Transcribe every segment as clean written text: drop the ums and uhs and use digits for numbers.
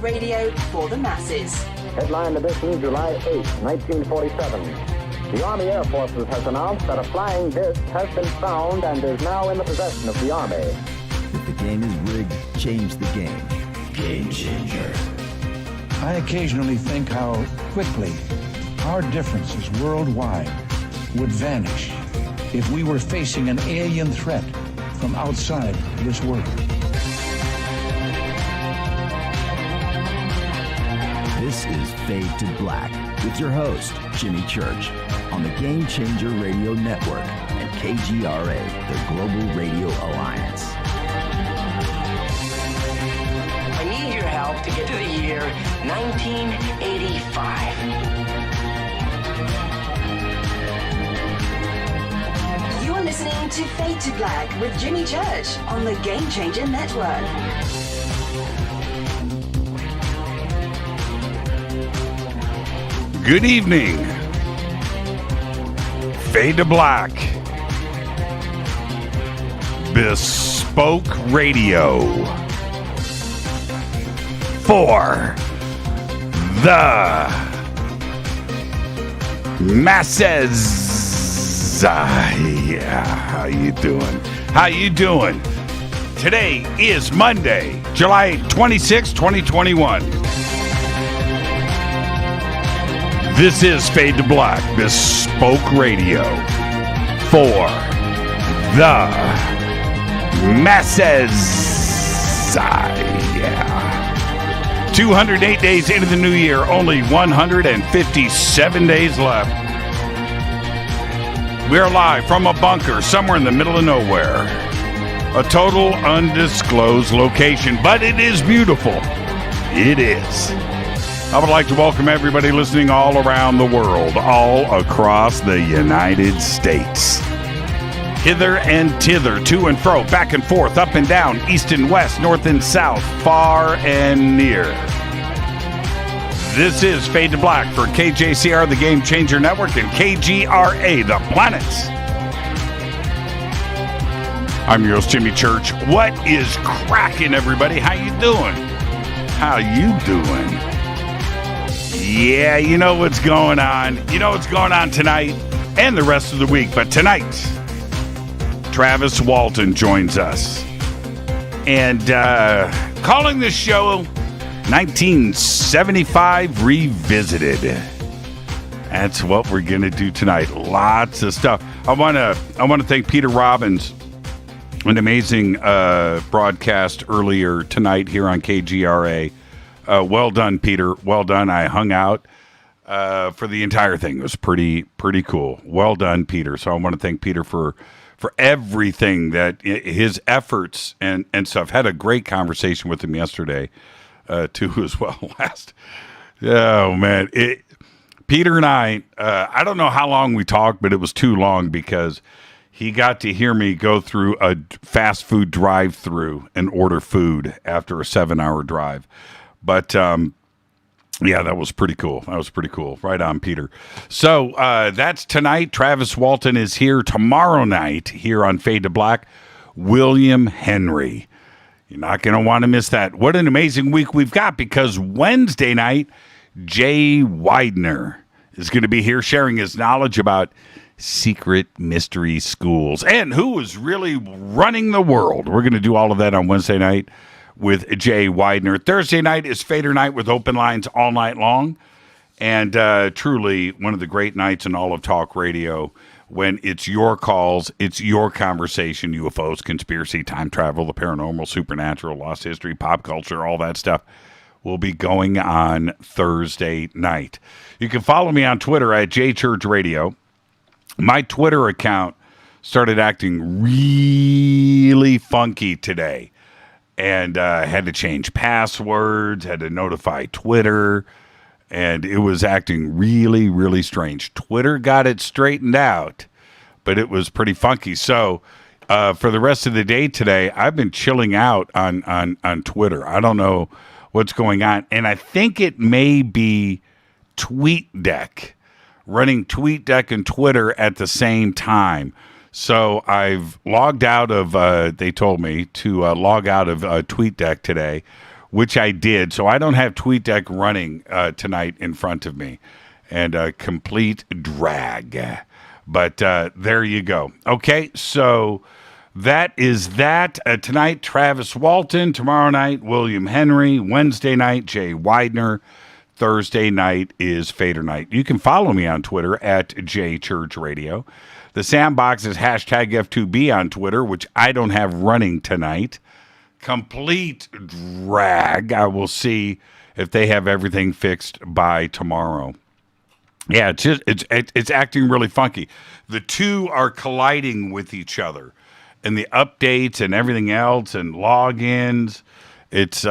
radio for the masses. Headline edition, July 8, 1947. The Army Air Forces has announced that a flying disc has been found and is now in the possession of the Army. If the game is rigged, change the game. Game changer. I occasionally think how quickly our differences worldwide would vanish if we were facing an alien threat from outside this world. This is Fade to Black with your host, Jimmy Church, on the Game Changer Radio Network and KGRA, the Global Radio Alliance. I need your help to get to the year 1985. You are listening to Fade to Black with Jimmy Church on the Game Changer Network. Good evening. Fade to Black. Bespoke Radio. For the masses. Yeah, how you doing? How you doing? Today is Monday, July 26, 2021. This is Fade to Black, Bespoke Radio for the masses. Yeah. 208 days into the new year, only 157 days left. We're live from a bunker somewhere in the middle of nowhere. A total undisclosed location, but it is beautiful. It is. I would like to welcome everybody listening all around the world, all across the United States. Hither and thither, to and fro, back and forth, up and down, east and west, north and south, far and near. This is Fade to Black for KJCR, the Game Changer Network, and KGRA, the planets. I'm your host, Jimmy Church. What is cracking, everybody? How you doing? How you doing? Yeah, you know what's going on. You know what's going on tonight and the rest of the week. But tonight, Travis Walton joins us. And calling this show 1975 Revisited. That's what we're going to do tonight. Lots of stuff. I want to thank Peter Robbins, an amazing broadcast earlier tonight here on KGRA. Well done, Peter. Well done. I hung out for the entire thing. It was pretty cool. Well done, Peter. So I want to thank Peter for everything, that his efforts and stuff. Had a great conversation with him yesterday, too, as well. Oh man, Peter and I don't know how long we talked, but it was too long because he got to hear me go through a fast food drive-through and order food after a 7-hour drive. But, yeah, that was pretty cool. Right on, Peter. So that's tonight. Travis Walton is here tomorrow night here on Fade to Black. William Henry. You're not going to want to miss that. What an amazing week we've got, because Wednesday night, Jay Widener is going to be here sharing his knowledge about secret mystery schools and who is really running the world. We're going to do all of that on Wednesday night with Jay Widener. Thursday night is Fader night with open lines all night long. And truly one of the great nights in all of talk radio, when it's your calls, it's your conversation, UFOs, conspiracy, time travel, the paranormal, supernatural, lost history, pop culture, all that stuff will be going on Thursday night. You can follow me on Twitter at JChurchRadio. My Twitter account started acting really funky today. And had to change passwords, had to notify Twitter, and it was acting really, really strange. Twitter got it straightened out, but it was pretty funky. So for the rest of the day today, I've been chilling out on Twitter. I don't know what's going on, and I think it may be TweetDeck, running TweetDeck and Twitter at the same time. So I've logged out of, they told me to log out of TweetDeck today, which I did. So I don't have TweetDeck running tonight in front of me, and a complete drag. But there you go. Okay, so that is that. Tonight, Travis Walton. Tomorrow night, William Henry. Wednesday night, Jay Widener. Thursday night is Fader night. You can follow me on Twitter at JChurchRadio. The Sandbox is hashtag F2B on Twitter, which I don't have running tonight. Complete drag. I will see if they have everything fixed by tomorrow. Yeah, it's acting really funky. The two are colliding with each other, and the updates and everything else and logins. It's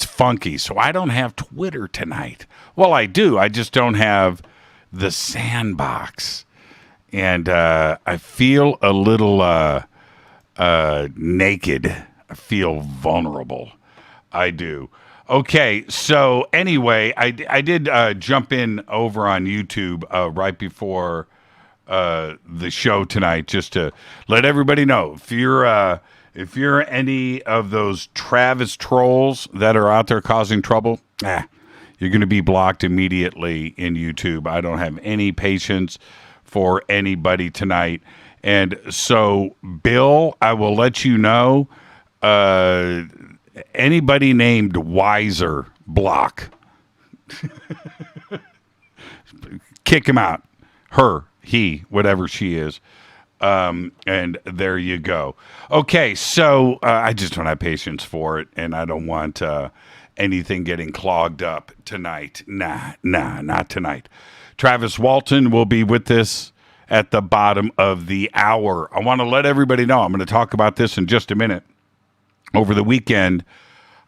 funky. So I don't have Twitter tonight. Well, I do. I just don't have the Sandbox, and I feel a little naked. I feel vulnerable. I do. Okay, so anyway, I did jump in over on YouTube right before the show tonight, just to let everybody know, if you're any of those Travis trolls that are out there causing trouble, you're going to be blocked immediately in YouTube. I don't have any patience for anybody tonight. And so, Bill, I will let you know, anybody named Wiser, block. Kick him out. Her, he, whatever she is. And there you go. Okay, so I just don't have patience for it, and I don't want anything getting clogged up tonight. Nah, not tonight. Travis Walton will be with us at the bottom of the hour. I want to let everybody know, I'm going to talk about this in just a minute. Over the weekend,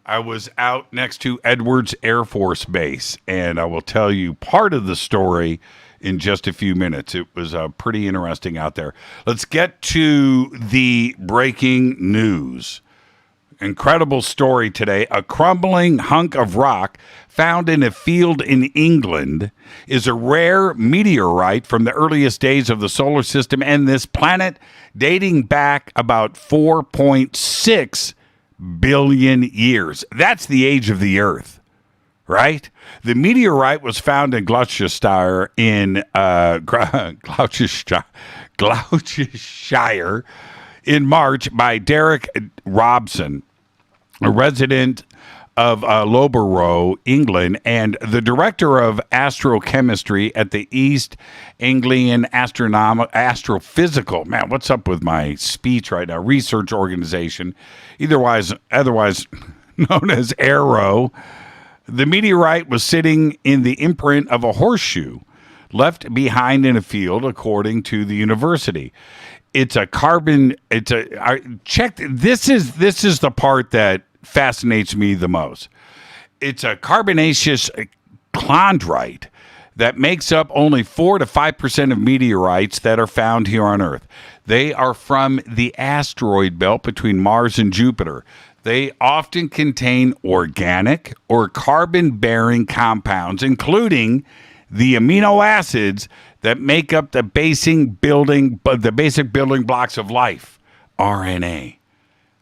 I was out next to Edwards Air Force Base, and I will tell you part of the story in just a few minutes. It was pretty interesting out there. Let's get to the breaking news. Incredible story today. A crumbling hunk of rock found in a field in England is a rare meteorite from the earliest days of the solar system and this planet, dating back about 4.6 billion years. That's the age of the Earth, right? The meteorite was found in Gloucestershire Gloucestershire in March by Derek Robson, a resident of Loughborough, England, and the director of astrochemistry at the East Anglian Astrophysical. Man, what's up with my speech right now? Research organization, otherwise known as ARROW. The meteorite was sitting in the imprint of a horseshoe left behind in a field, according to the university. This is the part that fascinates me the most. It's a carbonaceous chondrite that makes up only 4 to 5% of meteorites that are found here on Earth. They are from the asteroid belt between Mars and Jupiter. They often contain organic or carbon-bearing compounds, including the amino acids that make up the basic building blocks of life, RNA.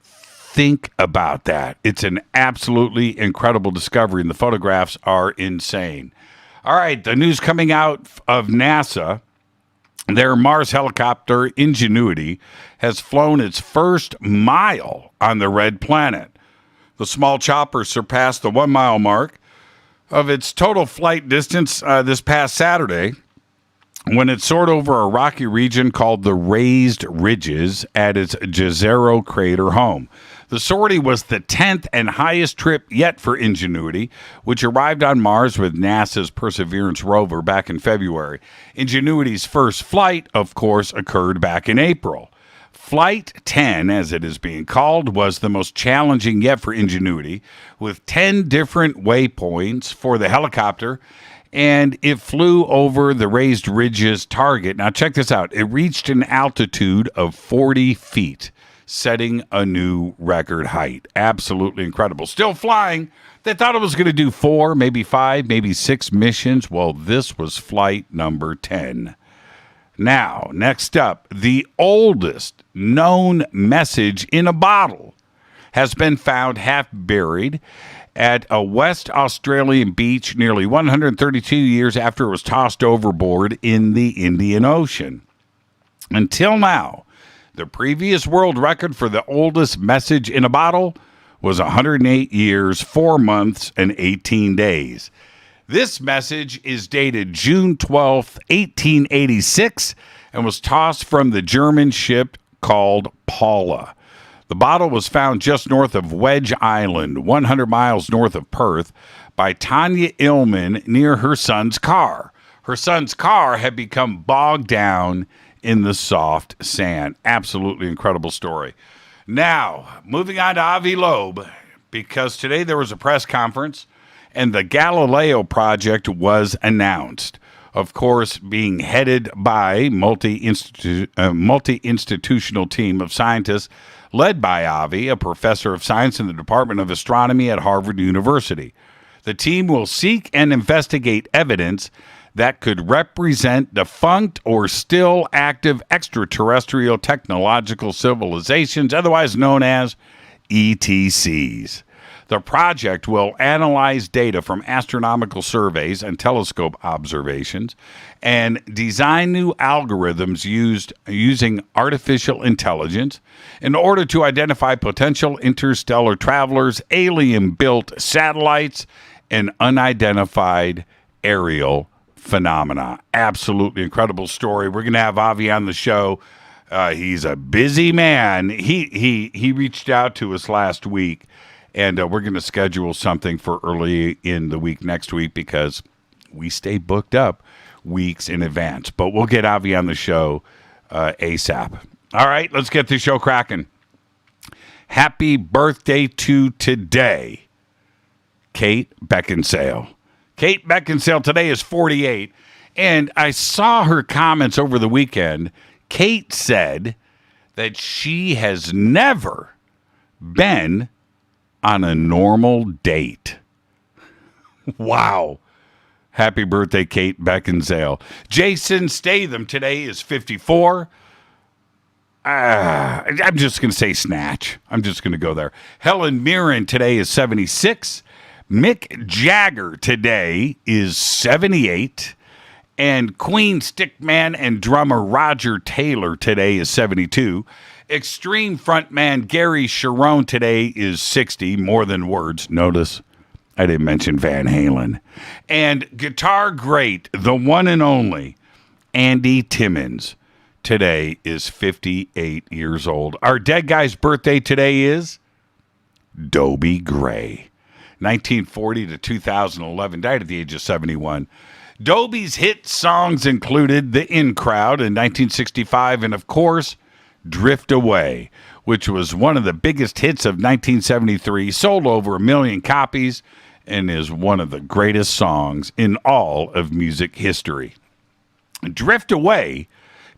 Think about that. It's an absolutely incredible discovery, and the photographs are insane. All right, the news coming out of NASA. Their Mars helicopter, Ingenuity, has flown its first mile on the red planet. The small chopper surpassed the 1 mile mark of its total flight distance this past Saturday when it soared over a rocky region called the Raised Ridges at its Jezero crater home. The sortie was the 10th and highest trip yet for Ingenuity, which arrived on Mars with NASA's Perseverance rover back in February. Ingenuity's first flight, of course, occurred back in April. Flight 10, as it is being called, was the most challenging yet for Ingenuity, with 10 different waypoints for the helicopter, and it flew over the Raised Ridges target. Now, check this out. It reached an altitude of 40 feet. Setting a new record height. Absolutely incredible. Still flying. They thought it was going to do 4, maybe 5, maybe 6 missions. Well, this was flight number 10. Now, next up, the oldest known message in a bottle has been found half buried at a West Australian beach nearly 132 years after it was tossed overboard in the Indian Ocean. Until now, the previous world record for the oldest message in a bottle was 108 years, 4 months, and 18 days. This message is dated June 12th, 1886, and was tossed from the German ship called Paula. The bottle was found just north of Wedge Island, 100 miles north of Perth, by Tanya Illman near her son's car. Her son's car had become bogged down in the soft sand. Absolutely incredible story. Now, moving on to Avi Loeb, because today there was a press conference and the Galileo project was announced. Of course, being headed by a multi-institutional team of scientists led by Avi, a professor of science in the Department of Astronomy at Harvard University. The team will seek and investigate evidence that could represent defunct or still active extraterrestrial technological civilizations, otherwise known as ETCs. The project will analyze data from astronomical surveys and telescope observations and design new algorithms using artificial intelligence in order to identify potential interstellar travelers, alien-built satellites, and unidentified aerial phenomena. Absolutely incredible story. We're going to have Avi on the show. He's a busy man. He reached out to us last week, and we're going to schedule something for early in the week next week because we stay booked up weeks in advance. But we'll get Avi on the show ASAP. All right, let's get the show cracking. Happy birthday to today, Kate Beckinsale. Kate Beckinsale today is 48, and I saw her comments over the weekend. Kate said that she has never been on a normal date. Wow. Happy birthday, Kate Beckinsale. Jason Statham today is 54. I'm just going to say snatch. I'm just going to go there. Helen Mirren today is 76. Mick Jagger today is 78. And Queen stickman and drummer Roger Taylor today is 72. Extreme frontman Gary Cherone today is 60. More than words. Notice I didn't mention Van Halen. And guitar great, the one and only Andy Timmons today is 58 years old. Our dead guy's birthday today is Dobie Gray. 1940 to 2011, died at the age of 71. Dobie's hit songs included The In Crowd in 1965 and, of course, Drift Away, which was one of the biggest hits of 1973, sold over 1 million copies, and is one of the greatest songs in all of music history. Drift Away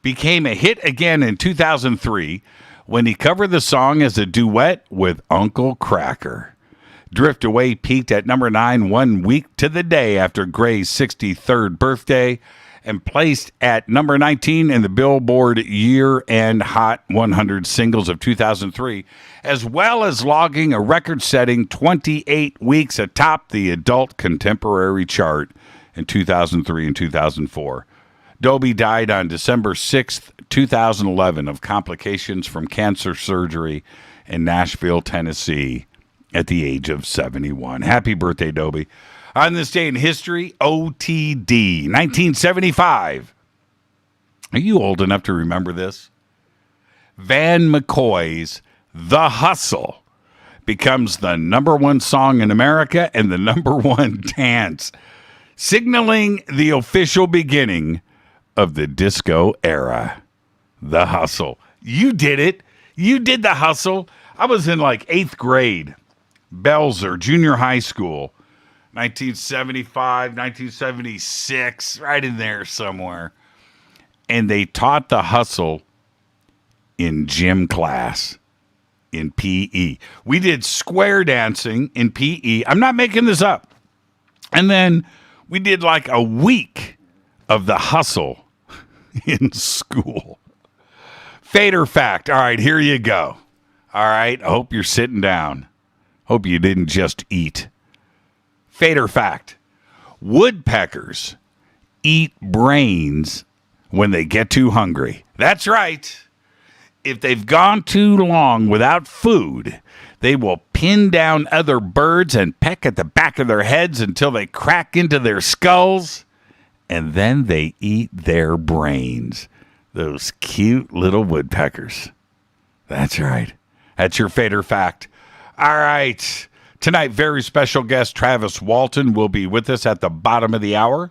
became a hit again in 2003 when he covered the song as a duet with Uncle Kracker. Drift Away peaked at number 9 1 week to the day after Gray's 63rd birthday and placed at number 19 in the Billboard Year-End Hot 100 Singles of 2003, as well as logging a record-setting 28 weeks atop the adult contemporary chart in 2003 and 2004. Dobie died on December 6th, 2011 of complications from cancer surgery in Nashville, Tennessee at the age of 71. Happy birthday, Dobie. On this day in history, OTD, 1975. Are you old enough to remember this? Van McCoy's The Hustle becomes the number one song in America and the number one dance, signaling the official beginning of the disco era. The Hustle. You did it. You did The Hustle. I was in like 8th grade, Belzer, junior high school. 1975, 1976, right in there somewhere. And they taught The Hustle in gym class, in PE. We did square dancing in PE. I'm not making this up. And then we did like a week of The Hustle in school. Fader fact. All right, here you go. All right. I hope you're sitting down. Hope you didn't just eat. Fate or fact. Woodpeckers eat brains when they get too hungry. That's right. If they've gone too long without food, they will pin down other birds and peck at the back of their heads until they crack into their skulls, and then they eat their brains. Those cute little woodpeckers. That's right. That's your fate or fact. All right. Tonight, very special guest Travis Walton will be with us at the bottom of the hour.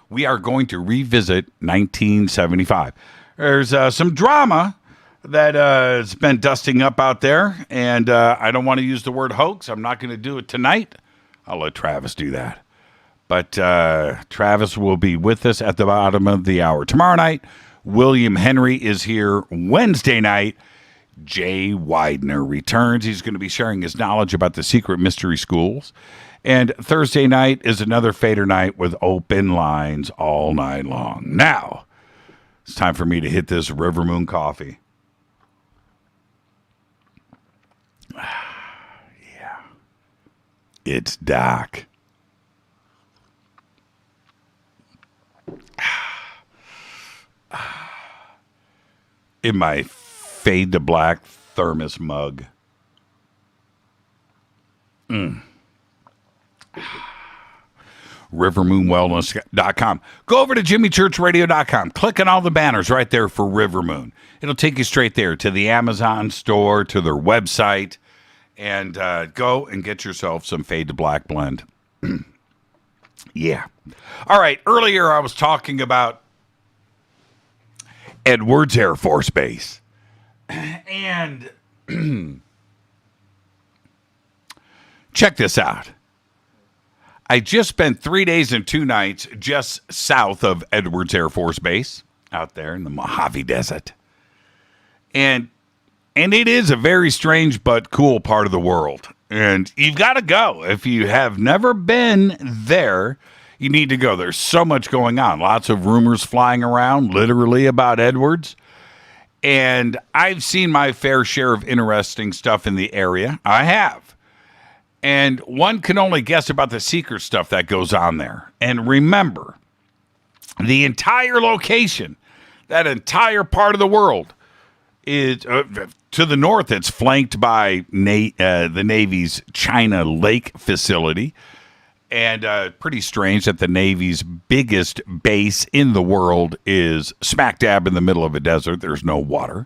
We are going to revisit 1975. There's some drama that has been dusting up out there, and I don't want to use the word hoax. I'm not going to do it tonight. I'll let Travis do that. But Travis will be with us at the bottom of the hour. Tomorrow night, William Henry is here. Wednesday night, Jay Widener returns. He's going to be sharing his knowledge about the secret mystery schools. And Thursday night is another Fader night with open lines all night long. Now, it's time for me to hit this River Moon coffee. Yeah. It's dark. In my fade to black thermos mug. rivermoonwellness.com. Go over to jimmychurchradio.com. Click on all the banners right there for River Moon. It'll take you straight there to the Amazon store, to their website, and go and get yourself some Fade to Black blend. Yeah. All right. Earlier I was talking about Edwards Air Force Base. And check this out. I just spent 3 days and 2 nights just south of Edwards Air Force Base out there in the Mojave Desert. And it is a very strange but cool part of the world. And you've got to go. If you have never been there, you need to go. There's so much going on. Lots of rumors flying around, literally, about Edwards. And I've seen my fair share of interesting stuff in the area. I have. And one can only guess about the secret stuff that goes on there. And remember, the entire location, that entire part of the world, is to the north. It's flanked by the Navy's China Lake facility. And pretty strange that the Navy's biggest base in the world is smack dab in the middle of a desert. There's no water.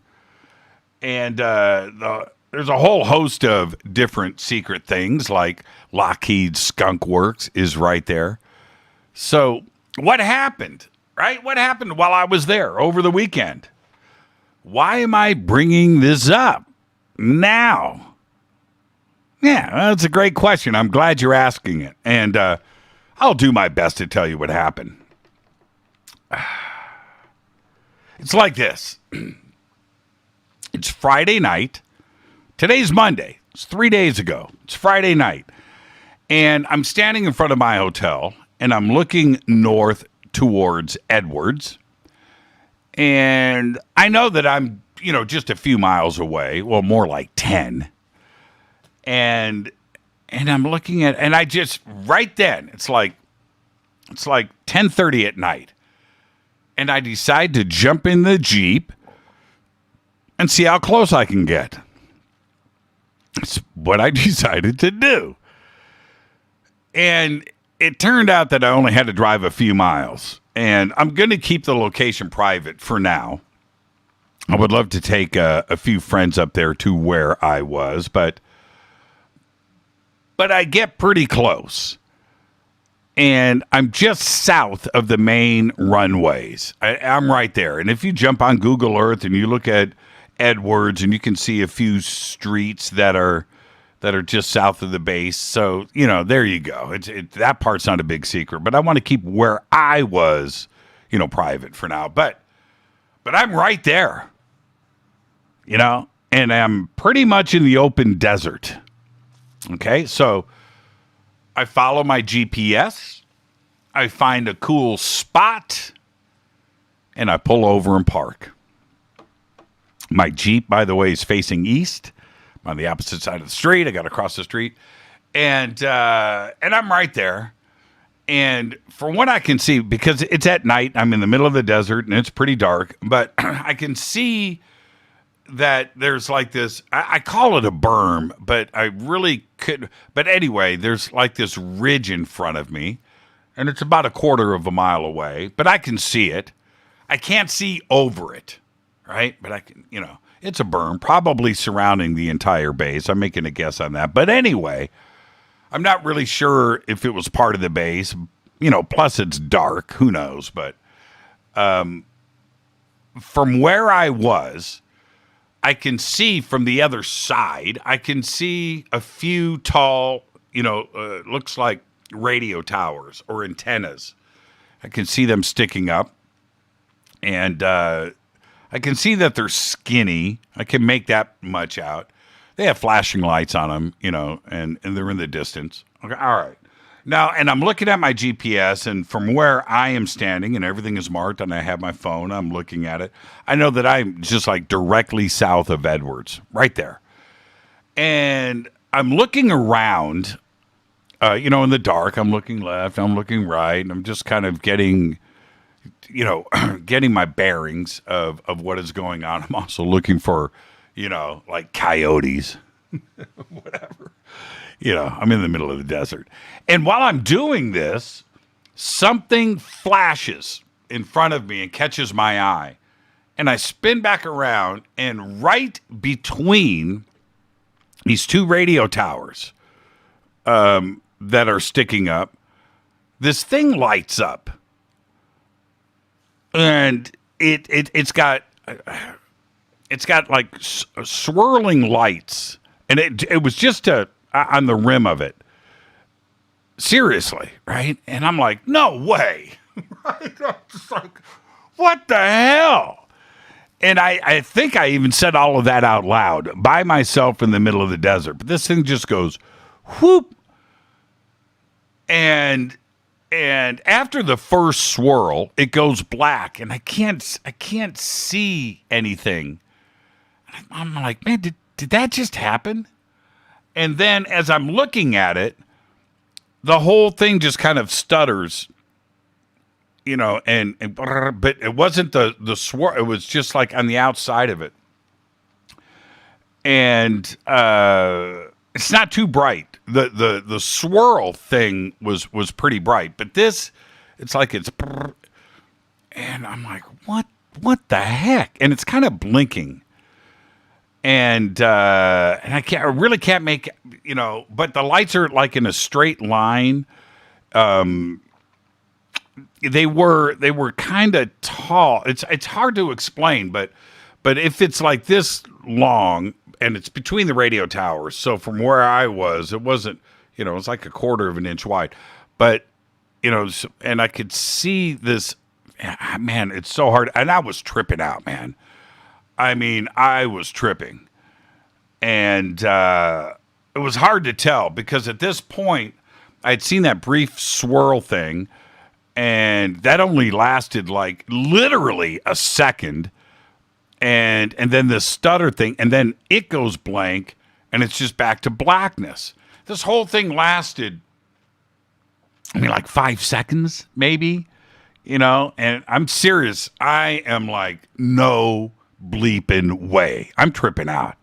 And there's a whole host of different secret things, like Lockheed Skunk Works is right there. So what happened, right? What happened while I was there over the weekend? Why am I bringing this up now? Yeah, that's a great question. I'm glad you're asking it. And I'll do my best to tell you what happened. It's like this. It's Friday night. Today's Monday. It's 3 days ago. It's Friday night. And I'm standing in front of my hotel, and I'm looking north towards Edwards. And I know that I'm, just a few miles away. Well, more like 10. And I'm looking at, and I just, right then, it's like 10:30 at night. And I decide to jump in the Jeep and see how close I can get. That's what I decided to do. And it turned out that I only had to drive a few miles. And I'm going to keep the location private for now. I would love to take a few friends up there to where I was, but I get pretty close. And I'm just south of the main runways. I'm right there. And if you jump on Google Earth and you look at Edwards, and you can see a few streets that are just south of the base. So, there you go. That part's not a big secret, but I want to keep where I was, private for now. But I'm right there, and I'm pretty much in the open desert. Okay, so I follow my GPS. I find a cool spot, and I pull over and park. My Jeep, by the way, is facing east. I'm on the opposite side of the street. I got to cross the street. And I'm right there. And from what I can see, because it's at night, I'm in the middle of the desert and it's pretty dark, but I can see that there's like this, I call it a berm, but I really could. But anyway, there's like this ridge in front of me, and it's about a quarter of a mile away, but I can see it. I can't see over it, right? But I can, it's a berm, probably surrounding the entire base. I'm making a guess on that. But anyway, I'm not really sure if it was part of the base, plus it's dark, who knows? But from where I was, I can see from the other side, I can see a few tall, looks like radio towers or antennas. I can see them sticking up. And I can see that they're skinny. I can make that much out. They have flashing lights on them, and they're in the distance. Okay, all right. Now, and I'm looking at my GPS, and from where I am standing, and everything is marked, and I have my phone, I'm looking at it. I know that I'm just like directly south of Edwards, right there. And I'm looking around, in the dark. I'm looking left, I'm looking right, and I'm just kind of getting my bearings of what is going on. I'm also looking for, like coyotes, whatever. I'm in the middle of the desert. And while I'm doing this, something flashes in front of me and catches my eye. And I spin back around, and right between these two radio towers that are sticking up, this thing lights up. And it's got like swirling lights, and it was just on the rim of it. Seriously, right? And I'm like, no way, right? I'm just like, what the hell? And I think I even said all of that out loud by myself in the middle of the desert. But this thing just goes whoop, and after the first swirl, it goes black, and I can't see anything. I'm like, man, did that just happen? And then as I'm looking at it, the whole thing just kind of stutters, but it wasn't the swirl. It was just like on the outside of it. And it's not too bright. The swirl thing was pretty bright, but this, it's like it's, and I'm like, what the heck? And it's kind of blinking. And I really can't make, but the lights are like in a straight line. They were kind of tall. It's hard to explain, but if it's like this long and it's between the radio towers, so from where I was, it wasn't, it was like a quarter of an inch wide, but and I could see this. Man, it's so hard, and I was tripping out, man. I mean, I was tripping, and it was hard to tell because at this point, I'd seen that brief swirl thing, and that only lasted like literally a second, and then the stutter thing, and then it goes blank, and it's just back to blackness. This whole thing lasted, like 5 seconds, maybe, and I'm serious. I am like, no bleeping way. I'm tripping out.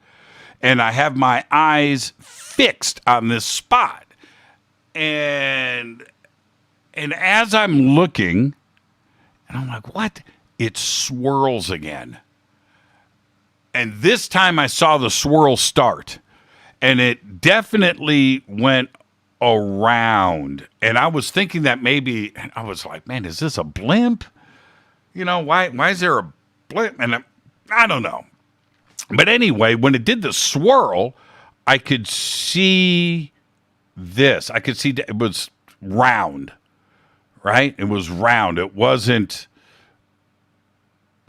And I have my eyes fixed on this spot. And as I'm looking, and I'm like, what? It swirls again. And this time I saw the swirl start. And it definitely went around. And I was thinking that maybe, I was like, man, is this a blimp? Why is there a blimp? And I don't know. But anyway, when it did the swirl, I could see this. I could see it was round, right? It was round. It wasn't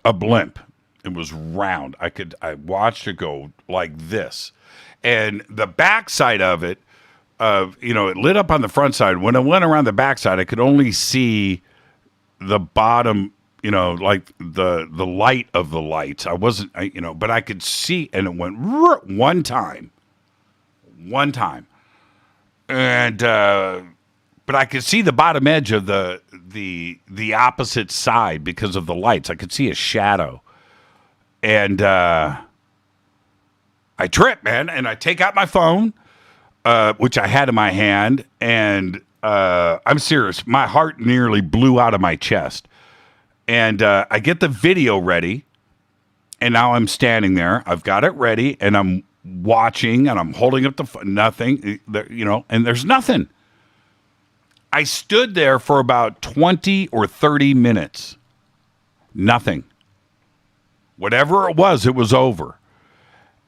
a blimp. It was round. I watched it go like this. And the backside of it, it lit up on the front side. When it went around the backside, I could only see the bottom, like the light of the lights. I wasn't, but I could see, and it went one time, and but I could see the bottom edge of the opposite side because of the lights. I could see a shadow, and I trip, man, and I take out my phone, which I had in my hand, and I'm serious. My heart nearly blew out of my chest. And I get the video ready, and now I'm standing there. I've got it ready, and I'm watching, and I'm holding up the nothing, and there's nothing. I stood there for about 20 or 30 minutes. Nothing. Whatever it was over.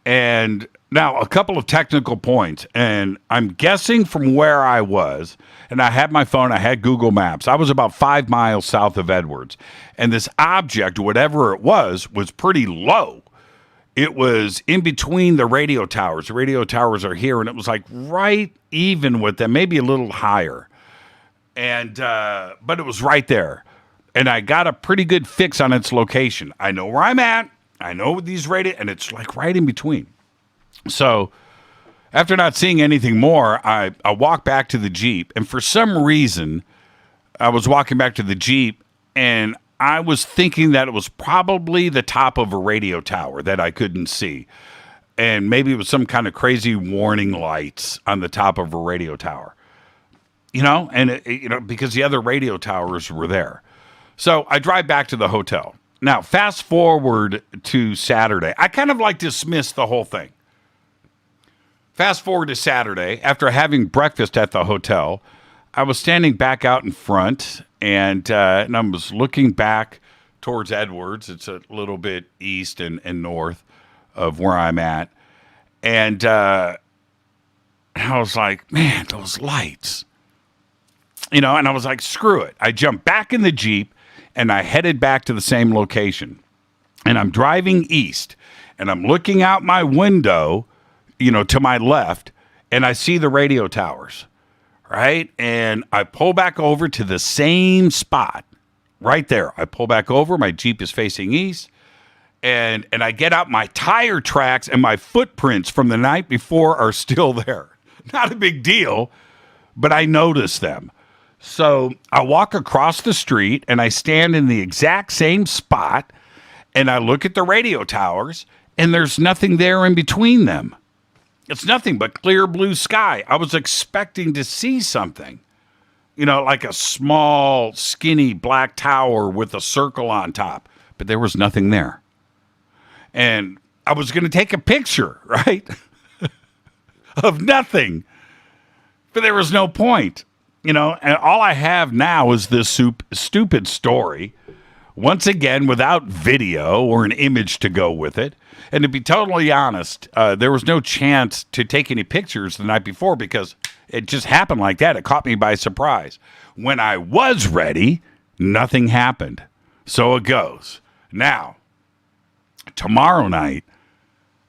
And now a couple of technical points, and I'm guessing from where I was, and I had my phone, I had Google Maps. I was about 5 miles south of Edwards, and this object, whatever it was pretty low. It was in between the radio towers. The radio towers are here, and it was like right even with them, maybe a little higher. And but it was right there, and I got a pretty good fix on its location. I know where I'm at. I know these radio, and it's like right in between. So after not seeing anything more, I walked back to the Jeep, and for some reason, I was walking back to the Jeep, and I was thinking that it was probably the top of a radio tower that I couldn't see, and maybe it was some kind of crazy warning lights on the top of a radio tower, and because the other radio towers were there. So I drive back to the hotel. Now, fast forward to Saturday. I kind of dismissed the whole thing. Fast forward to Saturday. After having breakfast at the hotel, I was standing back out in front, and I was looking back towards Edwards. It's a little bit east and north of where I'm at. And I was like, man, those lights. And I was like, screw it. I jumped back in the Jeep, and I headed back to the same location. And I'm driving east, and I'm looking out my window, to my left, and I see the radio towers, right? And I pull back over to the same spot right there. I pull back over. My Jeep is facing east, and I get out. My tire tracks and my footprints from the night before are still there. Not a big deal, but I notice them. So I walk across the street, and I stand in the exact same spot, and I look at the radio towers, and there's nothing there in between them. It's nothing but clear blue sky. I was expecting to see something, like a small, skinny black tower with a circle on top, but there was nothing there. And I was going to take a picture, right, of nothing, but there was no point. And all I have now is this stupid story, once again, without video or an image to go with it. And to be totally honest, there was no chance to take any pictures the night before because it just happened like that. It caught me by surprise. When I was ready, nothing happened. So it goes. Now, tomorrow night,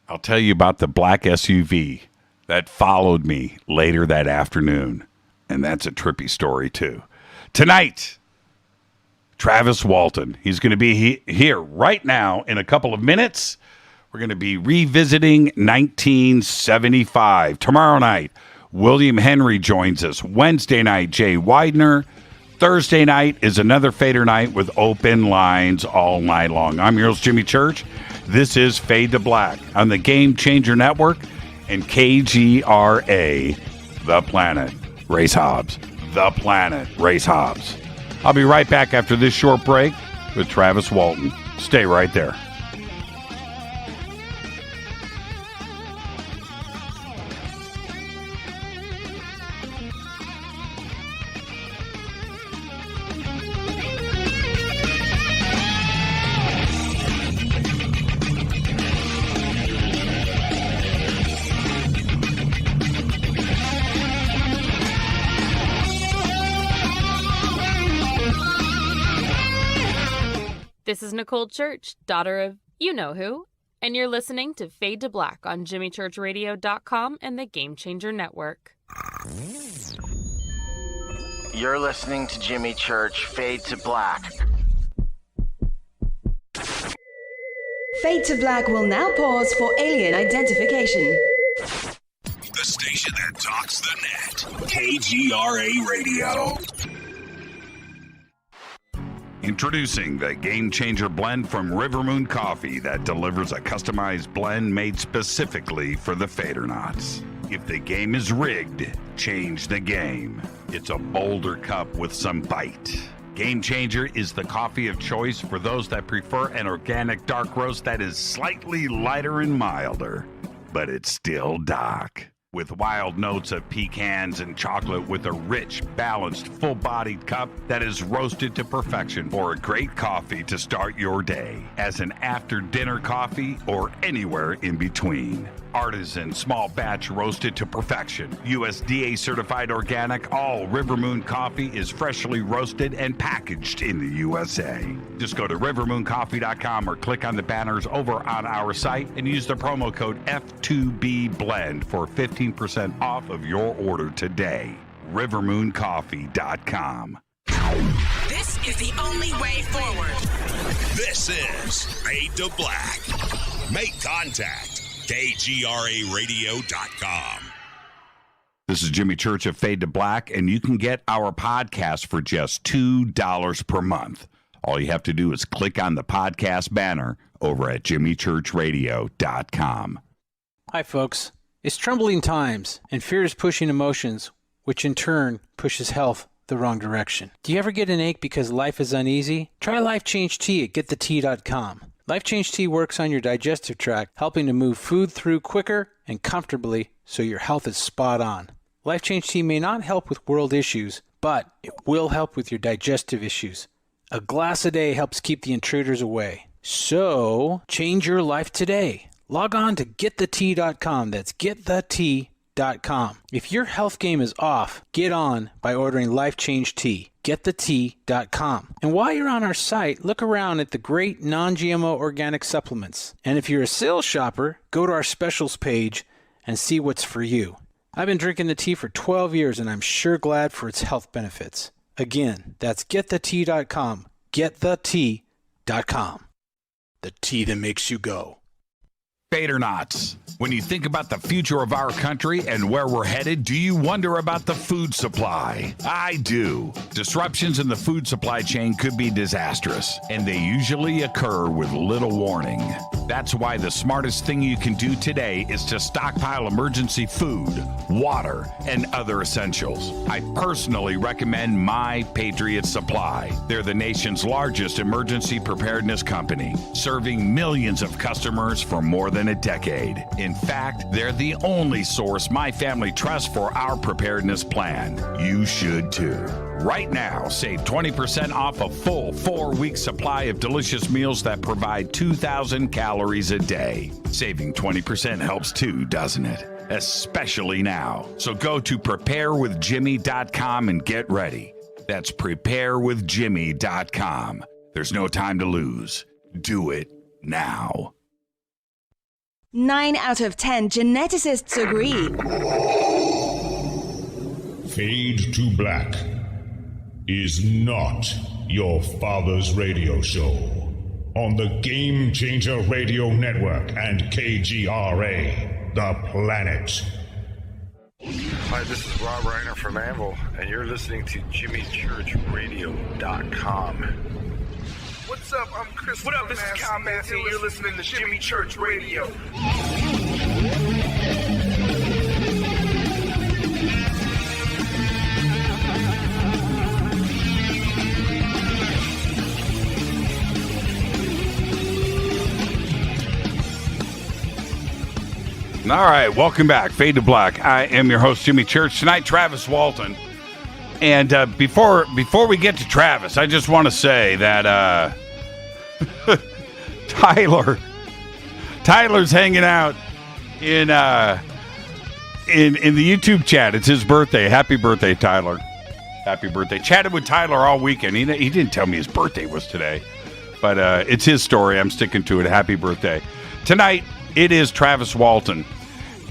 I'll tell you about the black SUV that followed me later that afternoon. And that's a trippy story, too. Tonight, Travis Walton. He's going to be here right now in a couple of minutes. We're going to be revisiting 1975. Tomorrow night, William Henry joins us. Wednesday night, Jay Widener. Thursday night is another Fader night with open lines all night long. I'm your host, Jimmy Church. This is Fade to Black on the Game Changer Network and KGRA, The Planet. Race Hobbs. The Planet. Race Hobbs. I'll be right back after this short break with Travis Walton. Stay right there. This is Nicole Church, daughter of you-know-who, and you're listening to Fade to Black on JimmyChurchRadio.com and the Game Changer Network. You're listening to Jimmy Church, Fade to Black. Fade to Black will now pause for alien identification. The station that talks the net. KGRA Radio. Introducing the Game Changer blend from Rivermoon Coffee that delivers a customized blend made specifically for the Fadernauts. If the game is rigged, change the game. It's a bolder cup with some bite. Game Changer is the coffee of choice for those that prefer an organic dark roast that is slightly lighter and milder, but it's still dark. With wild notes of pecans and chocolate with a rich, balanced, full-bodied cup that is roasted to perfection for a great coffee to start your day, as an after-dinner coffee or anywhere in between. Artisan, small batch roasted to perfection. USDA certified organic, all Rivermoon coffee is freshly roasted and packaged in the USA. Just go to rivermooncoffee.com or click on the banners over on our site and use the promo code F2BBLEND for 15% off of your order today. rivermooncoffee.com. This is the only way forward. This is Fade to Black. Make contact. KGRARadio.com. This is Jimmy Church of Fade to Black, and you can get our podcast for just $2 per month. All you have to do is click on the podcast banner over at jimmychurchradio.com. Hi, folks. It's troubling times, and fear is pushing emotions, which in turn pushes health the wrong direction. Do you ever get an ache because life is uneasy? Try Life Change Tea at getthetea.com. Life Change Tea works on your digestive tract, helping to move food through quicker and comfortably so your health is spot on. Life Change Tea may not help with world issues, but it will help with your digestive issues. A glass a day helps keep the intruders away. So, change your life today. Log on to getthetea.com. That's getthetea.com. If your health game is off, get on by ordering Life Change Tea. Getthetea.com. And while you're on our site, look around at the great non-GMO organic supplements. And if you're a sales shopper, go to our specials page and see what's for you. I've been drinking the tea for 12 years and I'm sure glad for its health benefits. Again, that's getthetea.com. Getthetea.com. The tea that makes you go. Fadernauts. When you think about the future of our country and where we're headed, do you wonder about the food supply? I do. Disruptions in the food supply chain could be disastrous, and they usually occur with little warning. That's why the smartest thing you can do today is to stockpile emergency food, water, and other essentials. I personally recommend My Patriot Supply. They're the nation's largest emergency preparedness company, serving millions of customers for more than a decade. In fact, they're the only source my family trusts for our preparedness plan. You should too. Right now, save 20% off a full 4-week supply of delicious meals that provide 2,000 calories a day. Saving 20% helps too, doesn't it? Especially now. So go to preparewithjimmy.com and get ready. That's preparewithjimmy.com. There's no time to lose. Do it now. 9 out of 10 geneticists agree. Fade to Black is not your father's radio show on the Game Changer Radio Network and KGRA, the planet. Hi, this is Rob Reiner from Anvil, and you're listening to JimmyChurchRadio.com. What's up? I'm Chris. What up? This is Kyle Massey, and you're listening to Jimmy Church Radio. All right, welcome back. Fade to Black. I am your host, Jimmy Church. Tonight, Travis Walton. And before we get to Travis, I just want to say that Tyler's hanging out in the YouTube chat. It's his birthday. Happy birthday, Tyler. Happy birthday. Chatted with Tyler all weekend. He didn't tell me his birthday was today, but it's his story. I'm sticking to it. Happy birthday. Tonight, it is Travis Walton.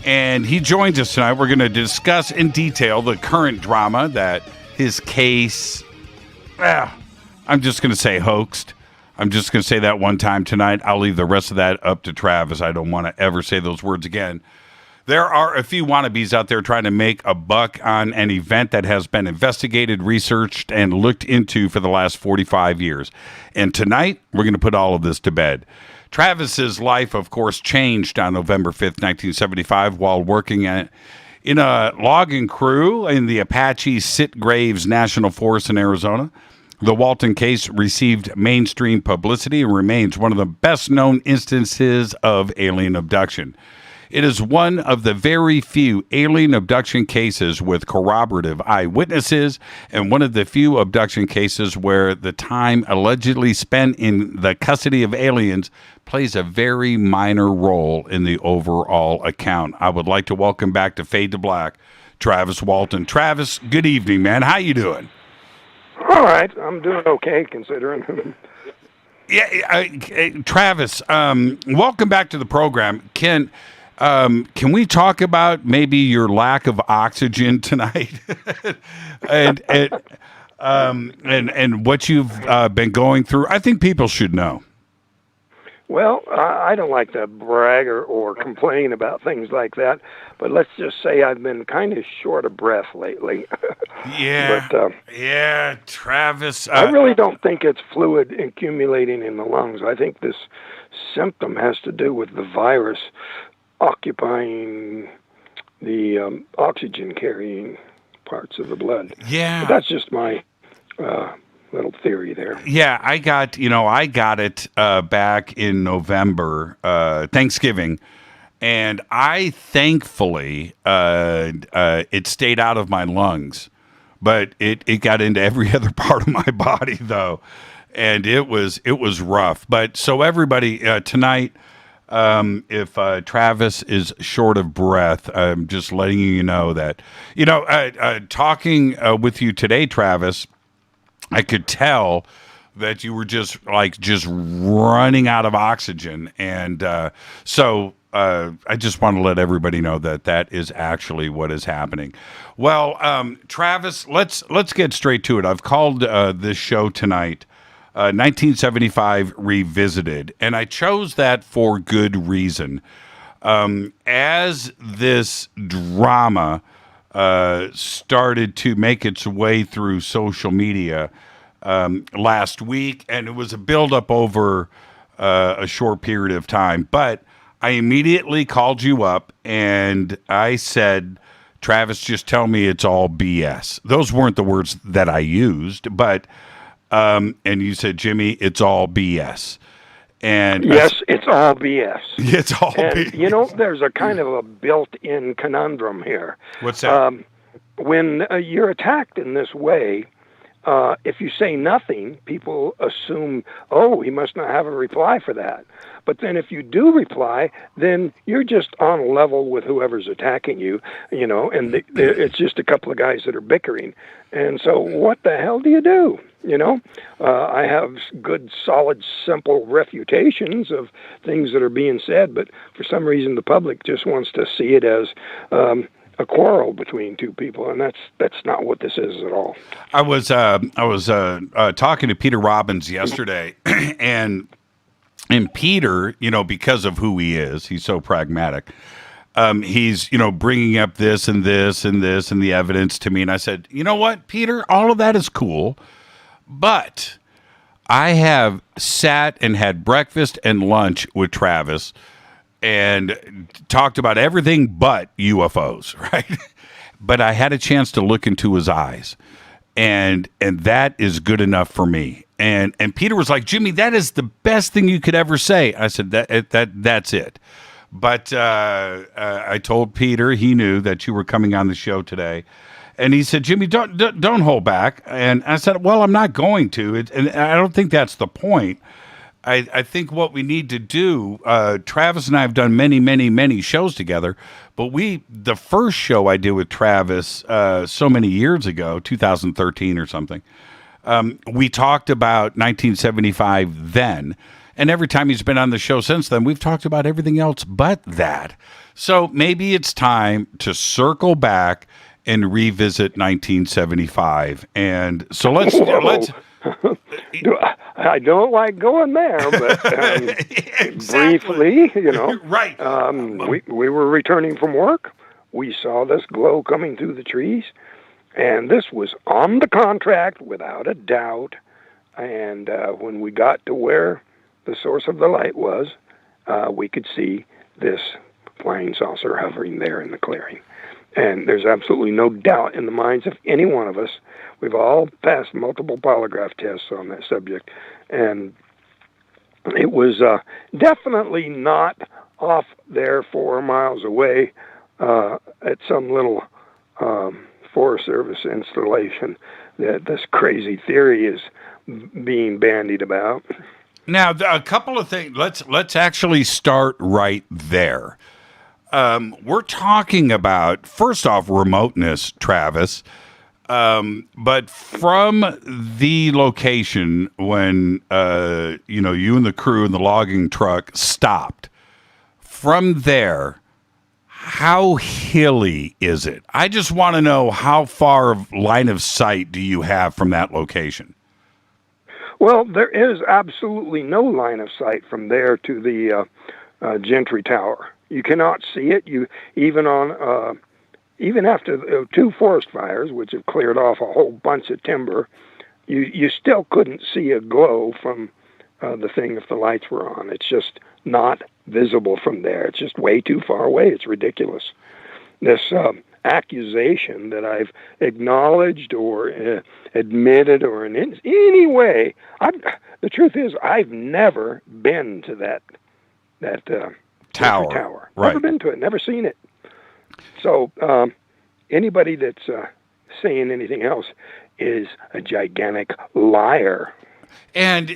And he joins us tonight. We're going to discuss in detail the current drama that his case, I'm just going to say hoaxed. I'm just going to say that one time tonight. I'll leave the rest of that up to Travis. I don't want to ever say those words again. There are a few wannabes out there trying to make a buck on an event that has been investigated, researched, and looked into for the last 45 years. And tonight, we're going to put all of this to bed. Travis's life, of course, changed on November 5th, 1975, while working in a logging crew in the Apache-Sitgreaves National Forest in Arizona. The Walton case received mainstream publicity and remains one of the best-known instances of alien abduction. It is one of the very few alien abduction cases with corroborative eyewitnesses and one of the few abduction cases where the time allegedly spent in the custody of aliens plays a very minor role in the overall account. I would like to welcome back to Fade to Black, Travis Walton. Travis, good evening, man. How you doing? All right. I'm doing okay, considering. Yeah, Travis, welcome back to the program. Can we talk about maybe your lack of oxygen tonight, and what you've been going through? I think people should know. Well, I don't like to brag or complain about things like that, but let's just say I've been kind of short of breath lately. Yeah, but, yeah, Travis. I really don't think it's fluid accumulating in the lungs. I think this symptom has to do with the virus occupying the oxygen-carrying parts of the blood. Yeah. But that's just my little theory there. Yeah, I got it back in November, Thanksgiving, and I thankfully it stayed out of my lungs, but it got into every other part of my body though, and it was rough. But so everybody tonight. If Travis is short of breath, I'm just letting you know that, talking with you today, Travis, I could tell that you were just running out of oxygen. And so I just want to let everybody know that is actually what is happening. Well, Travis, let's get straight to it. I've called this show tonight 1975 Revisited, and I chose that for good reason. As this drama started to make its way through social media last week, and it was a buildup over a short period of time, but I immediately called you up and I said, Travis, just tell me it's all BS. Those weren't the words that I used, but and you said, Jimmy, it's all BS. And yes, it's all BS. It's all BS. There's a kind of a built-in conundrum here. What's that? When you're attacked in this way, if you say nothing, people assume, oh, he must not have a reply for that. But then if you do reply, then you're just on a level with whoever's attacking you, and it's just a couple of guys that are bickering. And so what the hell do you do? I have good, solid, simple refutations of things that are being said, but for some reason the public just wants to see it as a quarrel between two people, and that's not what this is at all. I was talking to Peter Robbins yesterday, and Peter, because of who he is, he's so pragmatic. He's, bringing up this and this and this and the evidence to me. And I said, you know what, Peter, all of that is cool, but I have sat and had breakfast and lunch with Travis and talked about everything but UFOs, right? But I had a chance to look into his eyes, and that is good enough for me. And Peter was like, Jimmy, that is the best thing you could ever say. I said, that's it. But I told Peter, he knew that you were coming on the show today, and he said, Jimmy, don't hold back. And I said, well, I'm not going to. And I don't think that's the point. I think what we need to do, Travis and I have done many, many, many shows together, but the first show I did with Travis so many years ago, 2013 or something, we talked about 1975 then, and every time he's been on the show since then, we've talked about everything else but that. So maybe it's time to circle back and revisit 1975. And so let's I don't like going there, but exactly. briefly, right. We were returning from work. We saw this glow coming through the trees, and this was on the contract without a doubt. And when we got to where the source of the light was, we could see this flying saucer hovering there in the clearing. And there's absolutely no doubt in the minds of any one of us. We've all passed multiple polygraph tests on that subject. And it was definitely not off there 4 miles away at some little Forest Service installation that this crazy theory is being bandied about. Now, a couple of things. Let's actually start right there. We're talking about, first off, remoteness, Travis. But from the location when, you and the crew in the logging truck stopped, from there, how hilly is it? I just want to know how far of line of sight do you have from that location? Well, there is absolutely no line of sight from there to the Gentry Tower. You cannot see it. Even after the 2 forest fires, which have cleared off a whole bunch of timber, you still couldn't see a glow from the thing if the lights were on. It's just not visible from there. It's just way too far away. It's ridiculous. This accusation that I've acknowledged or admitted or in any way, the truth is I've never been to that tower. Right. Never been to it. Never seen it. So anybody that's saying anything else is a gigantic liar. And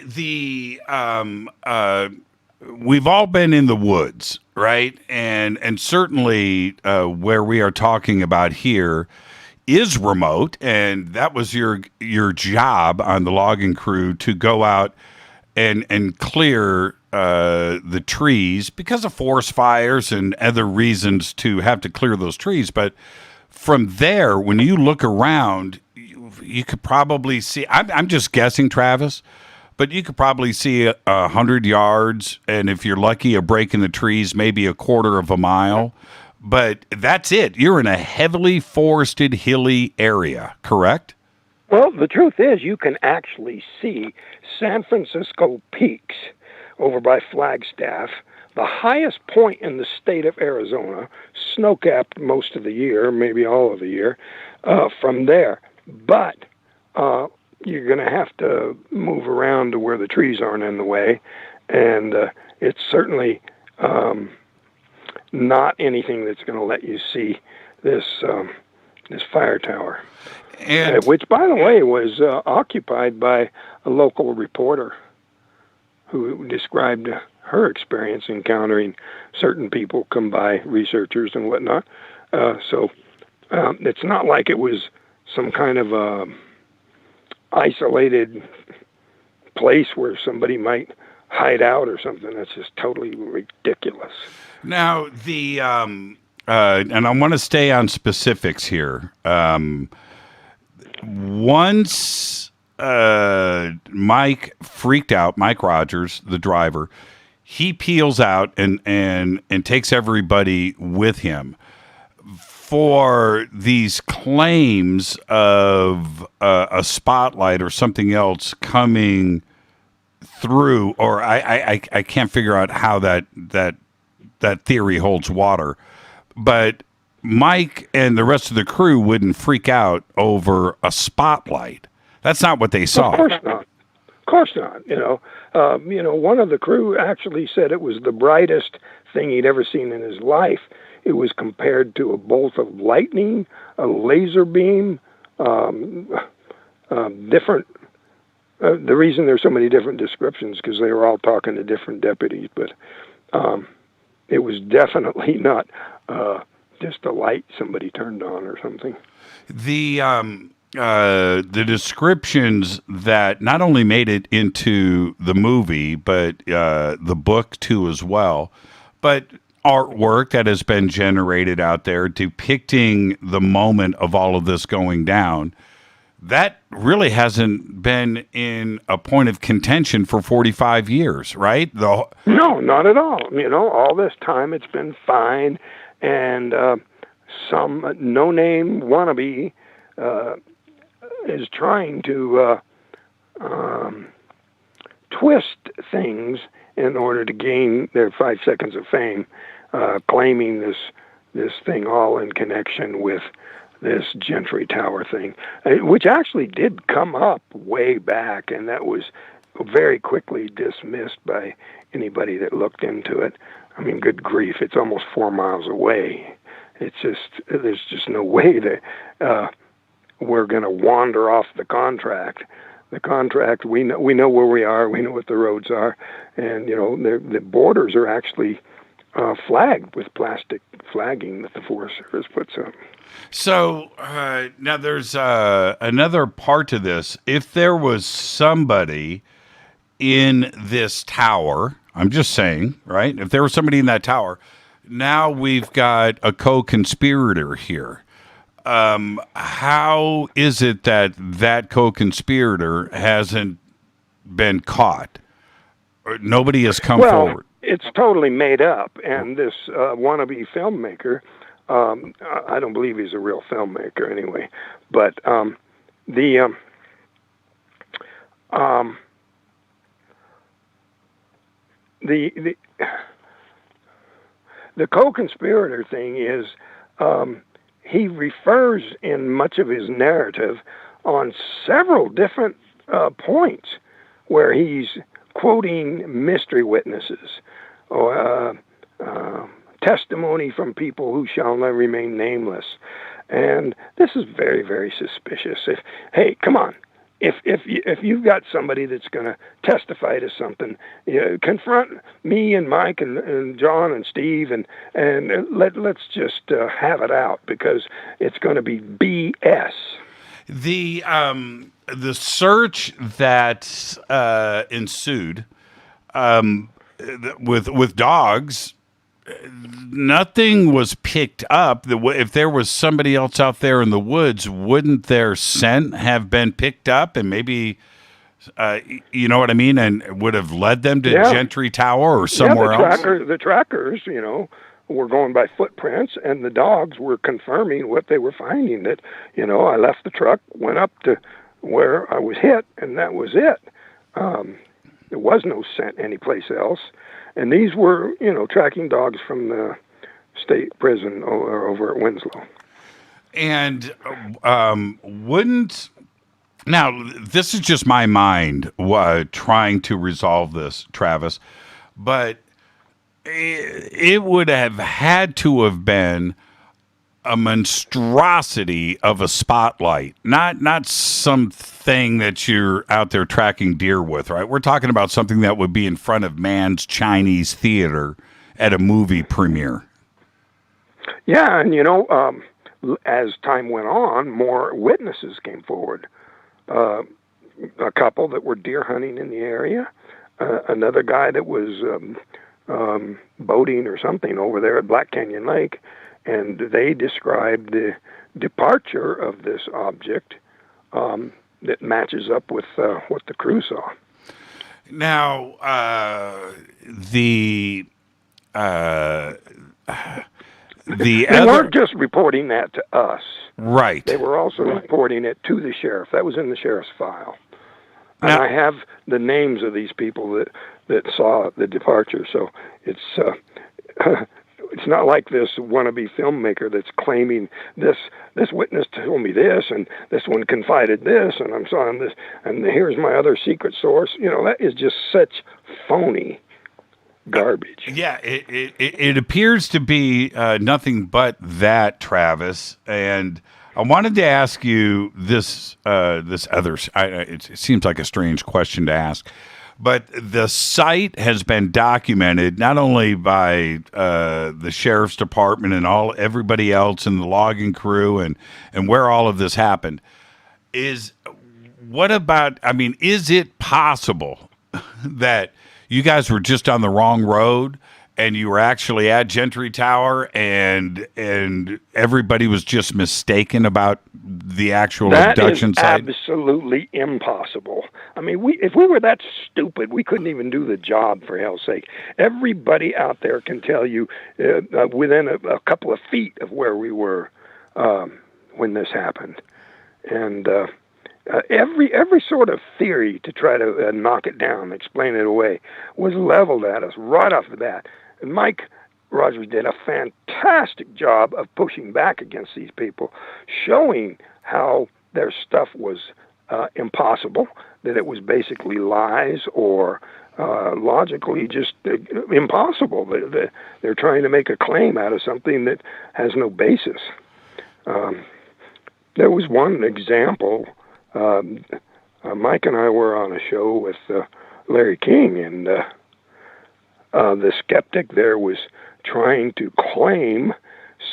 we've all been in the woods, right? And certainly where we are talking about here is remote, and that was your job on the logging crew to go out and clear the trees because of forest fires and other reasons to have to clear those trees. But from there, when you look around, you could probably see, I'm just guessing, Travis, but you could probably see 100 yards, and if you're lucky, a break in the trees, maybe a quarter of a mile. But that's it. You're in a heavily forested, hilly area, correct? Well, the truth is you can actually see San Francisco peaks over by Flagstaff, the highest point in the state of Arizona, snow-capped most of the year, maybe all of the year, from there. But you're going to have to move around to where the trees aren't in the way, and it's certainly not anything that's going to let you see this fire tower, which, by the way, was occupied by a local reporter who described her experience encountering certain people come by, researchers and whatnot. So it's not like it was some kind of isolated place where somebody might hide out or something. That's just totally ridiculous. Now, and I want to stay on specifics here. Once Mike freaked out, Mike Rogers, the driver, he peels out and takes everybody with him. For these claims of a spotlight or something else coming through, or I can't figure out how that theory holds water, but Mike and the rest of the crew wouldn't freak out over a spotlight. That's not what they saw. Of course not. Of course not. One of the crew actually said it was the brightest thing he'd ever seen in his life. It was compared to a bolt of lightning, a laser beam, different. The reason there's so many different descriptions because they were all talking to different deputies, but it was definitely not just a light somebody turned on or something. The descriptions that not only made it into the movie, but the book too as well, but artwork that has been generated out there depicting the moment of all of this going down. that really hasn't been in a point of contention for 45 years, right? No, not at all. All this time it's been fine, and some no-name wannabe is trying to twist things in order to gain their 5 seconds of fame, claiming this thing all in connection with this Gentry Tower thing, which actually did come up way back, and that was very quickly dismissed by anybody that looked into it. I mean, good grief, it's almost 4 miles away. There's just no way that we're going to wander off the contract. The contract, we know where we are, we know what the roads are, and the borders are actually flagged with plastic flagging that the Forest Service puts up. So now there's another part to this. If there was somebody in this tower, I'm just saying, right? If there was somebody in that tower, now we've got a co-conspirator here. How is it that co-conspirator hasn't been caught? Or nobody has come forward? It's totally made up, and this wannabe filmmaker, I don't believe he's a real filmmaker anyway, but the co-conspirator thing is he refers in much of his narrative on several different points where he's quoting mystery witnesses or testimony from people who shall not remain nameless. And this is very, very suspicious. Hey, come on. If you've got somebody that's going to testify to something, confront me and Mike and John and Steve and let's just have it out, because it's going to be BS. The search that ensued with dogs, nothing was picked up. If there was somebody else out there in the woods, wouldn't their scent have been picked up and maybe, you know what I mean, and would have led them to Gentry Tower or somewhere else? The trackers, were going by footprints, and the dogs were confirming what they were finding, that, I left the truck, went up to where I was hit, and that was it. There was no scent anyplace else. And these were, tracking dogs from the state prison over at Winslow. And now, this is just my mind trying to resolve this, Travis, but it would have had to have been a monstrosity of a spotlight, not something that you're out there tracking deer with, right? We're talking about something that would be in front of Mann's Chinese Theater at a movie premiere. Yeah, and as time went on, more witnesses came forward. A couple that were deer hunting in the area, another guy that was boating or something over there at Black Canyon Lake, and they described the departure of this object that matches up with what the crew saw. Now, they weren't just reporting that to us. Right. They were also reporting it to the sheriff. That was in the sheriff's file. And I have the names of these people that saw the departure. So it's not like this wannabe filmmaker that's claiming this witness told me this, and this one confided this, and I'm saying this, and here's my other secret source. That is just such phony garbage. Yeah, it appears to be nothing but that, Travis. And I wanted to ask you this other. It seems like a strange question to ask, but the site has been documented not only by the sheriff's department and everybody else in the logging crew and where all of this happened. Is it possible that you guys were just on the wrong road and you were actually at Gentry Tower, and everybody was just mistaken about the actual abduction site? That is absolutely impossible. I mean, if we were that stupid, we couldn't even do the job, for hell's sake. Everybody out there can tell you within a couple of feet of where we were when this happened. And every sort of theory to try to knock it down, explain it away, was leveled at us right off the bat. And Mike Rogers did a fantastic job of pushing back against these people, showing how their stuff was impossible, that it was basically lies or logically just impossible. They're trying to make a claim out of something that has no basis. There was one example. Mike and I were on a show with Larry King, and the skeptic there was trying to claim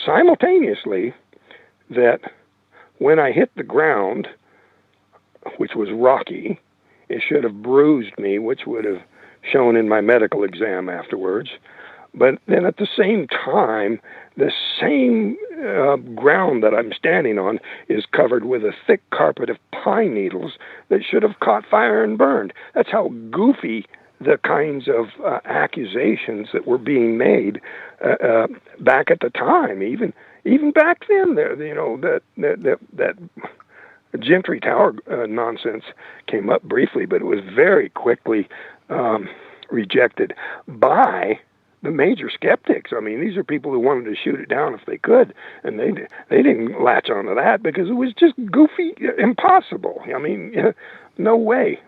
simultaneously that when I hit the ground, which was rocky, it should have bruised me, which would have shown in my medical exam afterwards. But then at the same time, the same ground that I'm standing on is covered with a thick carpet of pine needles that should have caught fire and burned. That's how goofy the kinds of accusations that were being made back at the time. Even back then, that Gentry Tower nonsense came up briefly, but it was very quickly rejected by the major skeptics. I mean, these are people who wanted to shoot it down if they could, and they didn't latch onto that because it was just goofy, impossible. I mean, no way.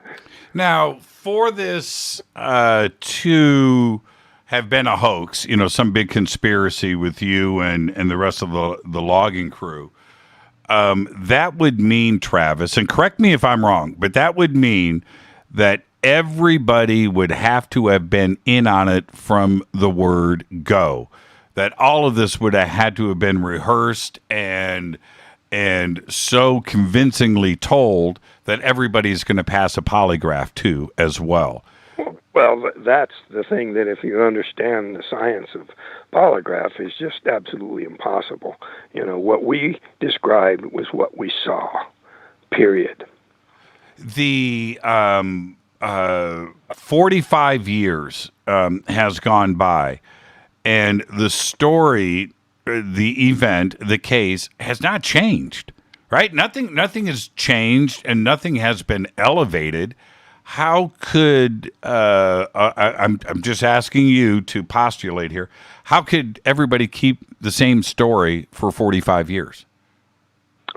Now, for this to have been a hoax, some big conspiracy with you and the rest of the logging crew, that would mean, Travis, and correct me if I'm wrong, but that would mean that everybody would have to have been in on it from the word go. That all of this would have had to have been rehearsed and so convincingly told that everybody's going to pass a polygraph too as well. Well, that's the thing, that if you understand the science of polygraph, is just absolutely impossible. What we described was what we saw, period. The 45 years has gone by, and the story, the event, the case has not changed, right? Nothing has changed, and nothing has been elevated. How could I'm just asking you to postulate here? How could everybody keep the same story for 45 years?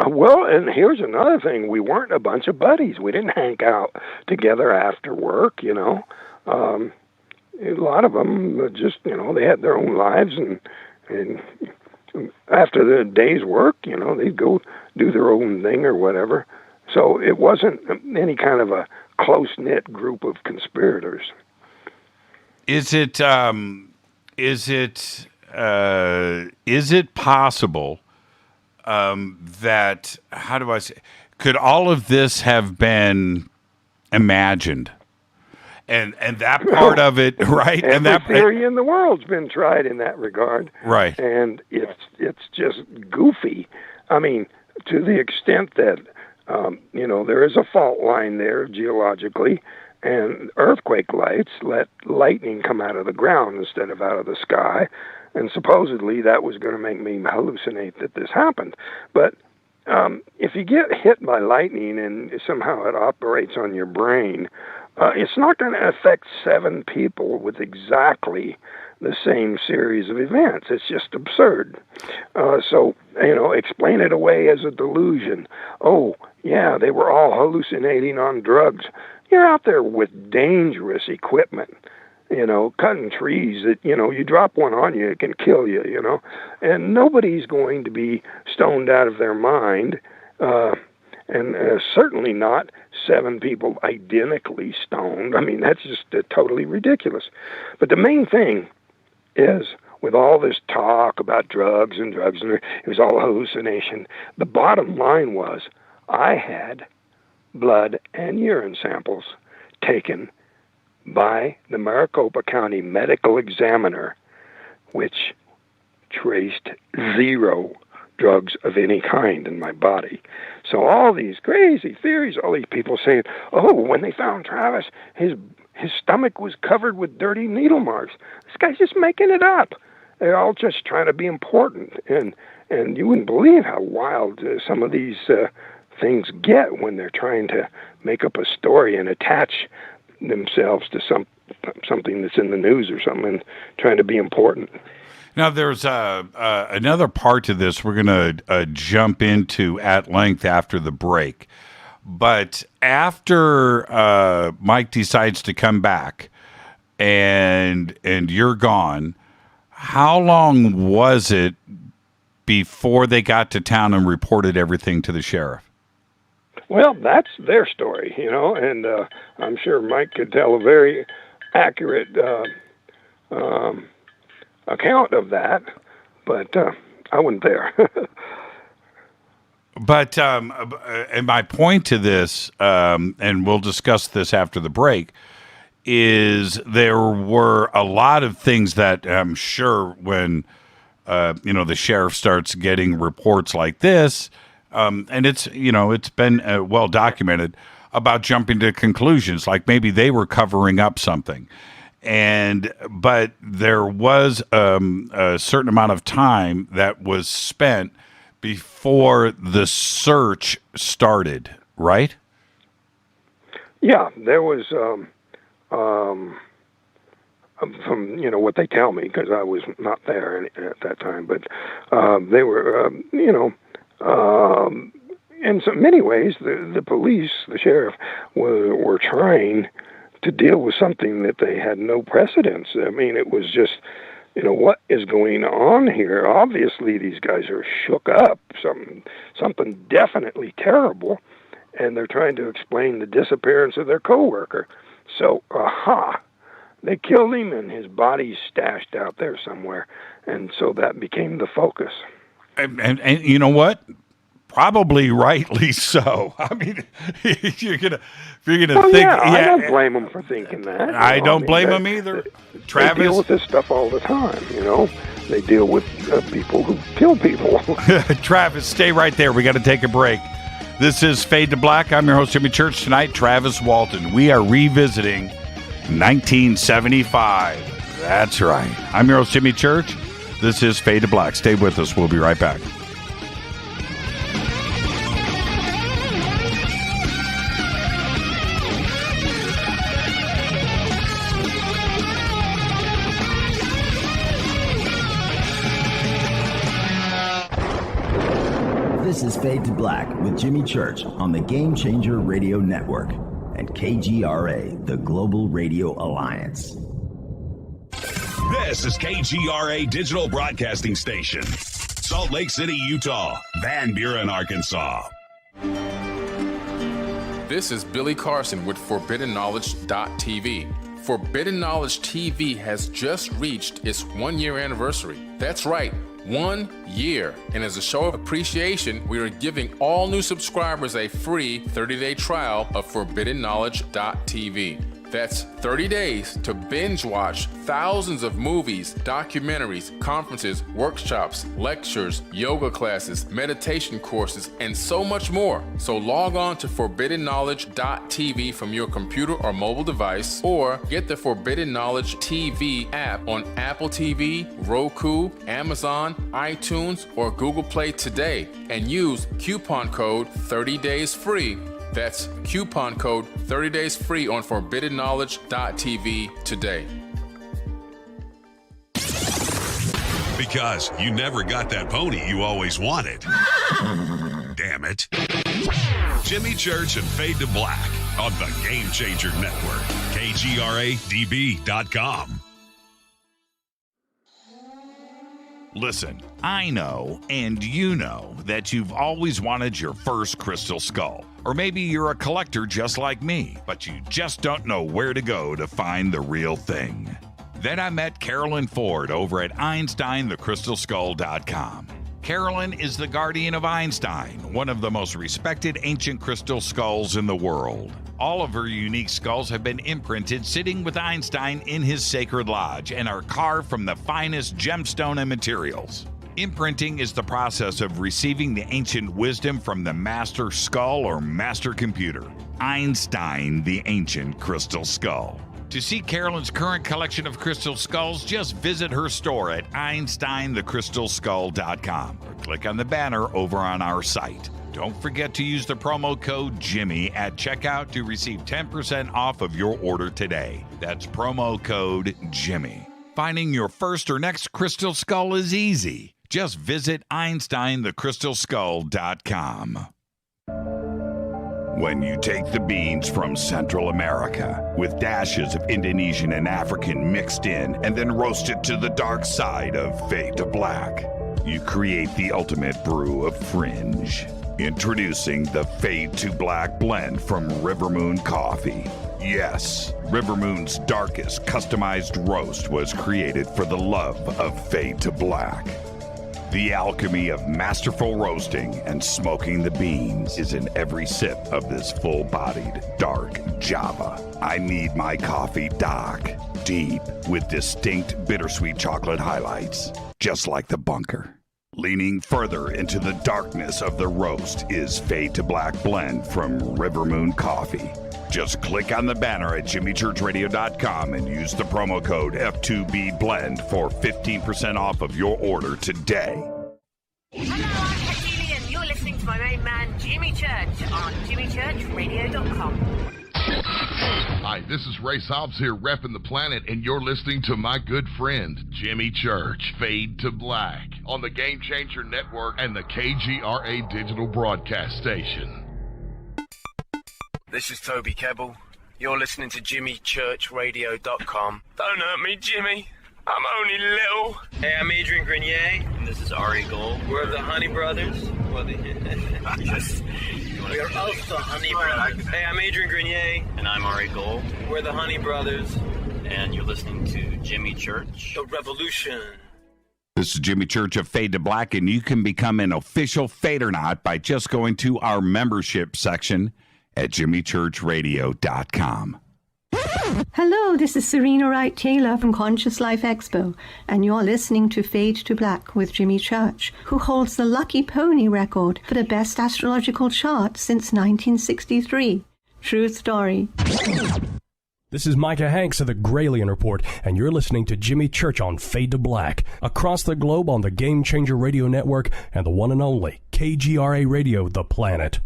Well, and here's another thing. We weren't a bunch of buddies. We didn't hang out together after work, A lot of them just, they had their own lives, and after the day's work, they'd go do their own thing or whatever. So it wasn't any kind of a close-knit group of conspirators. Is it possible that, how do I say, could all of this have been imagined? And that part of it, right? Every and that theory in the world's been tried in that regard, right? And it's just goofy. I mean, to the extent that there is a fault line there geologically, and earthquake lights let lightning come out of the ground instead of out of the sky. And supposedly that was going to make me hallucinate that this happened. But if you get hit by lightning and somehow it operates on your brain, it's not going to affect 7 people with exactly the same series of events. It's just absurd. So, explain it away as a delusion. Oh, yeah, they were all hallucinating on drugs. You're out there with dangerous equipment, cutting trees that, you drop one on you, it can kill you, and nobody's going to be stoned out of their mind, and certainly not 7 people identically stoned. I mean, that's just totally ridiculous. But the main thing is, with all this talk about drugs, and it was all a hallucination, the bottom line was, I had blood and urine samples taken by the Maricopa County medical examiner which traced 0 drugs of any kind in my body. So all these crazy theories, all these people saying, oh, when they found Travis, his stomach was covered with dirty needle marks. This guy's just making it up. They're all just trying to be important. And you wouldn't believe how wild some of these things get when they're trying to make up a story and attach themselves to something that's in the news or something and trying to be important. Now, there's another part to this we're going to jump into at length after the break. But after Mike decides to come back and you're gone, how long was it before they got to town and reported everything to the sheriff? Well, that's their story, and I'm sure Mike could tell a very accurate account of that, but I wasn't there. But and my point to this, and we'll discuss this after the break, is there were a lot of things that I'm sure when the sheriff starts getting reports like this, and it's been well documented about jumping to conclusions, like maybe they were covering up something. But there was a certain amount of time that was spent before the search started, right? Yeah, there was, from what they tell me, because I was not there at that time, but they were, in so many ways, the police, the sheriff, were trying to deal with something that they had no precedence. I mean, it was just, what is going on here? Obviously, these guys are shook up, something definitely terrible, and they're trying to explain the disappearance of their coworker. So, they killed him, and his body's stashed out there somewhere, and so that became the focus. And you know what? Probably rightly so. I mean, you're gonna think. Yeah, I don't blame them for thinking that. I don't blame them either. Travis, they deal with this stuff all the time. They deal with people who kill people. Travis, stay right there. We got to take a break. This is Fade to Black. I'm your host, Jimmy Church. Tonight, Travis Walton. We are revisiting 1975. That's right. I'm your host, Jimmy Church. This is Fade to Black. Stay with us. We'll be right back. This is Fade to Black with Jimmy Church on the Game Changer Radio Network and KGRA, the Global Radio Alliance. This is KGRA Digital Broadcasting Station, Salt Lake City, Utah, Van Buren, Arkansas. This is Billy Carson with ForbiddenKnowledge.tv. Forbidden Knowledge TV has just reached its 1-year anniversary. That's right. 1 year. And as a show of appreciation, we are giving all new subscribers a free 30-day trial of ForbiddenKnowledge.tv. That's 30 days to binge watch thousands of movies, documentaries, conferences, workshops, lectures, yoga classes, meditation courses, and so much more. So log on to ForbiddenKnowledge.tv from your computer or mobile device, or get the Forbidden Knowledge TV app on Apple TV, Roku, Amazon, iTunes, or Google Play today, and use coupon code 30daysfree. That's coupon code 30daysfree on ForbiddenKnowledge.tv today. Because you never got that pony you always wanted. Damn it. Jimmy Church and Fade to Black on the Game Changer Network. KGRADB.com. Listen, I know, and you know, that you've always wanted your first crystal skull. Or maybe you're a collector just like me, but you just don't know where to go to find the real thing. Then I met Carolyn Ford over at EinsteinTheCrystalSkull.com. Carolyn is the guardian of Einstein, one of the most respected ancient crystal skulls in the world. All of her unique skulls have been imprinted sitting with Einstein in his sacred lodge and are carved from the finest gemstone and materials. Imprinting is the process of receiving the ancient wisdom from the master skull or master computer. Einstein, the ancient crystal skull. To see Carolyn's current collection of crystal skulls, just visit her store at EinsteinTheCrystalSkull.com or click on the banner over on our site. Don't forget to use the promo code Jimmy at checkout to receive 10% off of your order today. That's promo code Jimmy. Finding your first or next crystal skull is easy. Just visit EinsteinTheCrystalSkull.com. When you take the beans from Central America with dashes of Indonesian and African mixed in and then roast it to the dark side of Fade to Black, you create the ultimate brew of fringe. Introducing the Fade to Black blend from Rivermoon Coffee. Yes, Rivermoon's darkest customized roast was created for the love of Fade to Black. The alchemy of masterful roasting and smoking the beans is in every sip of this full-bodied, dark Java. I need my coffee dark, deep, with distinct bittersweet chocolate highlights, just like the bunker. Leaning further into the darkness of the roast is Fade to Black blend from Rivermoon Coffee. Just click on the banner at jimmychurchradio.com and use the promo code F2BBLEND for 15% off of your order today. Hello, I'm Katie, and you're listening to my main man, Jimmy Church, on jimmychurchradio.com. Hi, this is Ray Hobbs here, repping the planet, and you're listening to my good friend, Jimmy Church, Fade to Black, on the Game Changer Network and the KGRA Digital Broadcast Station. This is Toby Kebbell. You're listening to JimmyChurchRadio.com. Don't hurt me, Jimmy. I'm only little. Hey, I'm Adrian Grenier. And this is Ari Gold. We're the Honey Brothers. We're also Honey Brothers. Hey, I'm Adrian Grenier. And I'm Ari Gold. We're the Honey Brothers. And you're listening to Jimmy Church. The Revolution. This is Jimmy Church of Fade to Black, and you can become an official Fadernaut by just going to our membership section at jimmychurchradio.com. Hello, this is Serena Wright Taylor from Conscious Life Expo, and you're listening to Fade to Black with Jimmy Church, who holds the Lucky Pony record for the best astrological chart since 1963. True story. This is Micah Hanks of the Gralien Report, and you're listening to Jimmy Church on Fade to Black, across the globe on the Game Changer Radio Network and the one and only KGRA Radio, The Planet.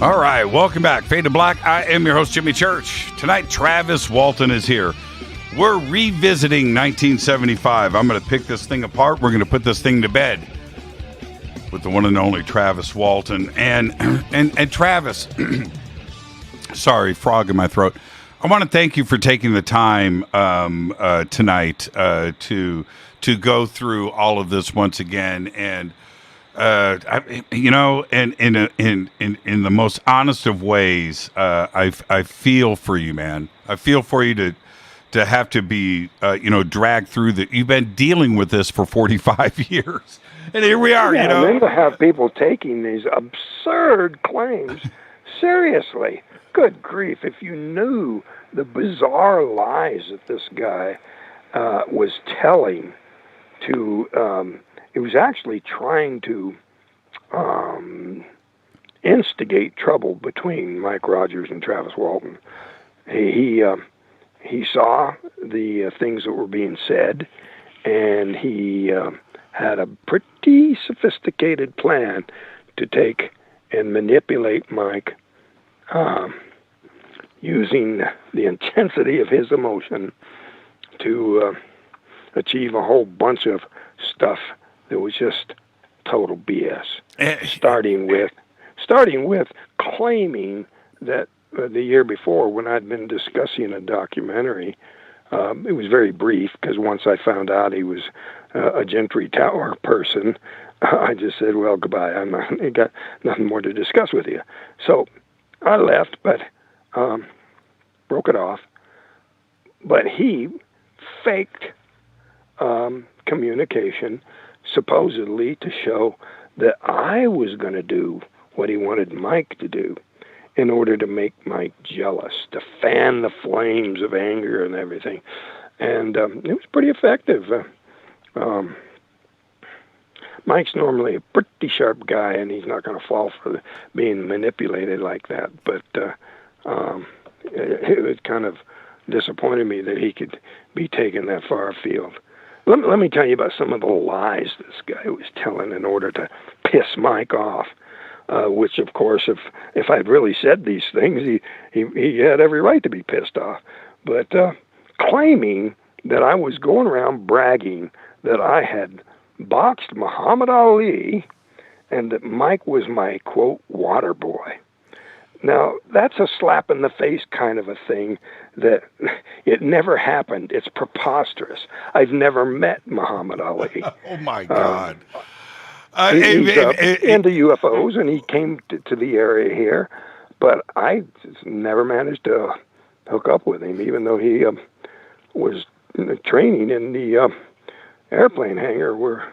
All right, welcome back. Fade to Black. I am your host, Jimmy Church. Tonight, Travis Walton is here. We're revisiting 1975. I'm going to pick this thing apart. We're going to put this thing to bed with the one and only Travis Walton. And Travis, sorry, frog in my throat. I want to thank you for taking the time tonight to go through all of this once again. And in the most honest of ways, I feel for you, man. I feel for you to have to be, dragged through that. You've been dealing with this for 45 years, and here we are. Yeah, and then to have people taking these absurd claims seriously. Good grief! If you knew the bizarre lies that this guy was telling to. He was actually trying to instigate trouble between Mike Rogers and Travis Walton. He saw the things that were being said, and he had a pretty sophisticated plan to take and manipulate Mike using the intensity of his emotion to achieve a whole bunch of stuff that was just total BS. Starting with claiming that the year before, when I'd been discussing a documentary, it was very brief because once I found out he was a Gentry Tower person, I just said, well, goodbye. I got nothing more to discuss with you. So I left, but broke it off. But he faked communication, supposedly to show that I was going to do what he wanted Mike to do in order to make Mike jealous, to fan the flames of anger and everything. And it was pretty effective. Mike's normally a pretty sharp guy, and he's not going to fall for being manipulated like that. But it kind of disappointed me that he could be taken that far afield. Let me tell you about some of the lies this guy was telling in order to piss Mike off. Which, of course, if I'd really said these things, he had every right to be pissed off. But claiming that I was going around bragging that I had boxed Muhammad Ali and that Mike was my, quote, water boy. Now, that's a slap in the face kind of a thing that it never happened. It's preposterous. I've never met Muhammad Ali. Oh, my God. He's into UFOs, and he came to the area here, but I just never managed to hook up with him, even though he was training in the airplane hangar where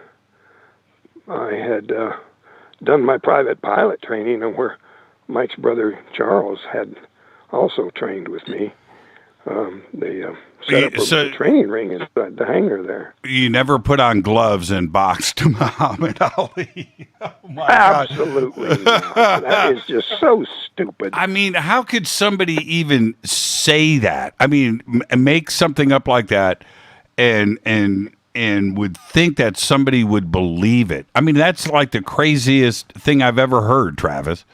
I had done my private pilot training, and where Mike's brother Charles had also trained with me. They set up a training ring inside the hangar there. You never put on gloves and boxed Muhammad Ali. Oh my Absolutely not. That is just so stupid. I mean, how could somebody even say that? I mean, make something up like that and would think that somebody would believe it. I mean, that's like the craziest thing I've ever heard, Travis.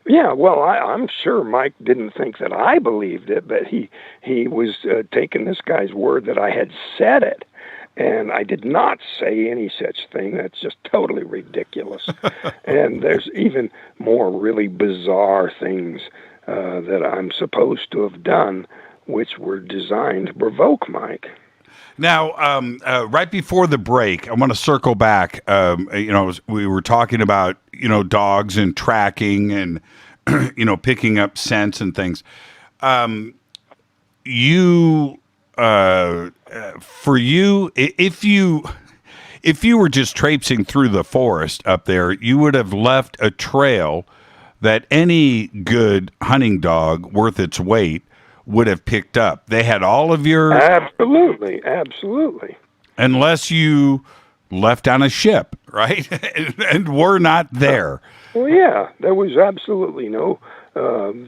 Yeah, well, I'm sure Mike didn't think that I believed it, but he was taking this guy's word that I had said it, and I did not say any such thing. That's just totally ridiculous. And there's even more really bizarre things that I'm supposed to have done, which were designed to provoke Mike. Now, right before the break, I want to circle back. We were talking about, dogs and tracking and, picking up scents and things. For you, if you were just traipsing through the forest up there, you would have left a trail that any good hunting dog worth its weight would have picked up. They had all of your... Absolutely. Unless you left on a ship, right? and we're not there. Well, yeah, there was absolutely no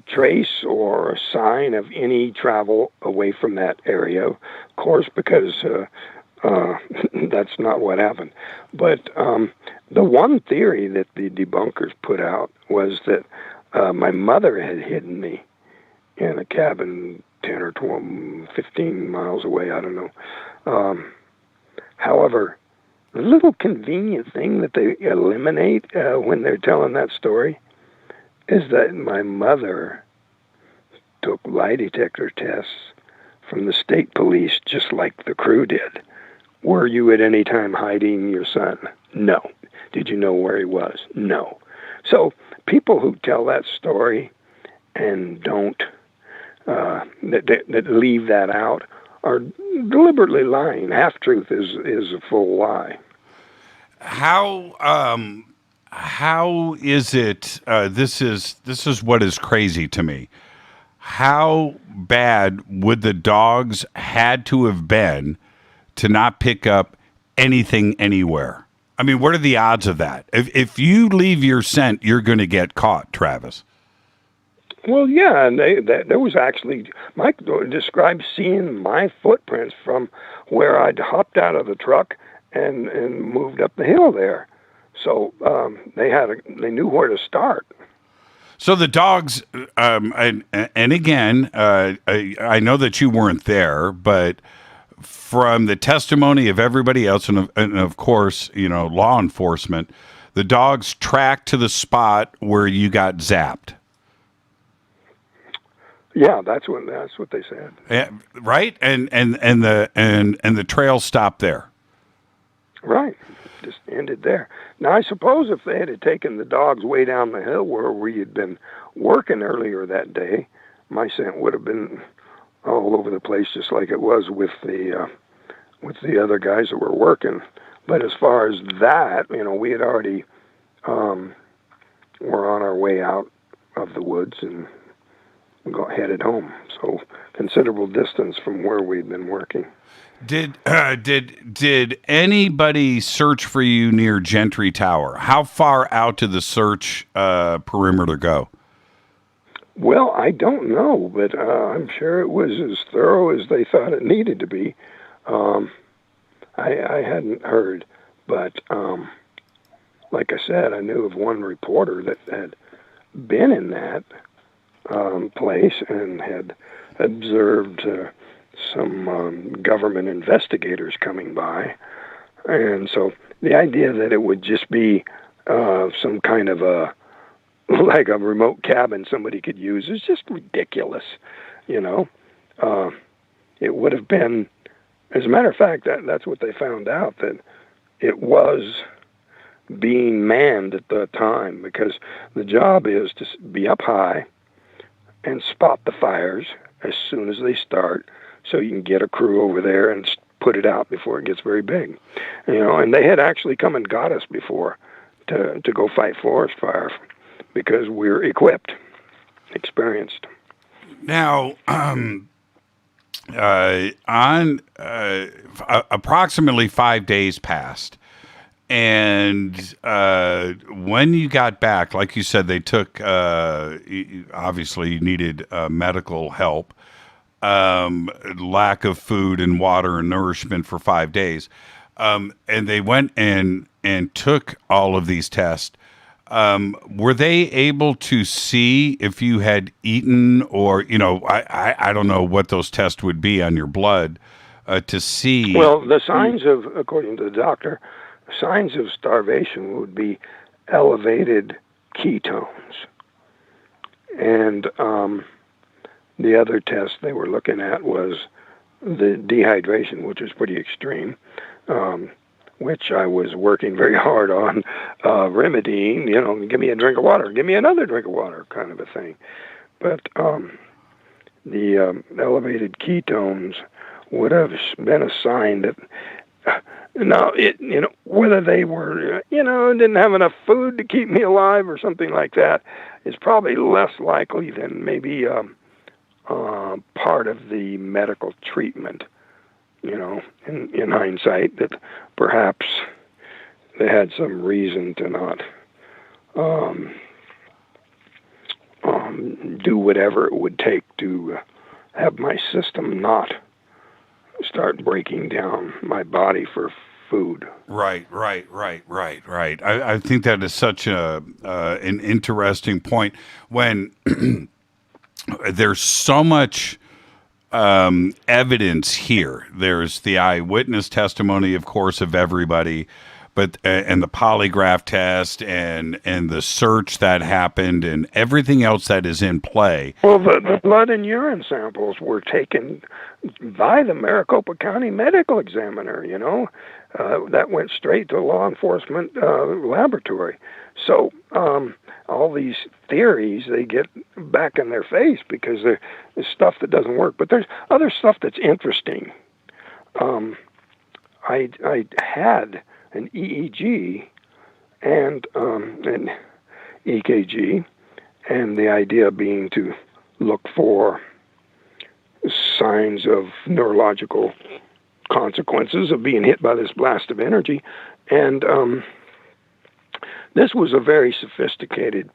trace or sign of any travel away from that area, of course, because that's not what happened. But the one theory that the debunkers put out was that my mother had hidden me in a cabin 10 or 12, 15 miles away, I don't know. However, the little convenient thing that they eliminate when they're telling that story is that my mother took lie detector tests from the state police just like the crew did. Were you at any time hiding your son? No. Did you know where he was? No. So people who tell that story and don't that leave that out are deliberately lying. Half-truth is a full lie. How is it? This is what is crazy to me. How bad would the dogs had to have been to not pick up anything anywhere? I mean, what are the odds of that? If you leave your scent, you're going to get caught, Travis. Well, yeah, and there was actually, Mike described seeing my footprints from where I'd hopped out of the truck and moved up the hill there. So they knew where to start. So the dogs, and again, I know that you weren't there, but from the testimony of everybody else, and of course, law enforcement, the dogs tracked to the spot where you got zapped. Yeah, that's what they said. Yeah, right, and the trail stopped there. Right. just ended there. Now, I suppose if they had taken the dogs way down the hill where we had been working earlier that day, my scent would have been all over the place, just like it was with the other guys that were working. But as far as that, we had already were on our way out of the woods and headed home. So considerable distance from where we'd been working. Did anybody search for you near Gentry Tower? How far out did the search perimeter go? Well, I don't know, but I'm sure it was as thorough as they thought it needed to be. I hadn't heard, but like I said, I knew of one reporter that had been in that place and had observed some government investigators coming by. And so the idea that it would just be some kind of like a remote cabin somebody could use is just ridiculous, It would have been, as a matter of fact, that's what they found out, that it was being manned at the time, because the job is to be up high and spot the fires as soon as they start, so you can get a crew over there and put it out before it gets very big. And they had actually come and got us before to go fight forest fire, because we're equipped, experienced. Now, approximately 5 days passed, and when you got back, like you said, they took, obviously you needed medical help, lack of food and water and nourishment for 5 days, and they went and took all of these tests. Were they able to see if you had eaten, or, I don't know what those tests would be on your blood to see? Well, the signs of, according to the doctor, signs of starvation would be elevated ketones. And the other test they were looking at was the dehydration, which was pretty extreme. Which I was working very hard on remedying, give me a drink of water, give me another drink of water, kind of a thing. But the elevated ketones would have been a sign that, whether they were, didn't have enough food to keep me alive or something like that, is probably less likely than maybe part of the medical treatment. In hindsight, that perhaps they had some reason to not do whatever it would take to have my system not start breaking down my body for food. Right. I think that is such an interesting point when there's so much evidence here. There's the eyewitness testimony, of course, of everybody, but and the polygraph test and the search that happened and everything else that is in play. Well, the blood and urine samples were taken by the Maricopa County medical examiner. That went straight to a law enforcement laboratory. So all these theories, they get back in their face because there's stuff that doesn't work. But there's other stuff that's interesting. I had an EEG and an EKG, and the idea being to look for signs of neurological consequences of being hit by this blast of energy. And this was a very sophisticated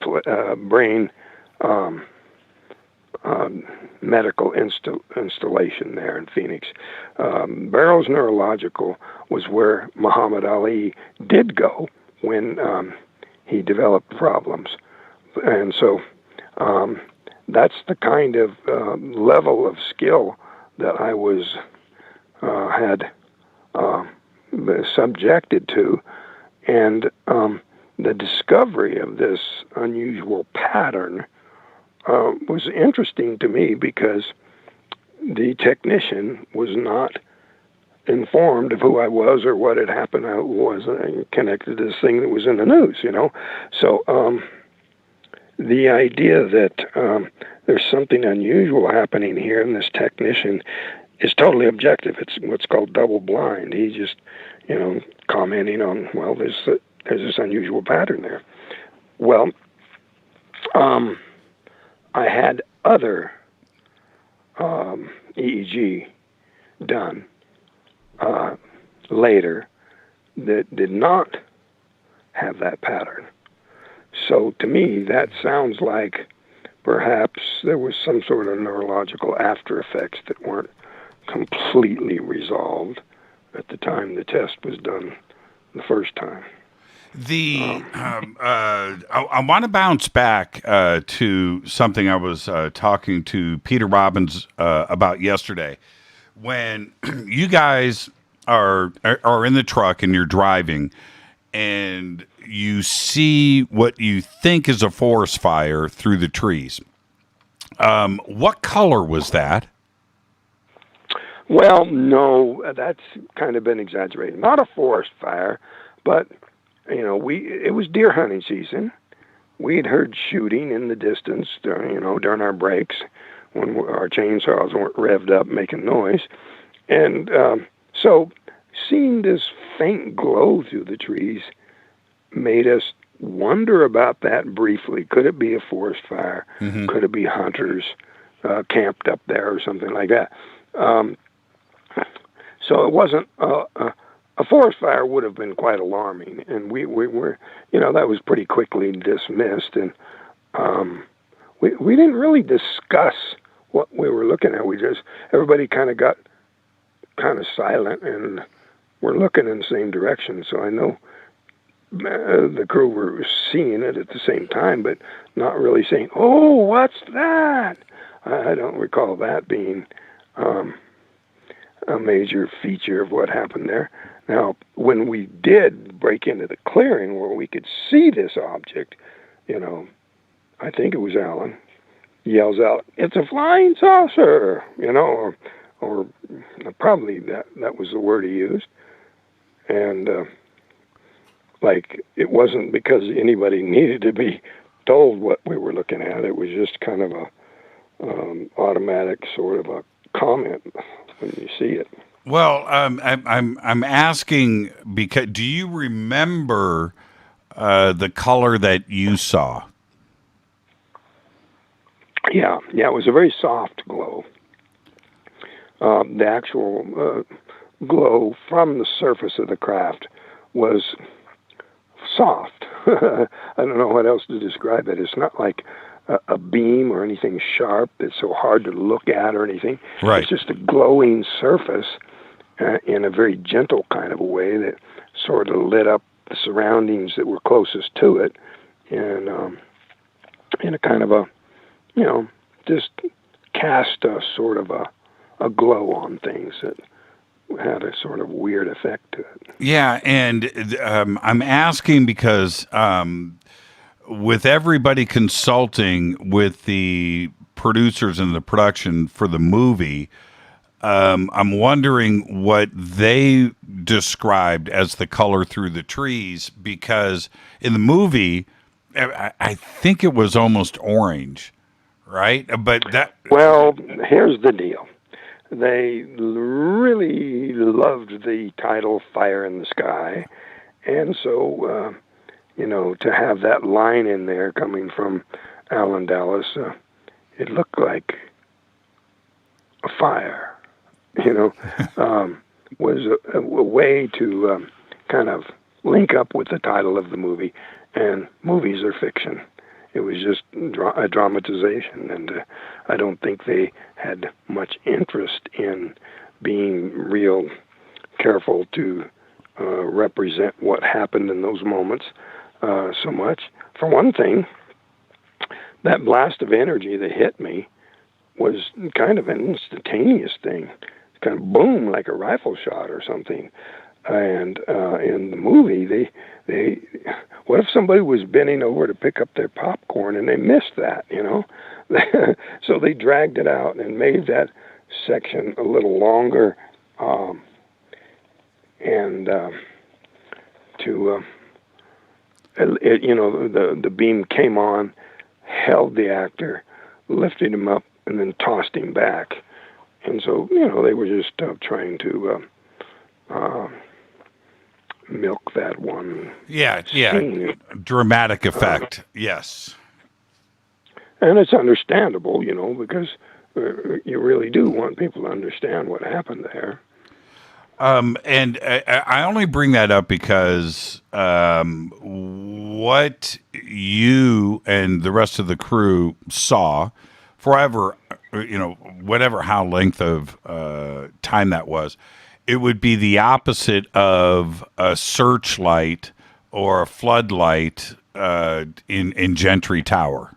brain medical installation there in Phoenix. Barrows Neurological was where Muhammad Ali did go when he developed problems. And so that's the kind of level of skill that I was had subjected to. And the discovery of this unusual pattern was interesting to me because the technician was not informed of who I was or what had happened. I was connected to this thing that was in the news, So the idea that there's something unusual happening here, and this technician is totally objective. It's what's called double blind. He's just, commenting on, well, there's this unusual pattern there. Well, I had other EEG done later that did not have that pattern. So to me, that sounds like perhaps there was some sort of neurological after effects that weren't completely resolved at the time the test was done the first time. I want to bounce back to something I was talking to Peter Robbins about yesterday. When you guys are in the truck and you're driving, and you see what you think is a forest fire through the trees, what color was that? Well, no, that's kind of been exaggerated. Not a forest fire, but it was deer hunting season. We'd heard shooting in the distance, during our breaks when our chainsaws weren't revved up making noise. And so seeing this faint glow through the trees made us wonder about that briefly. Could it be a forest fire? Mm-hmm. Could it be hunters camped up there or something like that? So it wasn't a forest fire would have been quite alarming, and we were, that was pretty quickly dismissed, and we didn't really discuss what we were looking at. Everybody kind of got kind of silent, and we're looking in the same direction. So I know the crew were seeing it at the same time, but not really saying, "Oh, what's that?" I don't recall that being a major feature of what happened there. Now, when we did break into the clearing where we could see this object, I think it was Alan, yells out, "It's a flying saucer," or probably that was the word he used. And it wasn't because anybody needed to be told what we were looking at. It was just kind of a automatic sort of a comment when you see it. Well, I'm asking because do you remember the color that you saw? Yeah, it was a very soft glow. The actual glow from the surface of the craft was soft. I don't know what else to describe it. It's not like a beam or anything sharp that's so hard to look at or anything. Right. It's just a glowing surface in a very gentle kind of a way that sort of lit up the surroundings that were closest to it, and in a kind of a, just cast a sort of a glow on things that had a sort of weird effect to it. Yeah, and I'm asking because with everybody consulting with the producers and the production for the movie, I'm wondering what they described as the color through the trees, because in the movie, I think it was almost orange, right? But well, here's the deal. They really loved the title Fire in the Sky, and so, to have that line in there coming from Alan Dallas, it looked like a fire. Was a way to kind of link up with the title of the movie, and movies are fiction. It was just a dramatization, and I don't think they had much interest in being real careful to represent what happened in those moments so much. For one thing, that blast of energy that hit me was kind of an instantaneous thing. Kind of boom, like a rifle shot or something. And in the movie, they what if somebody was bending over to pick up their popcorn and they missed that, So they dragged it out and made that section a little longer. and the beam came on, held the actor, lifted him up, and then tossed him back. And so, they were just trying to milk that one. Yeah. Dramatic effect, yes. And it's understandable, because you really do want people to understand what happened there. And I only bring that up because what you and the rest of the crew saw forever, whatever how length of time that was, it would be the opposite of a searchlight or a floodlight in Gentry Tower.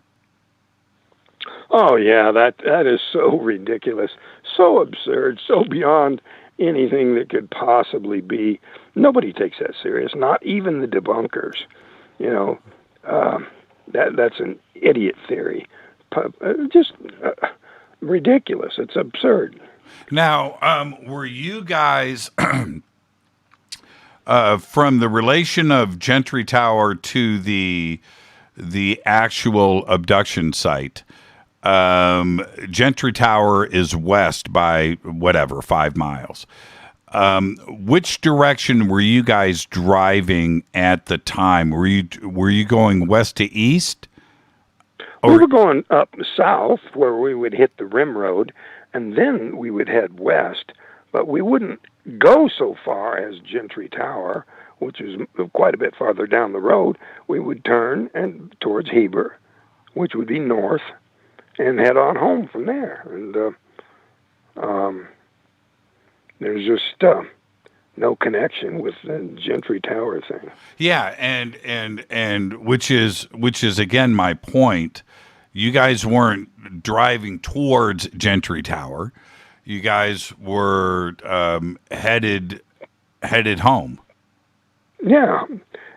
Oh, yeah, that is so ridiculous, so absurd, so beyond anything that could possibly be. Nobody takes that serious, not even the debunkers. That's an idiot theory. Just ridiculous. It's absurd. Now, were you guys, from the relation of Gentry Tower to the actual abduction site, Gentry Tower is west by 5 miles. Which direction were you guys driving at the time? Were you going west to east? We were going up south where we would hit the rim road, and then we would head west, but we wouldn't go so far as Gentry Tower, which is quite a bit farther down the road. We would turn and towards Heber, which would be north, and head on home from there. And there's just no connection with the Gentry Tower thing. Yeah, and which is again my point. You guys weren't driving towards Gentry Tower. You guys were headed home. Yeah,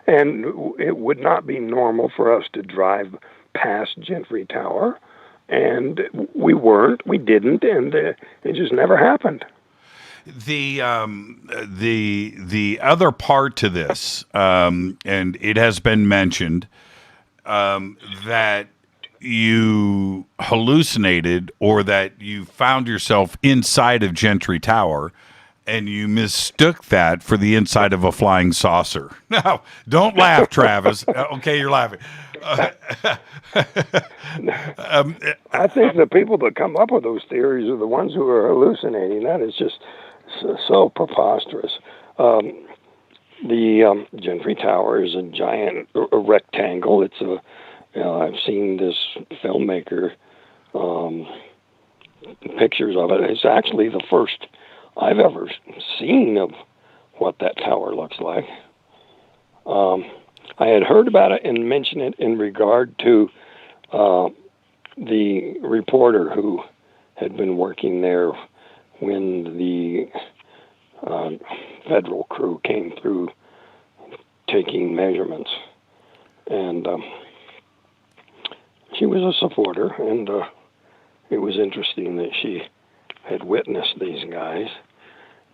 and it would not be normal for us to drive past Gentry Tower. And we weren't, we didn't, and it just never happened. The other part to this, and it has been mentioned, that you hallucinated or that you found yourself inside of Gentry Tower, and you mistook that for the inside of a flying saucer. Now, don't laugh, Travis. Okay, you're laughing. I think the people that come up with those theories are the ones who are hallucinating. That is just so preposterous. The Gentry Tower is a giant rectangle. It's I've seen this filmmaker pictures of it. It's actually the first I've ever seen of what that tower looks like. I had heard about it and mentioned it in regard to the reporter who had been working there when the federal crew came through taking measurements. And she was a supporter, and it was interesting that she had witnessed these guys,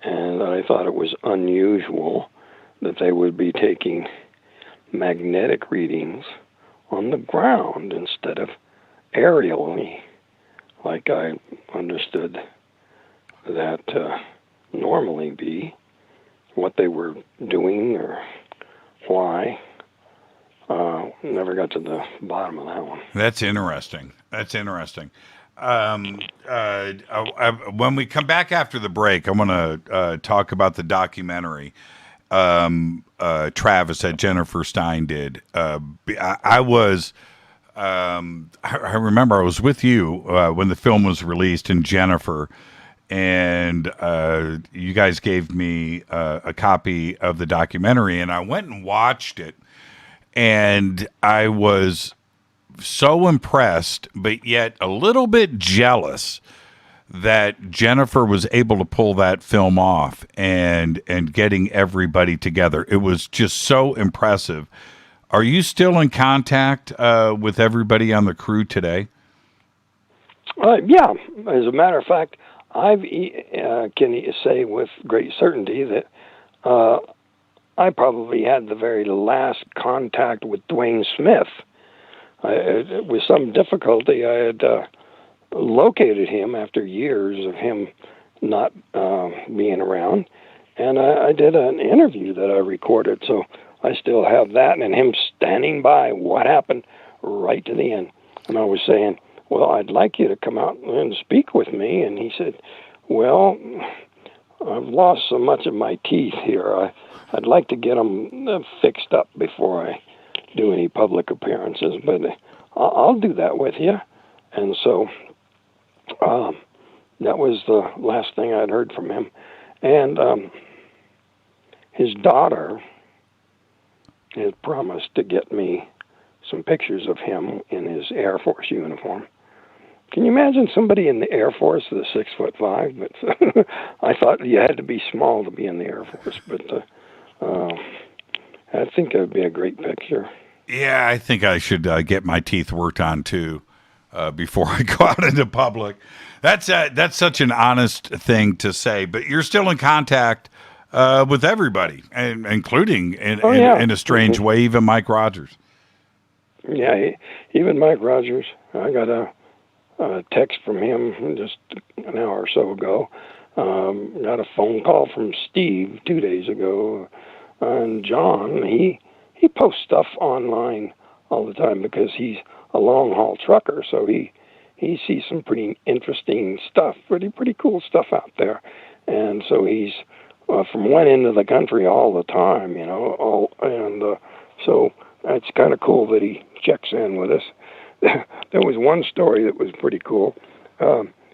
and I thought it was unusual that they would be taking magnetic readings on the ground instead of aerially, like I understood that normally be what they were doing or why. Never got to the bottom of that one. That's interesting. When we come back after the break, I'm going to talk about the documentary Travis that Jennifer Stein did. I remember I was with you when the film was released, and Jennifer, and you guys gave me a copy of the documentary, and I went and watched it, and I was so impressed, but yet a little bit jealous that Jennifer was able to pull that film off and getting everybody together. It was just so impressive. Are you still in contact with everybody on the crew today? Yeah. As a matter of fact, I can say with great certainty that I probably had the very last contact with Dwayne Smith. With some difficulty, I had located him after years of him not being around, and I did an interview that I recorded, so I still have that, and him standing by what happened right to the end. And I was saying, well, I'd like you to come out and speak with me, and he said, well, I've lost so much of my teeth here. I'd like to get them fixed up before I do any public appearances, but I'll do that with you. And so that was the last thing I'd heard from him. And his daughter has promised to get me some pictures of him in his Air Force uniform. Can you imagine somebody in the Air Force that's 6'5"? But I thought you had to be small to be in the Air Force, but I think it would be a great picture. Yeah, I think I should get my teeth worked on too before I go out into public. That's such an honest thing to say. But you're still in contact with everybody, and including in a strange way, even Mike Rogers. Yeah, even Mike Rogers. I got a text from him just an hour or so ago. Got a phone call from Steve 2 days ago. And John, he posts stuff online all the time because he's a long-haul trucker, so he sees some pretty interesting stuff, pretty cool stuff out there. And so he's from one end of the country all the time, so it's kind of cool that he checks in with us. There was one story that was pretty cool.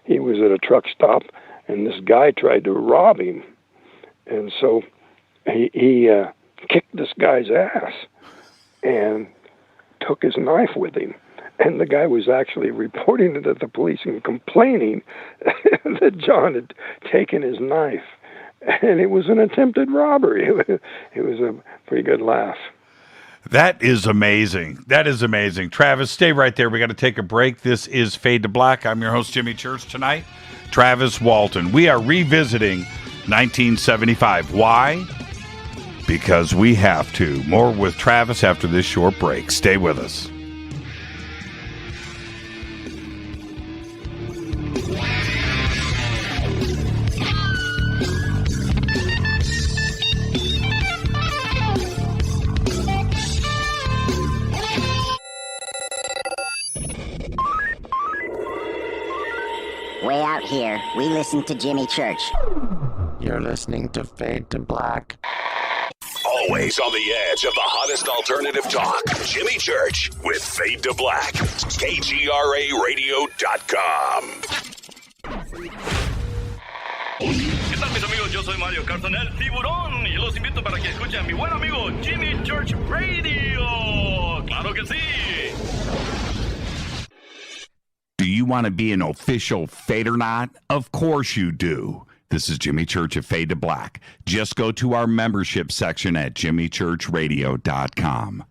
He was at a truck stop, and this guy tried to rob him. And so he kicked this guy's ass and took his knife with him. And the guy was actually reporting it to the police and complaining that John had taken his knife. And it was an attempted robbery. It was a pretty good laugh. That is amazing. That is amazing. Travis, stay right there. We got to take a break. This is Fade to Black. I'm your host, Jimmy Church, tonight. Travis Walton. We are revisiting 1975. Why? Because we have to. More with Travis after this short break. Stay with us. Way out here, we listen to Jimmy Church. You're listening to Fade to Black. Always on the edge of the hottest alternative talk. Jimmy Church with Fade to Black. KGRARadio.com. ¿Qué tal, mis amigos? Yo soy Mario Carson, el tiburón, y los invito para que escuchen a mi buen amigo Jimmy Church Radio. ¡Claro que sí! Do you want to be an official Fadernaut? Of course you do. This is Jimmy Church of Fade to Black. Just go to our membership section at jimmychurchradio.com.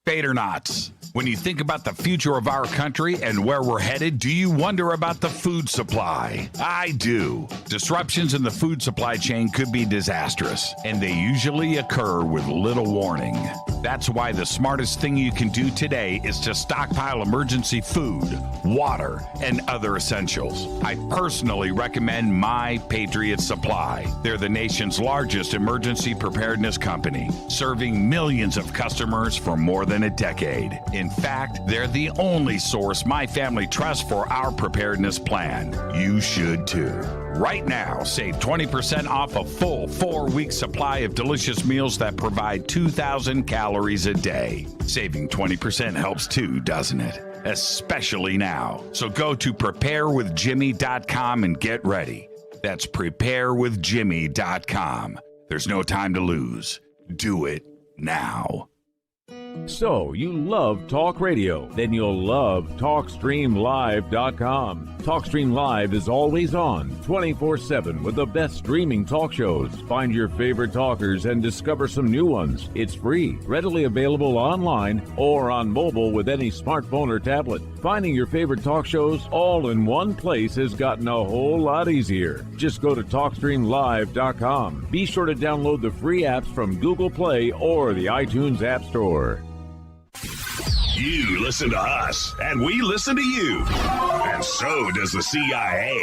Fadernauts. When you think about the future of our country and where we're headed, do you wonder about the food supply? I do. Disruptions in the food supply chain could be disastrous, and they usually occur with little warning. That's why the smartest thing you can do today is to stockpile emergency food, water, and other essentials. I personally recommend My Patriot Supply. They're the nation's largest emergency preparedness company, serving millions of customers for more than a decade. In fact, they're the only source my family trusts for our preparedness plan. You should too. Right now, save 20% off a full 4-week supply of delicious meals that provide 2,000 calories a day. Saving 20% helps too, doesn't it? Especially now. So go to preparewithjimmy.com and get ready. That's preparewithjimmy.com. There's no time to lose. Do it now. So, you love talk radio? Then you'll love TalkStreamLive.com. TalkStream Live is always on, 24/7, with the best streaming talk shows. Find your favorite talkers and discover some new ones. It's free, readily available online or on mobile with any smartphone or tablet. Finding your favorite talk shows all in one place has gotten a whole lot easier. Just go to TalkStreamLive.com. Be sure to download the free apps from Google Play or the iTunes App Store. You listen to us, and we listen to you. And so does the CIA.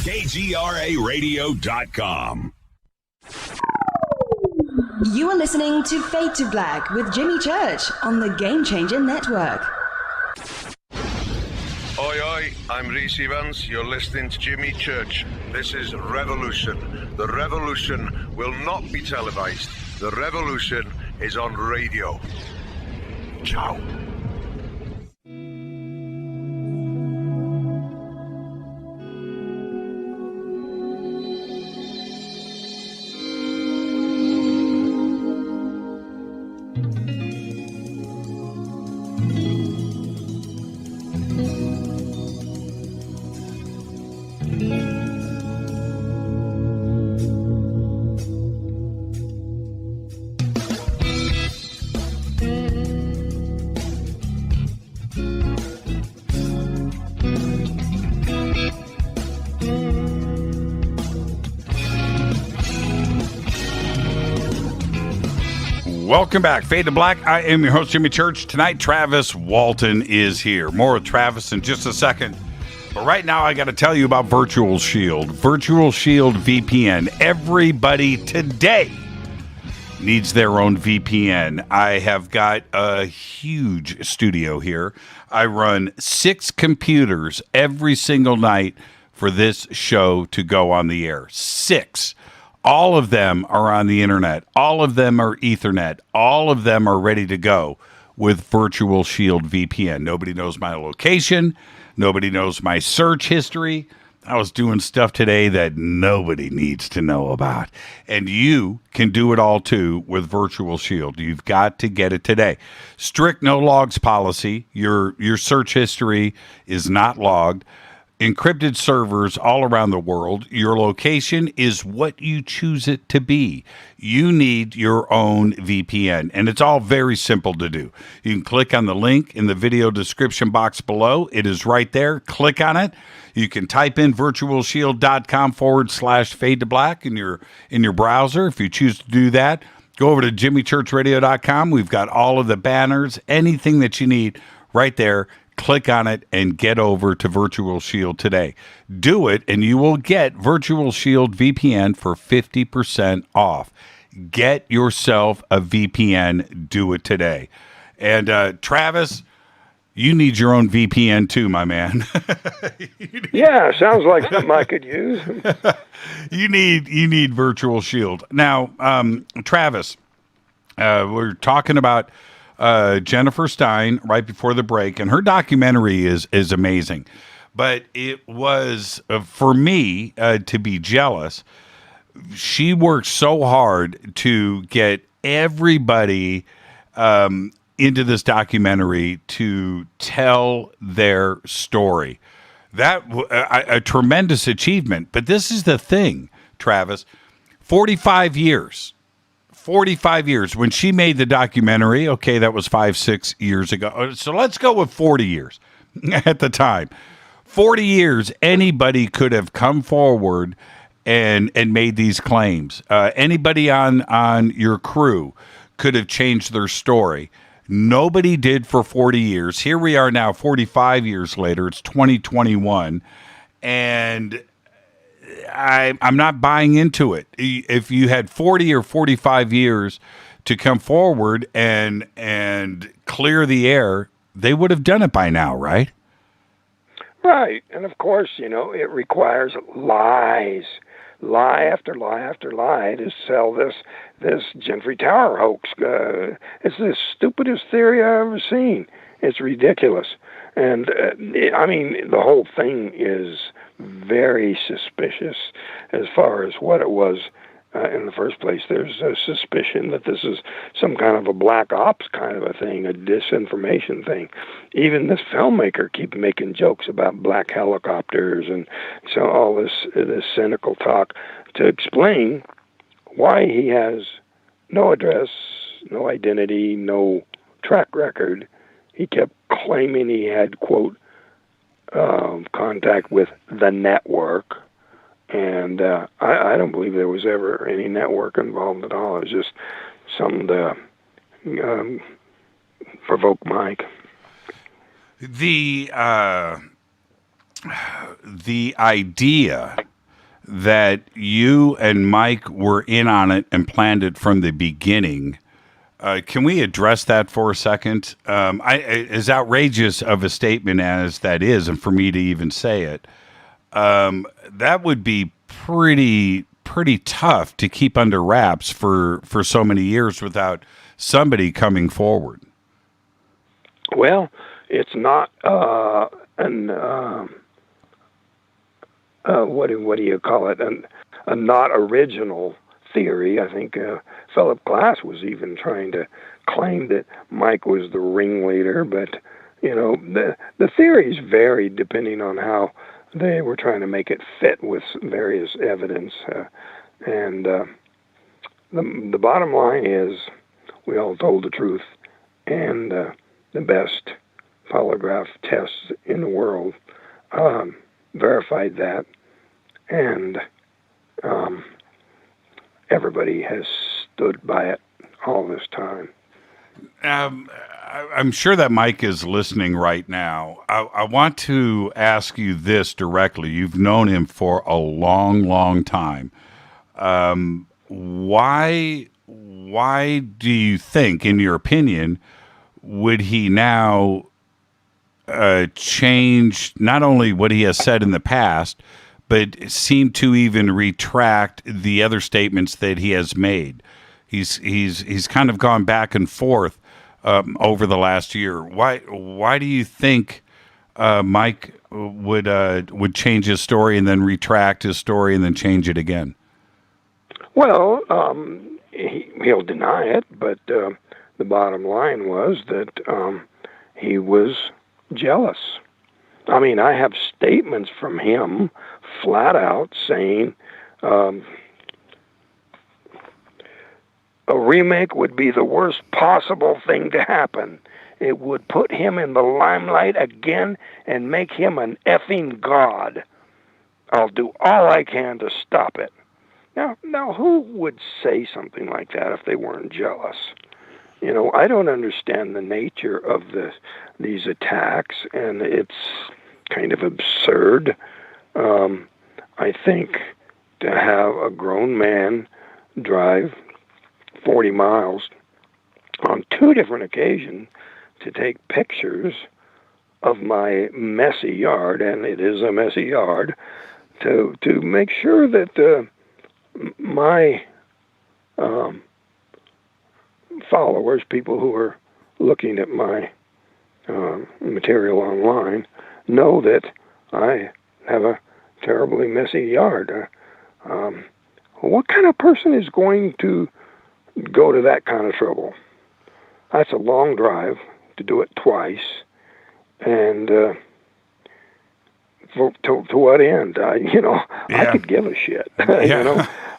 KGRARadio.com. You are listening to Fade to Black with Jimmy Church on the Game Changer Network. Oi, oi, I'm Reese Evans. You're listening to Jimmy Church. This is Revolution. The revolution will not be televised. The revolution is on radio. Ciao. Welcome back. Fade to Black. I am your host, Jimmy Church. Tonight, Travis Walton is here. More with Travis in just a second. But right now, I got to tell you about Virtual Shield. Virtual Shield VPN. Everybody today needs their own VPN. I have got a huge studio here. I run 6 computers every single night for this show to go on the air. 6. All of them are on the internet. All of them are Ethernet. All of them are ready to go with Virtual Shield VPN. Nobody knows my location. Nobody knows my search history. I was doing stuff today that nobody needs to know about. And you can do it all too with Virtual Shield. You've got to get it today. Strict no logs policy. Your search history is not logged. Encrypted servers all around the world. Your location is what you choose it to be. You need your own VPN, and it's all very simple to do. You can click on the link in the video description box below. It is right there. Click on it. You can type in virtualshield.com/fade to black in your browser. If you choose to do that, go over to jimmychurchradio.com. We've got all of the banners, anything that you need right there. Click on it and get over to Virtual Shield today. Do it, and you will get Virtual Shield VPN for 50% off. Get yourself a VPN. Do it today. And Travis, you need your own VPN too, my man. Yeah, sounds like something I could use. You need Virtual Shield. Now, Travis, we're talking about Jennifer Stein right before the break, and her documentary is amazing. But it was, for me, to be jealous. She worked so hard to get everybody into this documentary to tell their story. That a tremendous achievement. But this is the thing, Travis, 45 years. 45 years. When she made the documentary, okay, that was 5-6 years ago. So let's go with 40 years at the time. 40 years, anybody could have come forward and made these claims. Anybody on your crew could have changed their story. Nobody did for 40 years. Here we are now, 45 years later. It's 2021. And I'm not buying into it. If you had 40 or 45 years to come forward and clear the air, they would have done it by now, right? Right. And of course, it requires lies. Lie after lie after lie to sell this Gentry Tower hoax. It's the stupidest theory I've ever seen. It's ridiculous. And, the whole thing is very suspicious as far as what it was In the first place, there's a suspicion that this is some kind of a black ops kind of a thing, a disinformation thing. Even this filmmaker keeps making jokes about black helicopters and so all this cynical talk to explain why he has no address, no identity, no track record. He kept claiming he had, quote, contact with the network. And I don't believe there was ever any network involved at all. It was just something to provoke Mike. The idea that you and Mike were in on it and planned it from the beginning, can we address that for a second? As outrageous of a statement as that is, and for me to even say it, that would be pretty tough to keep under wraps for so many years without somebody coming forward. Well, it's not what do you call it? A not original theory. I think Philip Glass was even trying to claim that Mike was the ringleader, but the theories varied depending on how they were trying to make it fit with various evidence. And the bottom line is we all told the truth, and the best polygraph tests in the world verified that, and everybody has stood by it all this time. I'm sure that Mike is listening right now. I want to ask you this directly. You've known him for a long, long time. Why do you think, in your opinion, would he now change not only what he has said in the past, but seem to even retract the other statements that he has made? He's kind of gone back and forth over the last year. Why do you think Mike would change his story and then retract his story and then change it again? Well, he'll deny it, but the bottom line was that he was jealous. I mean, I have statements from him flat out saying a remake would be the worst possible thing to happen. It would put him in the limelight again and make him an effing god. I'll do all I can to stop it. Now, who would say something like that if they weren't jealous? I don't understand the nature of these attacks, and it's kind of absurd. I think to have a grown man drive 40 miles on 2 different occasions to take pictures of my messy yard, and it is a messy yard, to make sure that my followers, people who are looking at my material online, know that I have a terribly messy yard. What kind of person is going to go to that kind of trouble? That's a long drive to do it twice, and to what end? I could give a shit.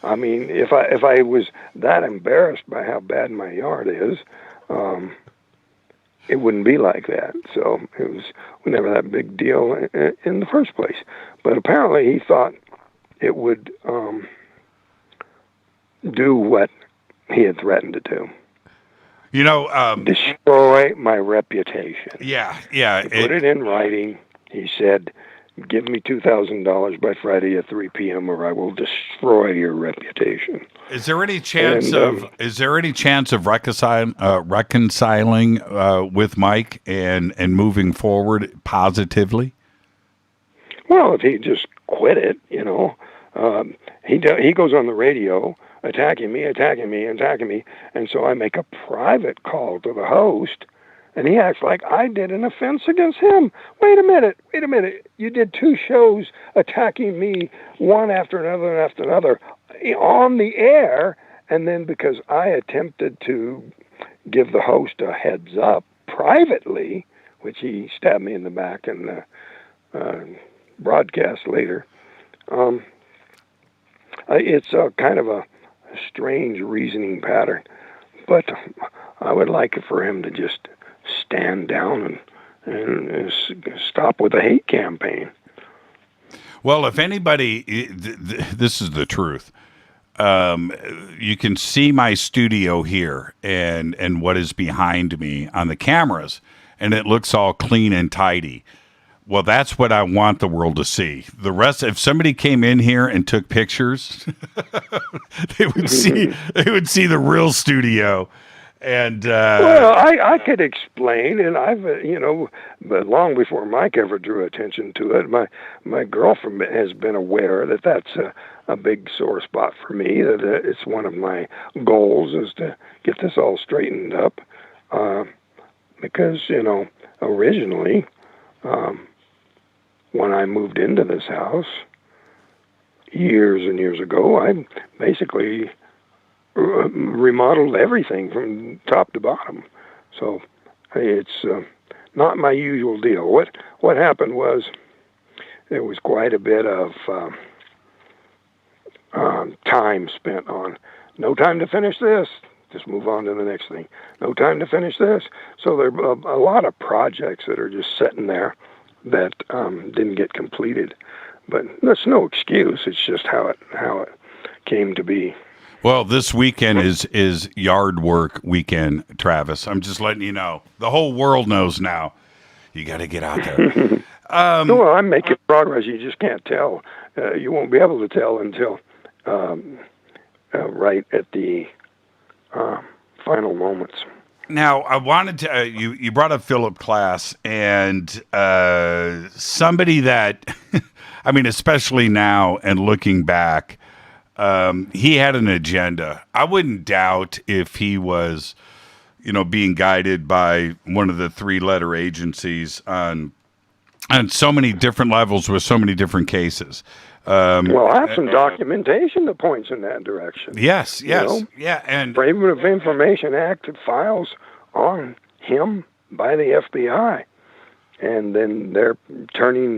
I mean, if I was that embarrassed by how bad my yard is, it wouldn't be like that. So it was never that big deal in the first place. But apparently he thought it would do what he had threatened to do. Destroy my reputation. Yeah. He put it in writing. He said, "Give me $2,000 by Friday at 3 p.m. or I will destroy your reputation." Is there any chance of reconciling with Mike and moving forward positively? Well, if he just quit it, he goes on the radio attacking me, and so I make a private call to the host, and he acts like I did an offense against him. Wait a minute. You did 2 shows attacking me, one after another, on the air, and then because I attempted to give the host a heads up privately, which he stabbed me in the back in the broadcast later, it's a kind of a strange reasoning pattern. But I would like it for him to just stand down and stop with the hate campaign. Well, if anybody, this is the truth. You can see my studio here and what is behind me on the cameras, and it looks all clean and tidy. Well, that's what I want the world to see. The rest, if somebody came in here and took pictures, they would see the real studio. And well, I could explain, and I've but long before Mike ever drew attention to it, my girlfriend has been aware that that's a big sore spot for me. That it's one of my goals is to get this all straightened up, because originally, when I moved into this house years and years ago, I basically remodeled everything from top to bottom. So it's not my usual deal. What happened was there was quite a bit of time spent on no time to finish this, just move on to the next thing. No time to finish this. So there are a lot of projects that are just sitting there that didn't get completed. But that's no excuse. It's just how it came to be. Well, this weekend is yard work weekend, Travis. I'm just letting you know. The whole world knows now. You got to get out there. Well, I'm making progress. You just can't tell. You won't be able to tell until right at the final moments. Now, I wanted to. You brought up Philip Klass, and somebody that, I mean, especially now and looking back. He had an agenda. I wouldn't doubt if he was, being guided by one of the 3-letter agencies on so many different levels with so many different cases. Well, I have some documentation that points in that direction. Yes, yeah, and Freedom of Information Act files on him by the FBI, and then they're turning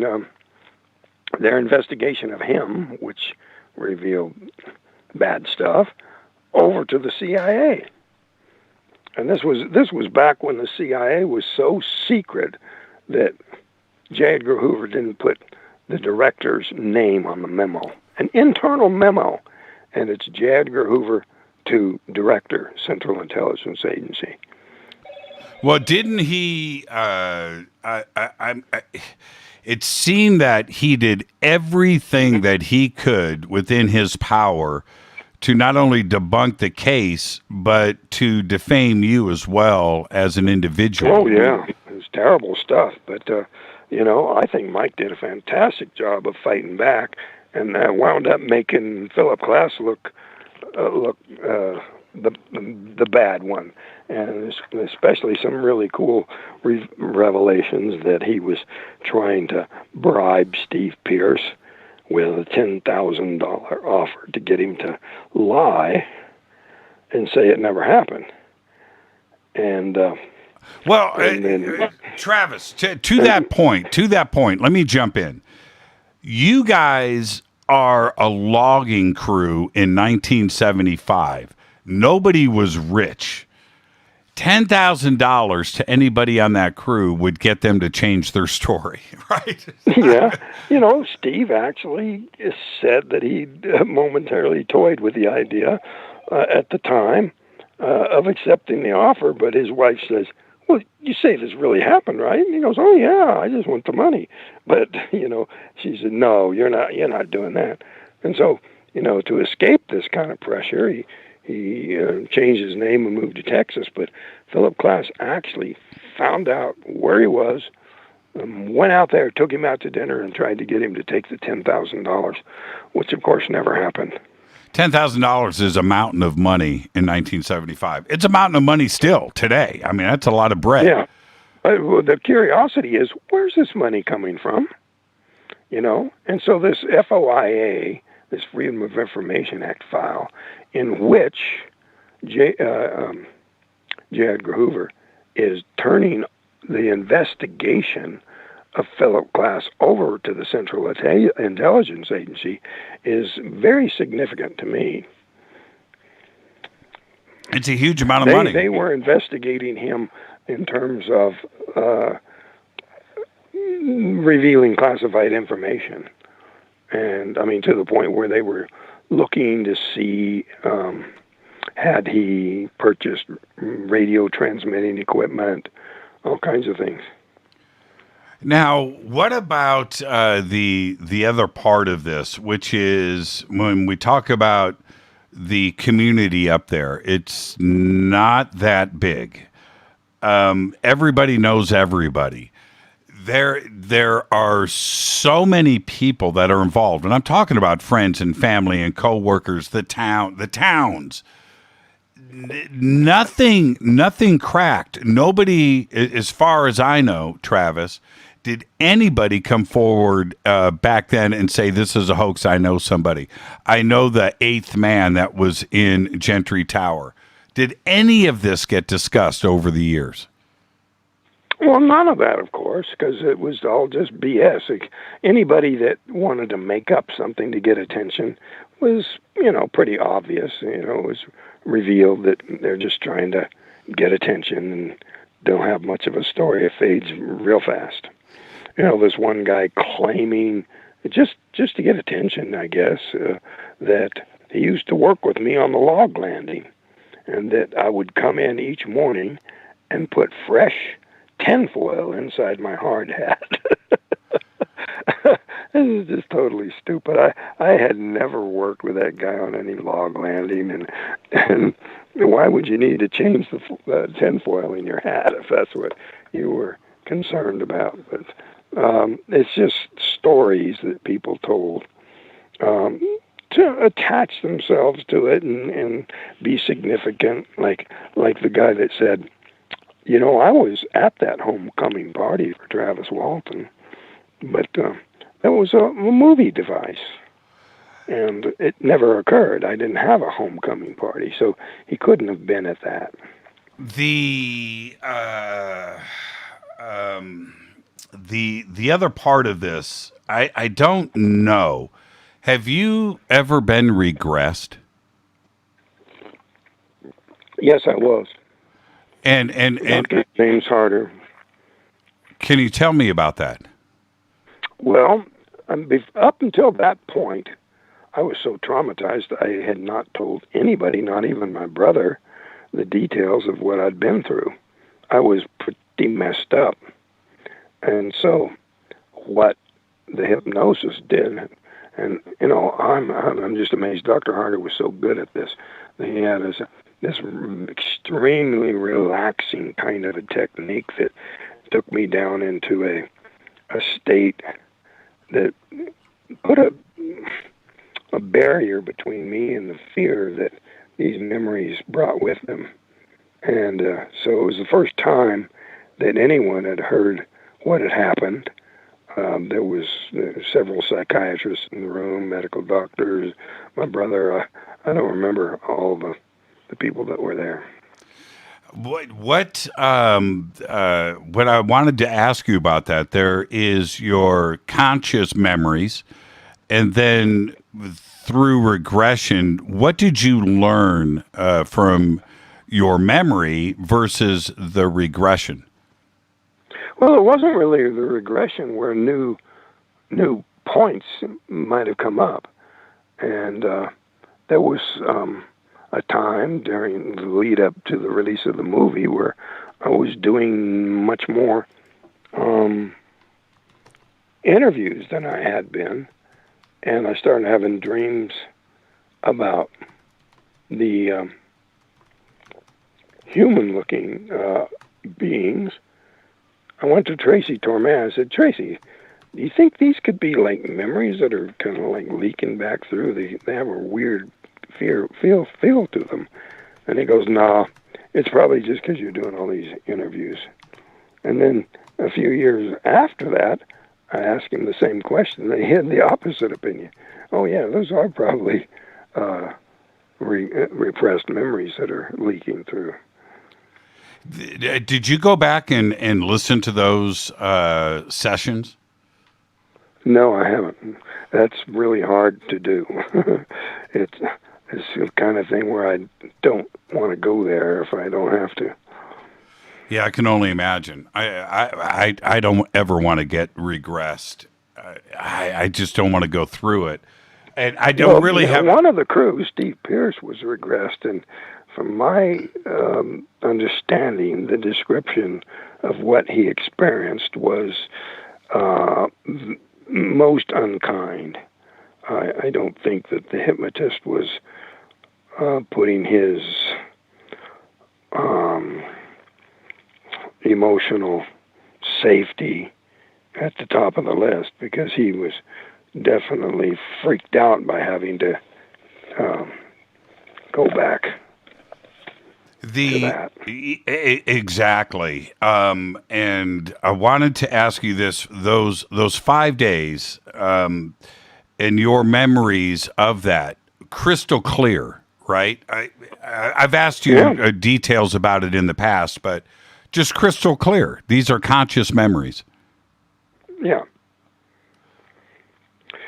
their investigation of him, which revealed bad stuff, over to the CIA. And this was back when the CIA was so secret that J. Edgar Hoover didn't put the director's name on the memo, an internal memo, and it's J. Edgar Hoover to Director, Central Intelligence Agency. Well, didn't he? It seemed that he did everything that he could within his power to not only debunk the case, but to defame you as well as an individual. Oh, yeah. It was terrible stuff. But, I think Mike did a fantastic job of fighting back and wound up making Philip Klass look the bad one. And especially some really cool revelations that he was trying to bribe Steve Pierce with a $10,000 offer to get him to lie and say it never happened. And Travis, to that point, let me jump in. You guys are a logging crew in 1975. Nobody was rich. $10,000 to anybody on that crew would get them to change their story, right? Yeah. Steve actually said that he momentarily toyed with the idea at the time of accepting the offer, but his wife says, well, you say this really happened, right? And he goes, oh, yeah, I just want the money. But, she said, no, you're not doing that. And so, to escape this kind of pressure, he changed his name and moved to Texas, but Philip Klass actually found out where he was, went out there, took him out to dinner, and tried to get him to take the $10,000, which, of course, never happened. $10,000 is a mountain of money in 1975. It's a mountain of money still today. I mean, that's a lot of bread. Yeah. Well, the curiosity is, where's this money coming from? And so this FOIA, this Freedom of Information Act file, in which J. Edgar Hoover is turning the investigation of Philip Glass over to the Central Intelligence Agency is very significant to me. It's a huge amount of money. They were investigating him in terms of revealing classified information. And, I mean, to the point where they were looking to see had he purchased radio transmitting equipment, all kinds of things. Now, what about the other part of this, which is when we talk about the community up there, it's not that big. Everybody knows everybody. There are so many people that are involved, and I'm talking about friends and family and coworkers, the towns. Nothing cracked. Nobody, as far as I know, Travis, did anybody come forward back then and say, this is a hoax? I know somebody. I know the 8th man that was in Gentry Tower. Did any of this get discussed over the years? Well, none of that, of course, because it was all just BS. Like, anybody that wanted to make up something to get attention was, pretty obvious. It was revealed that they're just trying to get attention and don't have much of a story. It fades real fast. This one guy claiming, just to get attention, I guess, that he used to work with me on the log landing, and that I would come in each morning and put fresh tinfoil inside my hard hat. This is just totally stupid. I had never worked with that guy on any log landing, and why would you need to change the tinfoil in your hat if that's what you were concerned about? But it's just stories that people told to attach themselves to it and be significant, like the guy that said, I was at that homecoming party for Travis Walton, but that was a movie device, and it never occurred. I didn't have a homecoming party, so he couldn't have been at that. The other part of this, I don't know. Have you ever been regressed? Yes, I was. And Dr. James Harder. Can you tell me about that? Well, up until that point, I was so traumatized I had not told anybody, not even my brother, the details of what I'd been through. I was pretty messed up. And so what the hypnosis did, and I'm just amazed. Dr. Harder was so good at this. He had this extremely relaxing kind of a technique that took me down into a state that put a barrier between me and the fear that these memories brought with them. And so it was the first time that anyone had heard what had happened. There was several psychiatrists in the room, medical doctors, my brother. I don't remember all the people that were there. What I wanted to ask you about that, there is your conscious memories, and then through regression, what did you learn from your memory versus the regression? Well, it wasn't really the regression where new points might have come up. And there was a time during the lead up to the release of the movie where I was doing much more interviews than I had been. And I started having dreams about the human-looking beings. I went to Tracy Torme. I said, Tracy, do you think these could be like memories that are kind of like leaking back through? They have a weird feel to them. And he goes, no, it's probably just because you're doing all these interviews. And then a few years after that, I asked him the same question. He had the opposite opinion. Oh, yeah, those are probably repressed memories that are leaking through. Did you go back and listen to those sessions? No, I haven't. That's really hard to do. It's the kind of thing where I don't want to go there if I don't have to. Yeah, I can only imagine. I don't ever want to get regressed. I just don't want to go through it. And I don't really have... One of the crew, Steve Pierce, was regressed, and from my understanding, the description of what he experienced was most unkind. I don't think that the hypnotist was putting his emotional safety at the top of the list, because he was definitely freaked out by having to go back. Exactly. And I wanted to ask you this: those 5 days, and your memories of that, crystal clear, right? I've asked you details about it in the past, but just crystal clear. These are conscious memories. Yeah.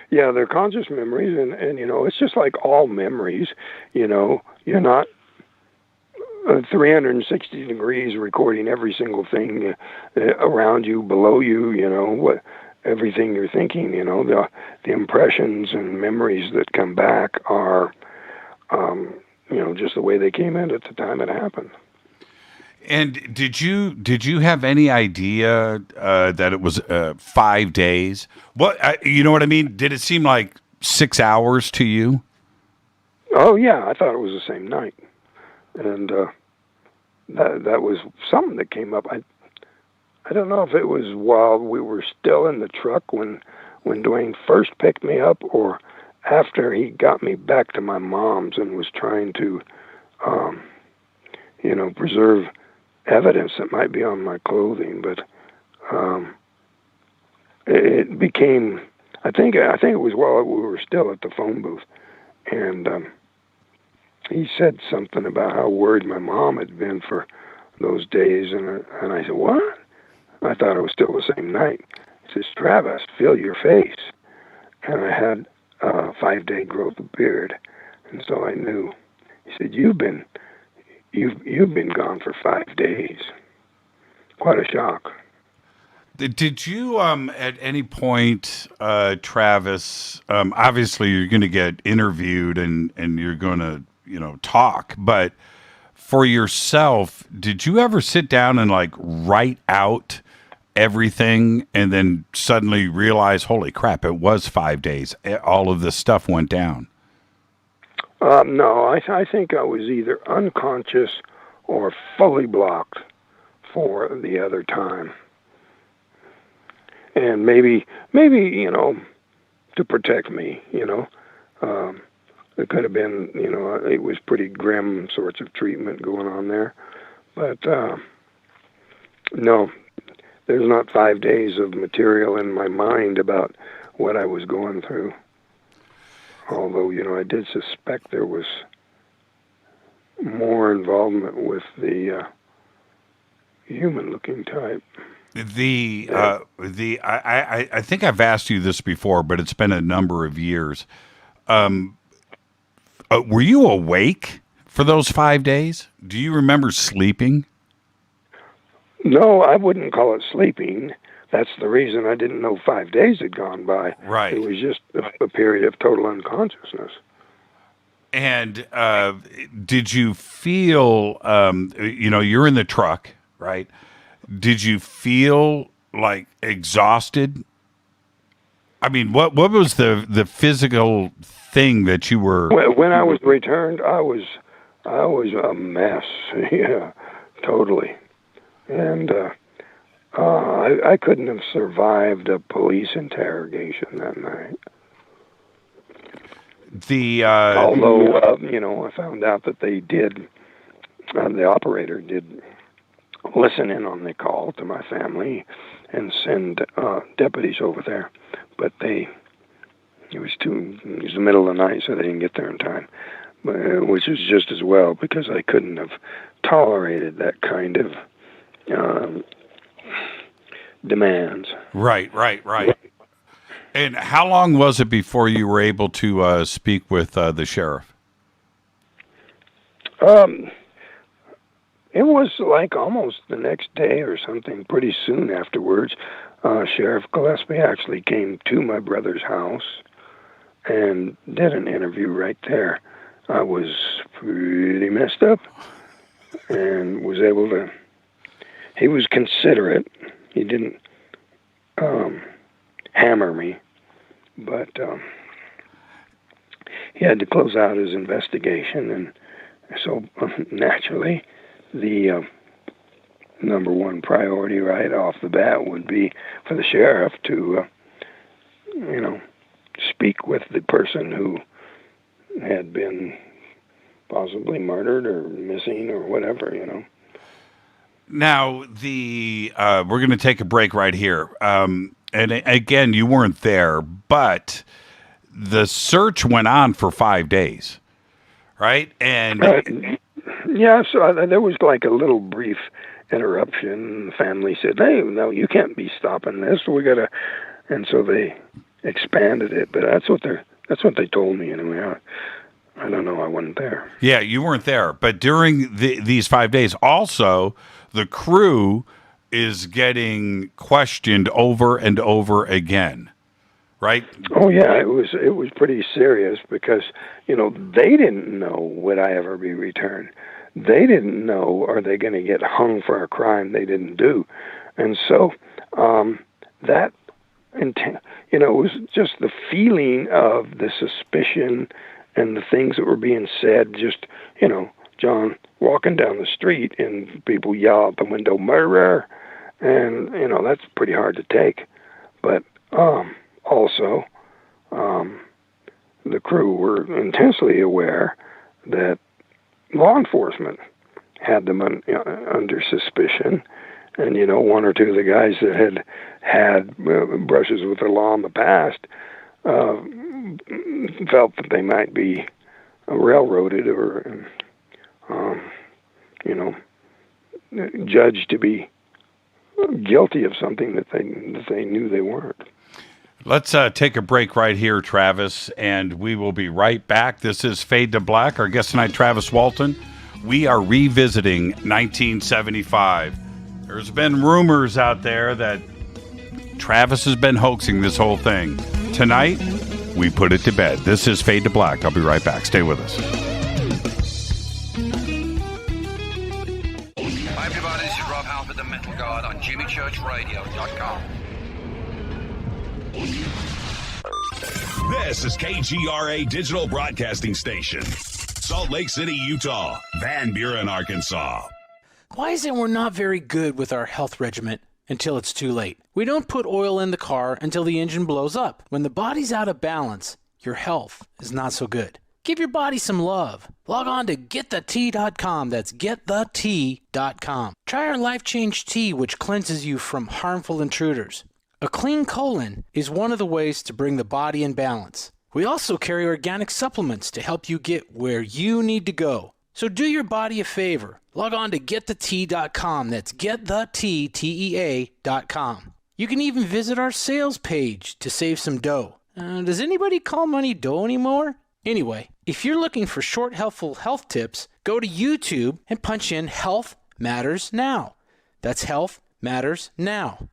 Yeah, they're conscious memories, and it's just like all memories. You're not 360 degrees recording every single thing around you, below you, everything you're thinking. The impressions and memories that come back are, just the way they came in at the time it happened. And did you have any idea that it was 5 days? What you know what I mean? Did it seem like 6 hours to you? Oh yeah, I thought it was the same night, and that was something that came up. I don't know if it was while we were still in the truck when Dwayne first picked me up, or after he got me back to my mom's and was trying to, preserve evidence that might be on my clothing. But it became, I think it was while we were still at the phone booth, and he said something about how worried my mom had been for those days, and I said, what? I thought it was still the same night. He says, Travis, feel your face. And I had a 5-day growth of beard, and so I knew. He said, you've been gone for 5 days. Quite a shock. Did you at any point, Travis? Obviously, you're going to get interviewed and you're going to talk, but for yourself, did you ever sit down and write out everything and then suddenly realize, holy crap, it was 5 days. All of this stuff went down. No, I think I was either unconscious or fully blocked for the other time. And maybe, to protect me, it could have been, it was pretty grim sorts of treatment going on there. But, no, there's not 5 days of material in my mind about what I was going through. Although, I did suspect there was more involvement with the human-looking type. I think I've asked you this before, but it's been a number of years. Were you awake for those 5 days? Do you remember sleeping? No, I wouldn't call it sleeping. That's the reason I didn't know 5 days had gone by. Right. It was just a period of total unconsciousness. And did you feel, you're in the truck, right? Did you feel exhausted? I mean, what was the physical thing that you were? When I was returned, I was a mess. Yeah, totally. And I couldn't have survived a police interrogation that night. Although I found out that they did, the operator did listen in on the call to my family, and send deputies over there. But it was the middle of the night, so they didn't get there in time, which was just as well, because I couldn't have tolerated that kind of demands. Right. And how long was it before you were able to speak with the sheriff? It was like almost the next day or something, pretty soon afterwards. Sheriff Gillespie actually came to my brother's house and did an interview right there. I was pretty messed up and was able to... He was considerate. He didn't hammer me, but he had to close out his investigation, and so naturally the number one priority right off the bat would be for the sheriff to, speak with the person who had been possibly murdered or missing or whatever, Now, we're going to take a break right here. And again, you weren't there, but the search went on for 5 days, right? And yeah, so there was like a little brief interruption. The family said, "Hey, no, you can't be stopping this. We gotta," and so they expanded it. But that's what they told me anyway. I don't know. I wasn't there. Yeah, you weren't there. But during these 5 days, also the crew is getting questioned over and over again, right? Oh yeah, it was pretty serious because they didn't know would I ever be returned. They didn't know, are they going to get hung for a crime they didn't do? And so it was just the feeling of the suspicion and the things that were being said. Just John walking down the street and people yell out the window, "Murderer!" And that's pretty hard to take. But also, the crew were intensely aware that law enforcement had them under suspicion, and one or two of the guys that had brushes with the law in the past felt that they might be railroaded or judged to be guilty of something that they knew they weren't. Let's take a break right here, Travis, and we will be right back. This is Fade to Black. Our guest tonight, Travis Walton. We are revisiting 1975. There's been rumors out there that Travis has been hoaxing this whole thing. Tonight, we put it to bed. This is Fade to Black. I'll be right back. Stay with us. Hi, everybody. This is Rob Halford, the Metal Guard on JimmyChurchRadio.com. This is KGRA Digital Broadcasting Station. Salt Lake City, Utah. Van Buren, Arkansas. Why is it we're not very good with our health regimen until it's too late? We don't put oil in the car until the engine blows up. When the body's out of balance, your health is not so good. Give your body some love. Log on to GetTheT.com. That's GetTheT.com. Try our Life Change Tea, which cleanses you from harmful intruders. A clean colon is one of the ways to bring the body in balance. We also carry organic supplements to help you get where you need to go. So do your body a favor. Log on to GetTheT.com. That's GetTheT.com. You can even visit our sales page to save some dough. Does anybody call money dough anymore? Anyway, if you're looking for short, helpful health tips, go to YouTube and punch in Health Matters Now. That's Health Matters Now.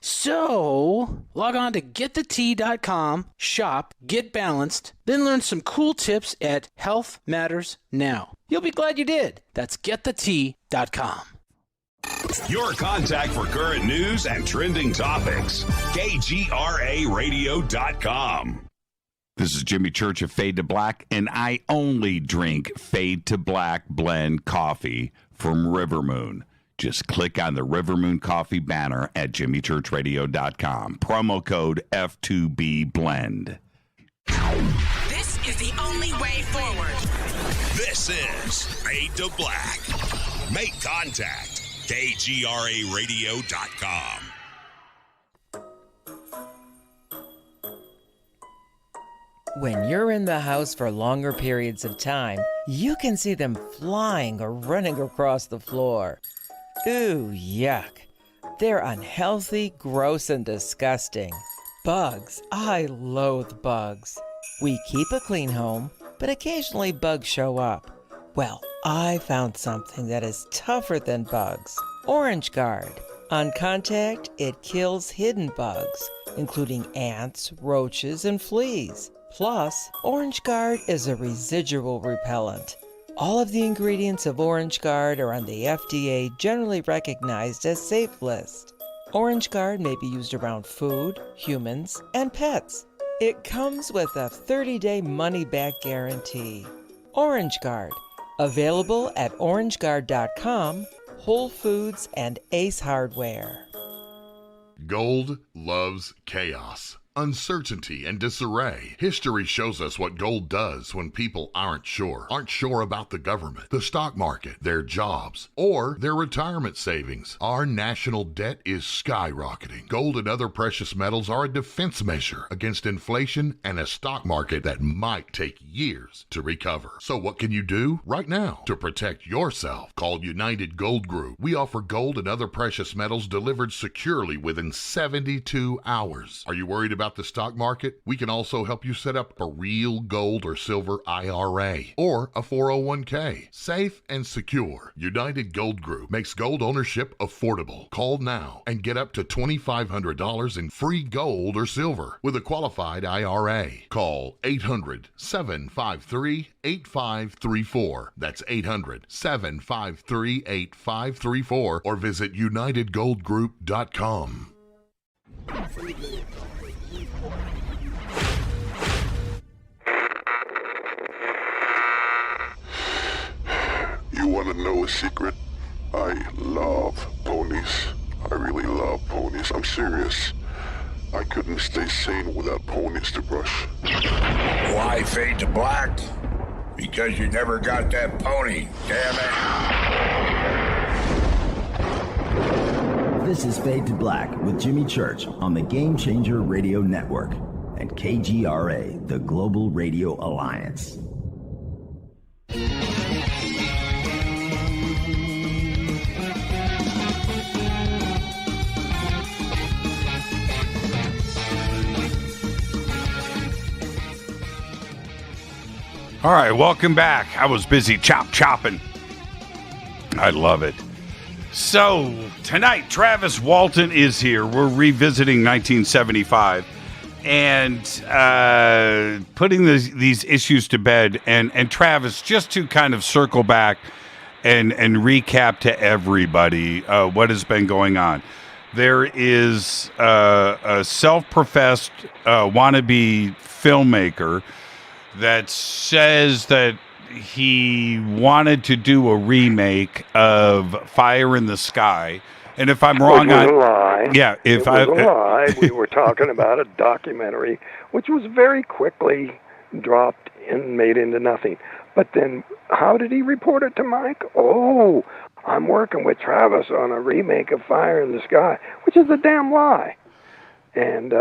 So, log on to GetTheT.com, shop, get balanced, then learn some cool tips at Health Matters Now. You'll be glad you did. That's GetTheT.com. Your contact for current news and trending topics. KGRARadio.com. This is Jimmy Church of Fade to Black, and I only drink Fade to Black blend coffee from River Moon. Just click on the River Moon Coffee banner at jimmychurchradio.com. Promo code F2B Blend. This is the only way forward. This is Fade to Black. Make contact. KGRARadio.com. When you're in the house for longer periods of time, you can see them flying or running across the floor. Ooh, yuck. They're unhealthy, gross, and disgusting. Bugs. I loathe bugs. We keep a clean home, but occasionally bugs show up. Well, I found something that is tougher than bugs. Orange Guard. On contact, it kills hidden bugs, including ants, roaches, and fleas. Plus, Orange Guard is a residual repellent. All of the ingredients of Orange Guard are on the FDA generally recognized as safe list. Orange Guard may be used around food, humans, and pets. It comes with a 30-day money-back guarantee. Orange Guard, available at orangeguard.com, Whole Foods, and Ace Hardware. Gold loves chaos, uncertainty, and disarray. History shows us what gold does when people aren't sure about the government, the stock market, their jobs, or their retirement savings. Our national debt is skyrocketing. Gold and other precious metals are a defense measure against inflation and a stock market that might take years to recover. So what can you do right now to protect yourself? Call United Gold Group. We offer gold and other precious metals delivered securely within 72 hours. Are you worried about the stock market? We can also help you set up a real gold or silver IRA or a 401k. Safe and secure. United Gold Group makes gold ownership affordable. Call now and get up to $2,500 in free gold or silver with a qualified IRA. Call 800-753-8534. That's 800-753-8534 or visit UnitedGoldGroup.com. You want to know a secret? I love ponies. I really love ponies. I'm serious. I couldn't stay sane without ponies to brush. Why fade to black? Because you never got that pony, damn it. This is Fade to Black with Jimmy Church on the Game Changer Radio Network and KGRA, the Global Radio Alliance. All right, welcome back. I was busy chopping. I love it. So, tonight, Travis Walton is here. We're revisiting 1975 and putting these issues to bed. And Travis, just to kind of circle back and recap to everybody what has been going on. There is a self-professed wannabe filmmaker that says that he wanted to do a remake of Fire in the Sky. And if I'm wrong, it was a lie. Yeah, it was a lie. We were talking about a documentary, which was very quickly dropped and made into nothing. But then, how did he report it to Mike? Oh, I'm working with Travis on a remake of Fire in the Sky, which is a damn lie. And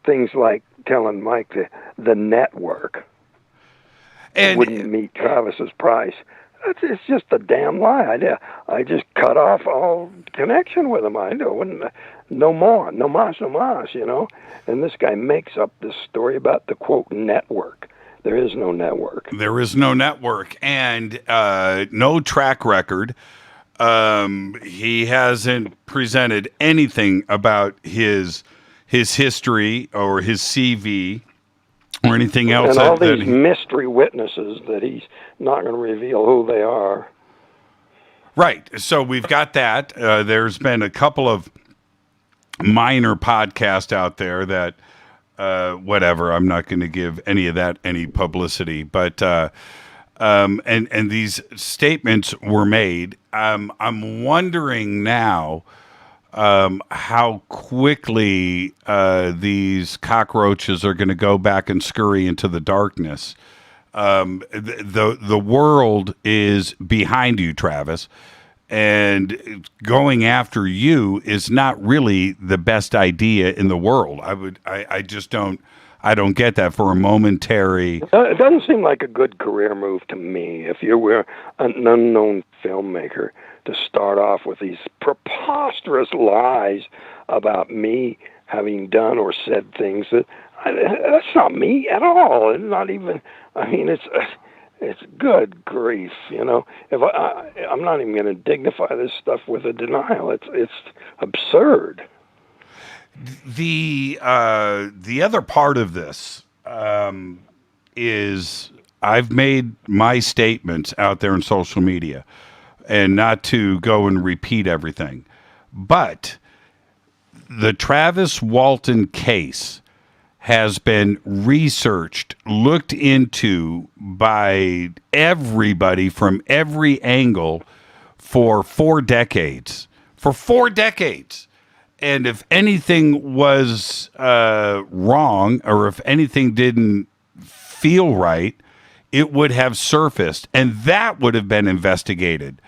things like telling Mike the network wouldn't meet Travis's price. It's just a damn lie. I just cut off all connection with him. I wouldn't, no more, no mas, you know. And this guy makes up this story about the, quote, network. There is no network. There is no network and no track record. He hasn't presented anything about his history or his CV or anything else. And all these mystery witnesses that he's not going to reveal who they are. Right. So we've got that. There's been a couple of minor podcasts out there that, whatever, I'm not going to give any of that any publicity. But and these statements were made. I'm wondering now how quickly these cockroaches are going to go back and scurry into the darkness. The world is behind you, Travis, and going after you is not really the best idea in the world. I just don't get that for a momentary. It doesn't seem like a good career move to me. If you were an unknown filmmaker, to start off with these preposterous lies about me having done or said things that's not me at all. It's not even. I mean, it's good grief, you know. If I'm not even going to dignify this stuff with a denial. It's absurd. The other part of this is I've made my statements out there in social media, and not to go and repeat everything, but the Travis Walton case has been researched, looked into by everybody from every angle for 4 decades. For 4 decades. And if anything was wrong, or if anything didn't feel right, it would have surfaced, and that would have been investigated.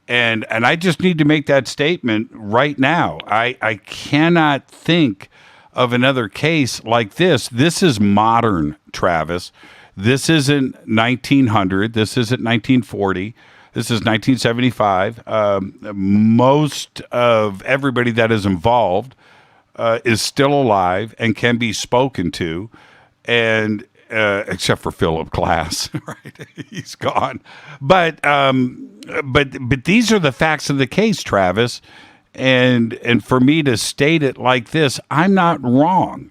And I just need to make that statement right now. I cannot think of another case like this. This is modern, Travis. This isn't 1900. This isn't 1940. This is 1975. Most of everybody that is involved is still alive and can be spoken to, and except for Philip Glass, right? He's gone. But these are the facts of the case, Travis. And for me to state it like this, I'm not wrong.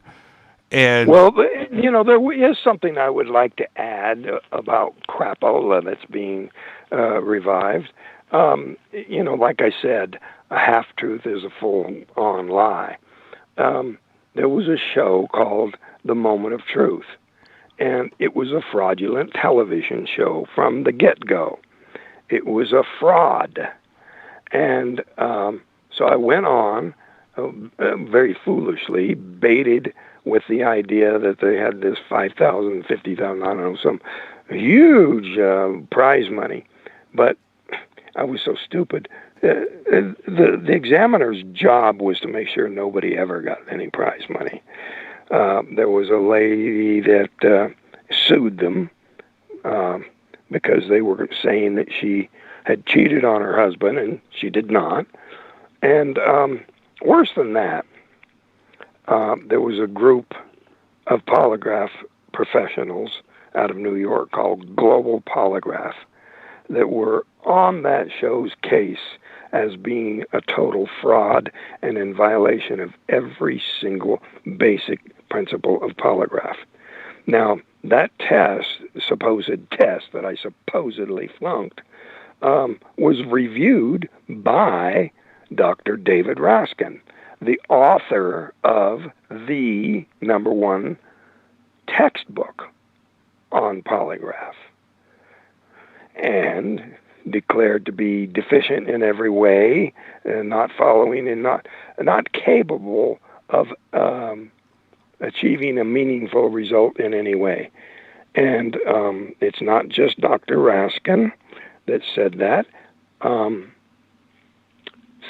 And well, you know, there is something I would like to add about crapola that's being revived. You know, like I said, a half-truth is a full-on lie. There was a show called The Moment of Truth, and it was a fraudulent television show from the get-go. It was a fraud. And so I went on, very foolishly, baited with the idea that they had this $5,000, $50,000, I don't know, some huge prize money. But I was so stupid. The examiner's job was to make sure nobody ever got any prize money. There was a lady that sued them because they were saying that she had cheated on her husband, and she did not. And worse than that, there was a group of polygraph professionals out of New York called Global Polygraph that were on that show's case as being a total fraud and in violation of every single basic principle of polygraph. Now, that supposed test that I supposedly flunked, was reviewed by Dr. David Raskin, the author of the #1 textbook on polygraph, and declared to be deficient in every way, and not following and not capable of achieving a meaningful result in any way. And it's not just Dr. Raskin that said that.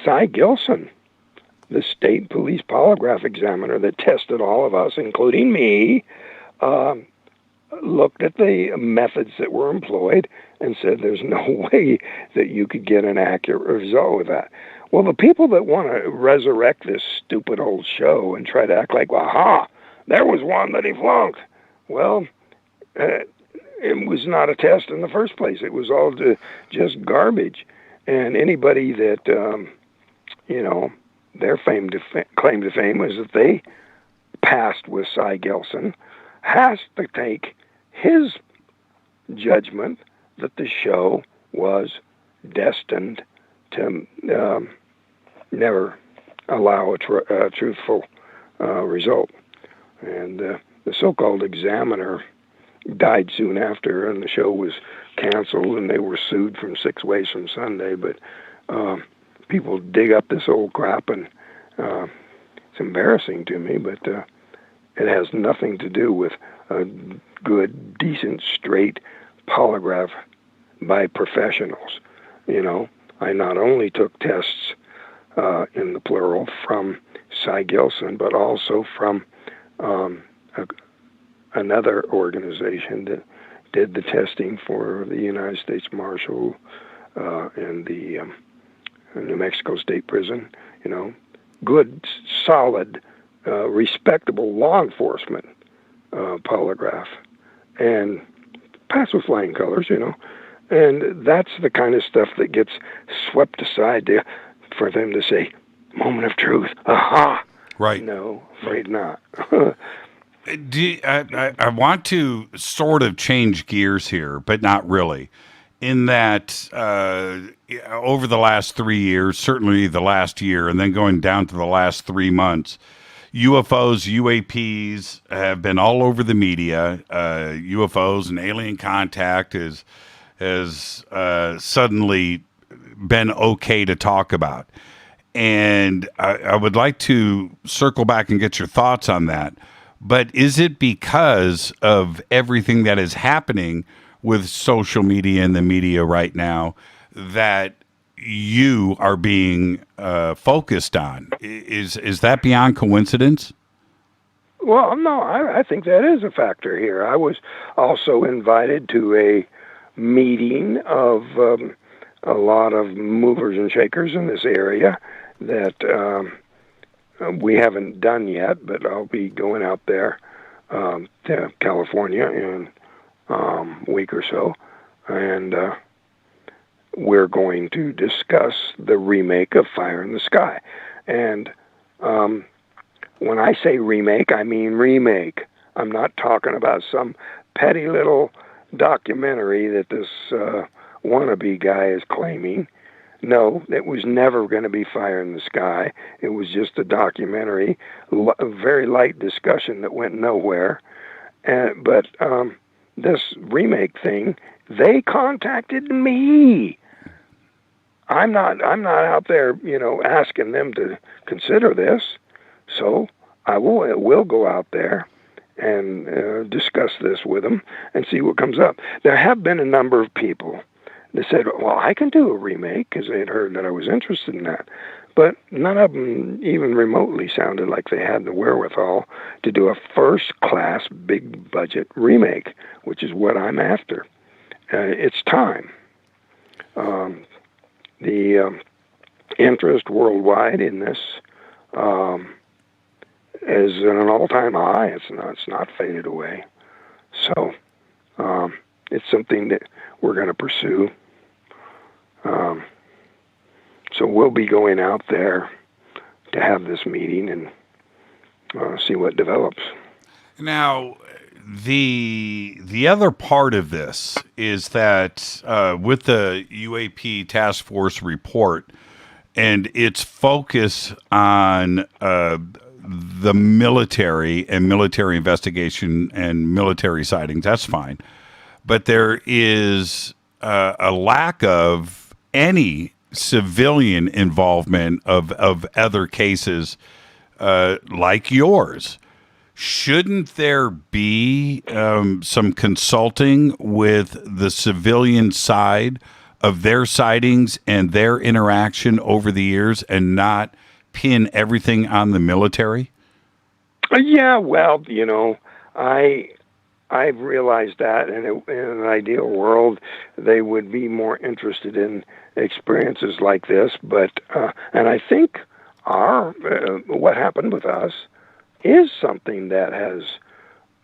Cy Gilson, the state police polygraph examiner that tested all of us, including me, looked at the methods that were employed and said there's no way that you could get an accurate result with that. Well, the people that want to resurrect this stupid old show and try to act like, well, aha, there was one that he flunked. Well, it was not a test in the first place. It was all just garbage. And anybody that, their claim to fame was that they passed with Cy Gilson, has to take his judgment that the show was destined to never allow a truthful result. And the so-called examiner died soon after, and the show was canceled, and they were sued from 6 Ways from Sunday. But people dig up this old crap, and it's embarrassing to me, but it has nothing to do with a good, decent, straight polygraph by professionals. I not only took tests in the plural from Cy Gilson, but also from another organization that did the testing for the United States Marshal and the New Mexico State Prison. Good, solid, respectable law enforcement polygraph, and passed with flying colors. And that's the kind of stuff that gets swept aside for them to say, moment of truth. Aha! Right. No, afraid not. I want to sort of change gears here, but not really. In that over the last 3 years, certainly the last year, and then going down to the last 3 months, UFOs, UAPs have been all over the media. UFOs and alien contact has suddenly been okay to talk about. And I would like to circle back and get your thoughts on that. But is it because of everything that is happening with social media and the media right now that you are being focused on? Is that beyond coincidence? Well, no, I think that is a factor here. I was also invited to a meeting of a lot of movers and shakers in this area that we haven't done yet, but I'll be going out there to California in a week or so, and we're going to discuss the remake of Fire in the Sky. And when I say remake, I mean remake. I'm not talking about some petty little documentary that this wannabe guy is claiming. No, it was never going to be Fire in the Sky. It was just a documentary, a very light discussion that went nowhere. But this remake thing, they contacted me. I'm not out there, asking them to consider this. So I will go out there and discuss this with them and see what comes up. There have been a number of people that said, well, I can do a remake, because they had heard that I was interested in that. But none of them even remotely sounded like they had the wherewithal to do a first-class, big-budget remake, which is what I'm after. It's time. The interest worldwide in this is at an all-time high. It's not faded away. So it's something that we're going to pursue. So we'll be going out there to have this meeting and see what develops. Now, the other part of this is that with the UAP Task Force report and its focus on the military and military investigation and military sightings, that's fine. But there is a lack of any civilian involvement of other cases like yours. Shouldn't there be some consulting with the civilian side of their sightings and their interaction over the years and not pin everything on the military? Yeah, well, I've realized that in an ideal world, they would be more interested in experiences like this. But and I think what happened with us is something that has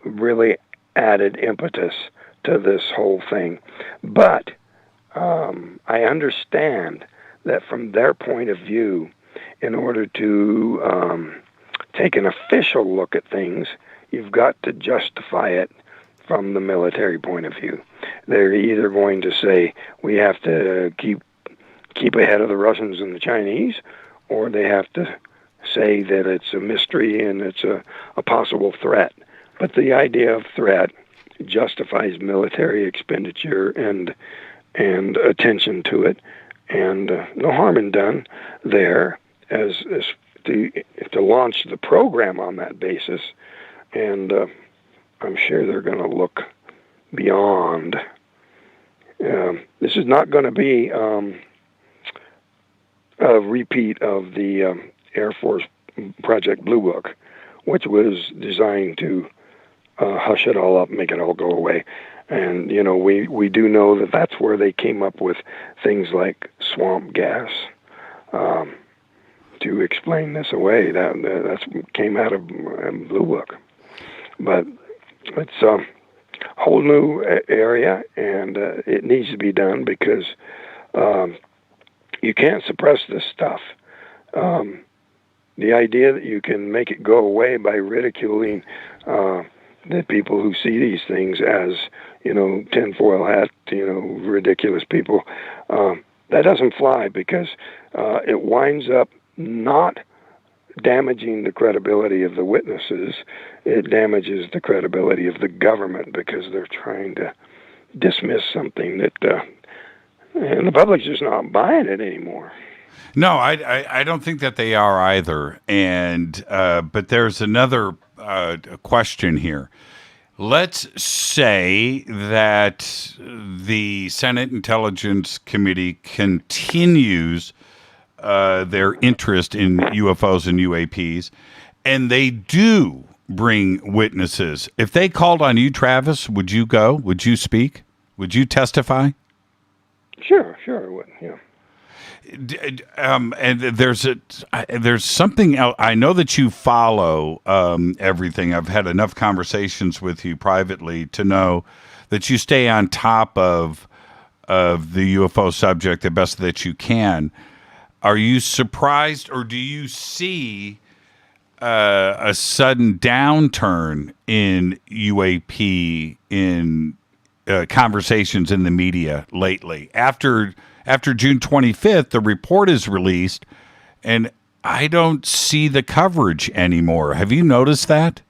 really added impetus to this whole thing. But I understand that from their point of view, in order to take an official look at things, you've got to justify it from the military point of view. They're either going to say we have to keep ahead of the Russians and the Chinese, or they have to say that it's a mystery and it's a possible threat. But the idea of threat justifies military expenditure and attention to it, and no harm in done there as to launch the program on that basis. And I'm sure they're going to look beyond. This is not going to be a repeat of the Air Force Project Blue Book, which was designed to hush it all up, make it all go away. And, you know, we do know that that's where they came up with things like swamp gas to explain this away. That came out of Blue Book. But it's a whole new area, and it needs to be done because you can't suppress this stuff. The idea that you can make it go away by ridiculing the people who see these things as, you know, tinfoil hat, you know, ridiculous people, that doesn't fly because it winds up not damaging the credibility of the witnesses. It damages the credibility of the government because they're trying to dismiss something that, and the public's just not buying it anymore. No, I don't think that they are either. And but there's another question here. Let's say that the Senate Intelligence Committee continues their interest in UFOs and UAPs, and they do bring witnesses. If they called on you, Travis, would you go? Would you speak? Would you testify? Sure, I would, yeah. And there's something else. I know that you follow everything. I've had enough conversations with you privately to know that you stay on top of the UFO subject the best that you can. Are you surprised, or do you see a sudden downturn in UAP in conversations in the media lately? After June 25th, the report is released, and I don't see the coverage anymore. Have you noticed that?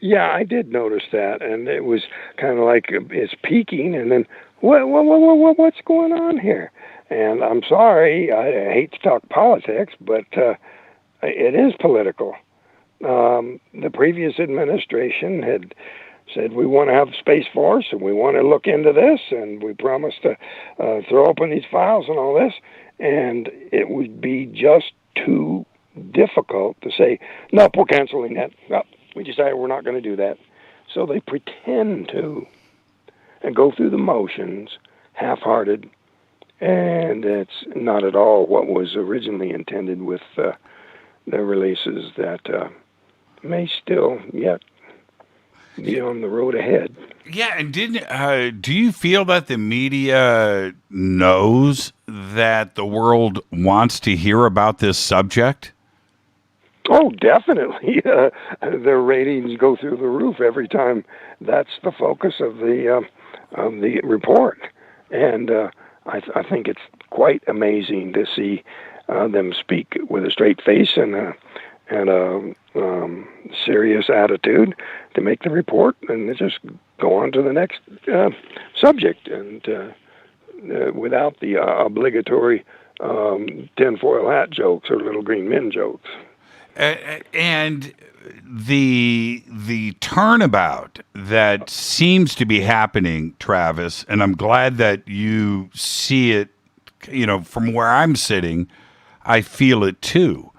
Yeah, I did notice that, and it was kind of like it's peaking, and then what's going on here? And I'm sorry, I hate to talk politics, but it is political. The previous administration had said we want to have a Space Force and we want to look into this, and we promised to throw open these files and all this, and it would be just too difficult to say, nope, we're canceling that. Nope, we decided we're not going to do that. So they pretend to and go through the motions, half-hearted, and it's not at all what was originally intended with the releases that may still yet be on the road ahead. Yeah, and do you feel that the media knows that the world wants to hear about this subject? Oh, definitely. Their ratings go through the roof every time that's the focus of the report, and I think it's quite amazing to see them speak with a straight face and a serious attitude to make the report, and just go on to the next subject, and without the obligatory tinfoil hat jokes or little green men jokes. And the turnabout that seems to be happening, Travis, and I'm glad that you see it, you know, from where I'm sitting, I feel it too.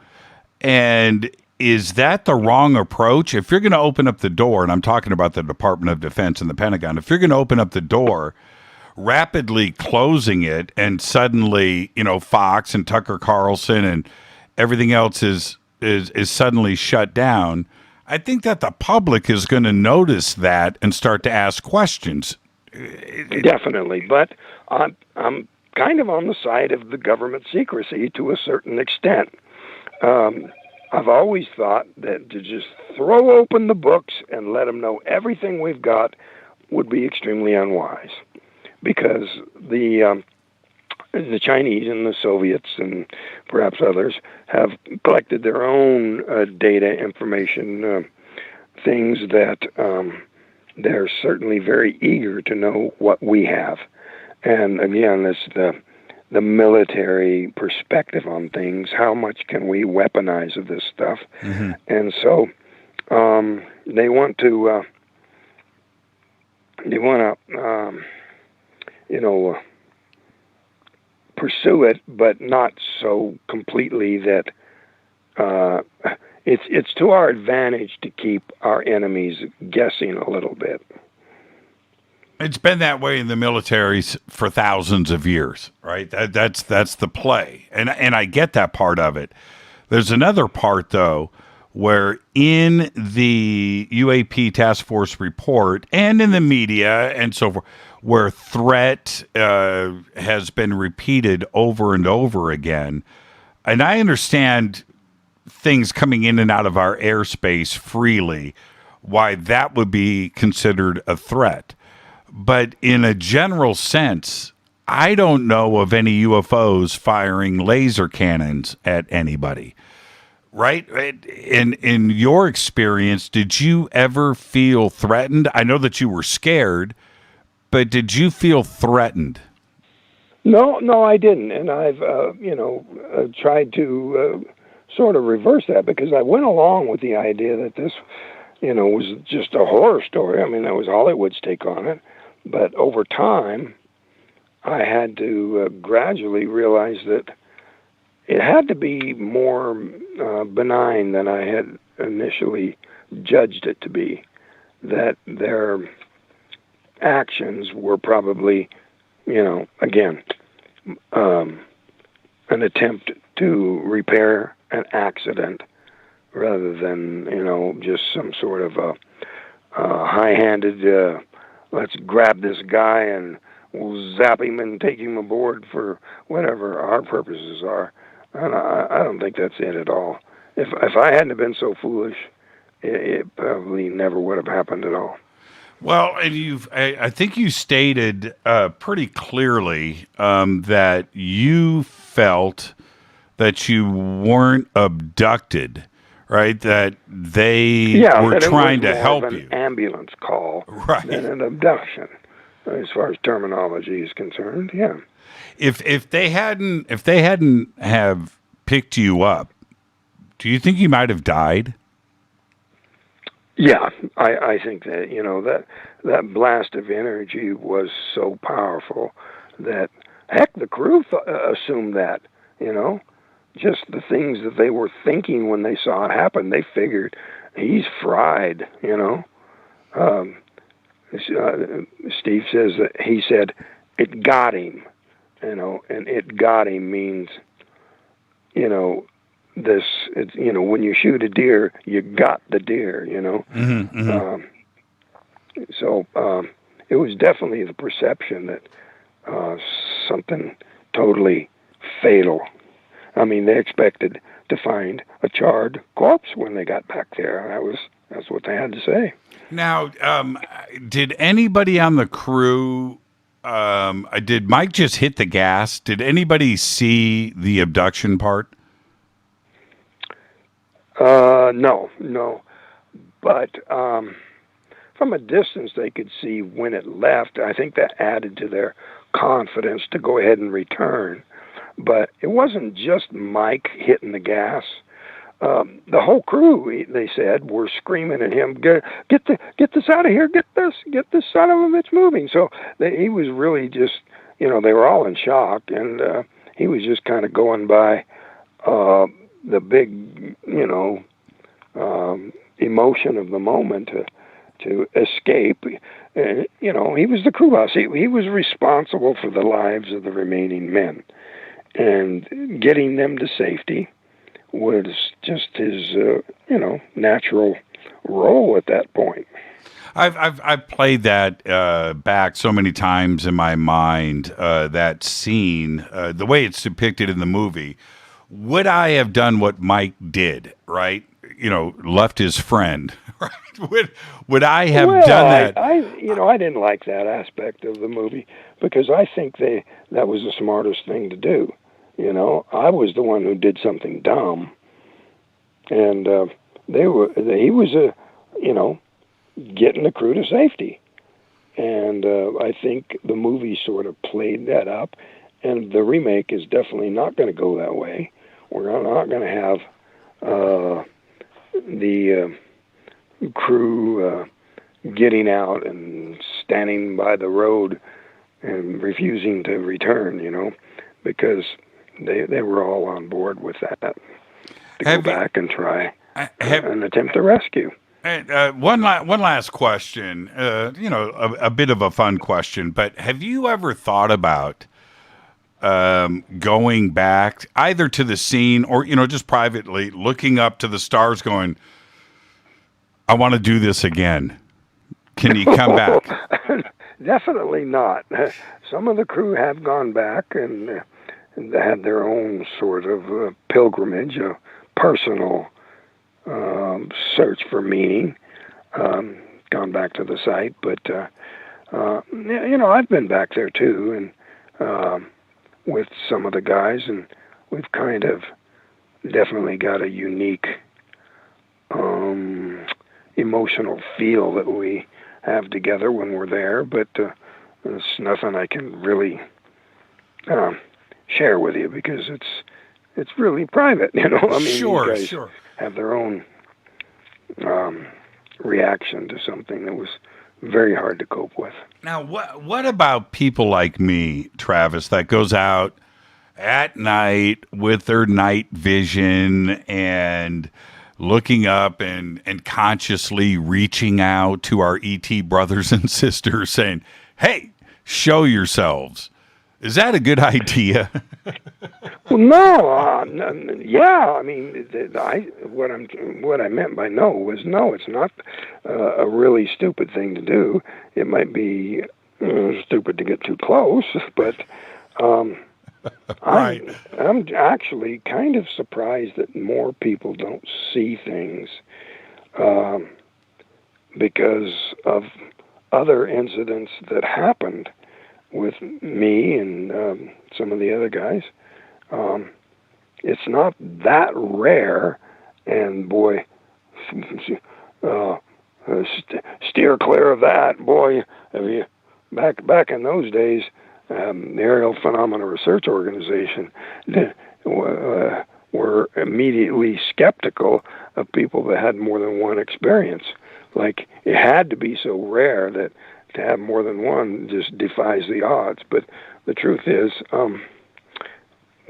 And is that the wrong approach? If you're going to open up the door, and I'm talking about the Department of Defense and the Pentagon, if you're going to open up the door, rapidly closing it, and suddenly, you know, Fox and Tucker Carlson and everything else is suddenly shut down, I think that the public is going to notice that and start to ask questions. Definitely, but I'm kind of on the side of the government secrecy to a certain extent. I've always thought that to just throw open the books and let them know everything we've got would be extremely unwise, because the Chinese and the Soviets and perhaps others have collected their own data, information, things that they're certainly very eager to know what we have. And again, this the military perspective on things. How much can we weaponize of this stuff? Mm-hmm. And so they want to pursue it, but not so completely that it's to our advantage to keep our enemies guessing a little bit. It's been that way in the militaries for thousands of years, right? That's the play, and I get that part of it. There's another part though, where in the UAP task force report and in the media and so forth, where threat has been repeated over and over again, and I understand things coming in and out of our airspace freely, why that would be considered a threat. But in a general sense, I don't know of any UFOs firing laser cannons at anybody, right? In your experience, did you ever feel threatened? I know that you were scared, but did you feel threatened? No, I didn't. And I've, tried to sort of reverse that, because I went along with the idea that this, was just a horror story. I mean, that was Hollywood's take on it. But over time, I had to gradually realize that it had to be more benign than I had initially judged it to be, that their actions were probably, again, an attempt to repair an accident rather than, just some sort of a high-handed, let's grab this guy and we'll zap him and take him aboard for whatever our purposes are. And I don't think that's it at all. If I hadn't been so foolish, it probably never would have happened at all. Well, and I think you stated pretty clearly that you felt that you weren't abducted, right? That they were trying to help you. An ambulance call, right? Than an abduction, as far as terminology is concerned. Yeah. If they hadn't have picked you up, do you think you might have died? Yeah, I think that that blast of energy was so powerful that the crew assumed that, just the things that they were thinking when they saw it happen. They figured he's fried, Steve says that he said it got him, and it got him means, this, it's, when you shoot a deer, you got the deer, Mm-hmm, mm-hmm. So it was definitely the perception that something totally fatal. I mean, they expected to find a charred corpse when they got back there. That's what they had to say. Now, did anybody on the crew, did Mike just hit the gas? Did anybody see the abduction part? No. But from a distance, they could see when it left. I think that added to their confidence to go ahead and return. But it wasn't just Mike hitting the gas. The whole crew, they said, were screaming at him, get this out of here, get this son of a bitch moving. So he was really just, they were all in shock, and he was just kind of going by the big, emotion of the moment to escape. He was the crew boss. He was responsible for the lives of the remaining men, and getting them to safety was just his, natural role at that point. I've played that back so many times in my mind, that scene, the way it's depicted in the movie. Would I have done what Mike did, right? Left his friend, right? Would I have done that? I didn't like that aspect of the movie, because I think that was the smartest thing to do. I was the one who did something dumb, and he was getting the crew to safety. And I think the movie sort of played that up, and the remake is definitely not going to go that way. We're not going to have the crew getting out and standing by the road and refusing to return, because they were all on board with that, to go back and try an attempt to rescue. One last question, a bit of a fun question, but have you ever thought about going back either to the scene or, just privately looking up to the stars going, I want to do this again? Can you come back? Definitely not. Some of the crew have gone back and they had their own sort of pilgrimage, a personal search for meaning, gone back to the site. But, I've been back there too, and with some of the guys, and we've kind of definitely got a unique emotional feel that we have together when we're there, but it's nothing I can really share with you because it's really private, I mean, sure, you guys have their own reaction to something that was very hard to cope with. Now, what about people like me, Travis, that goes out at night with their night vision and looking up and consciously reaching out to our ET brothers and sisters saying, hey, show yourselves? Is that a good idea? Well, no. Yeah, I mean, what I meant by no was no. It's not a really stupid thing to do. It might be stupid to get too close, but right. I'm actually kind of surprised that more people don't see things because of other incidents that happened with me and some of the other guys. It's not that rare, and boy, steer clear of that. Boy, have you back in those days, the Aerial Phenomena Research Organization were immediately skeptical of people that had more than one experience. Like, it had to be so rare that to have more than one just defies the odds. But the truth is,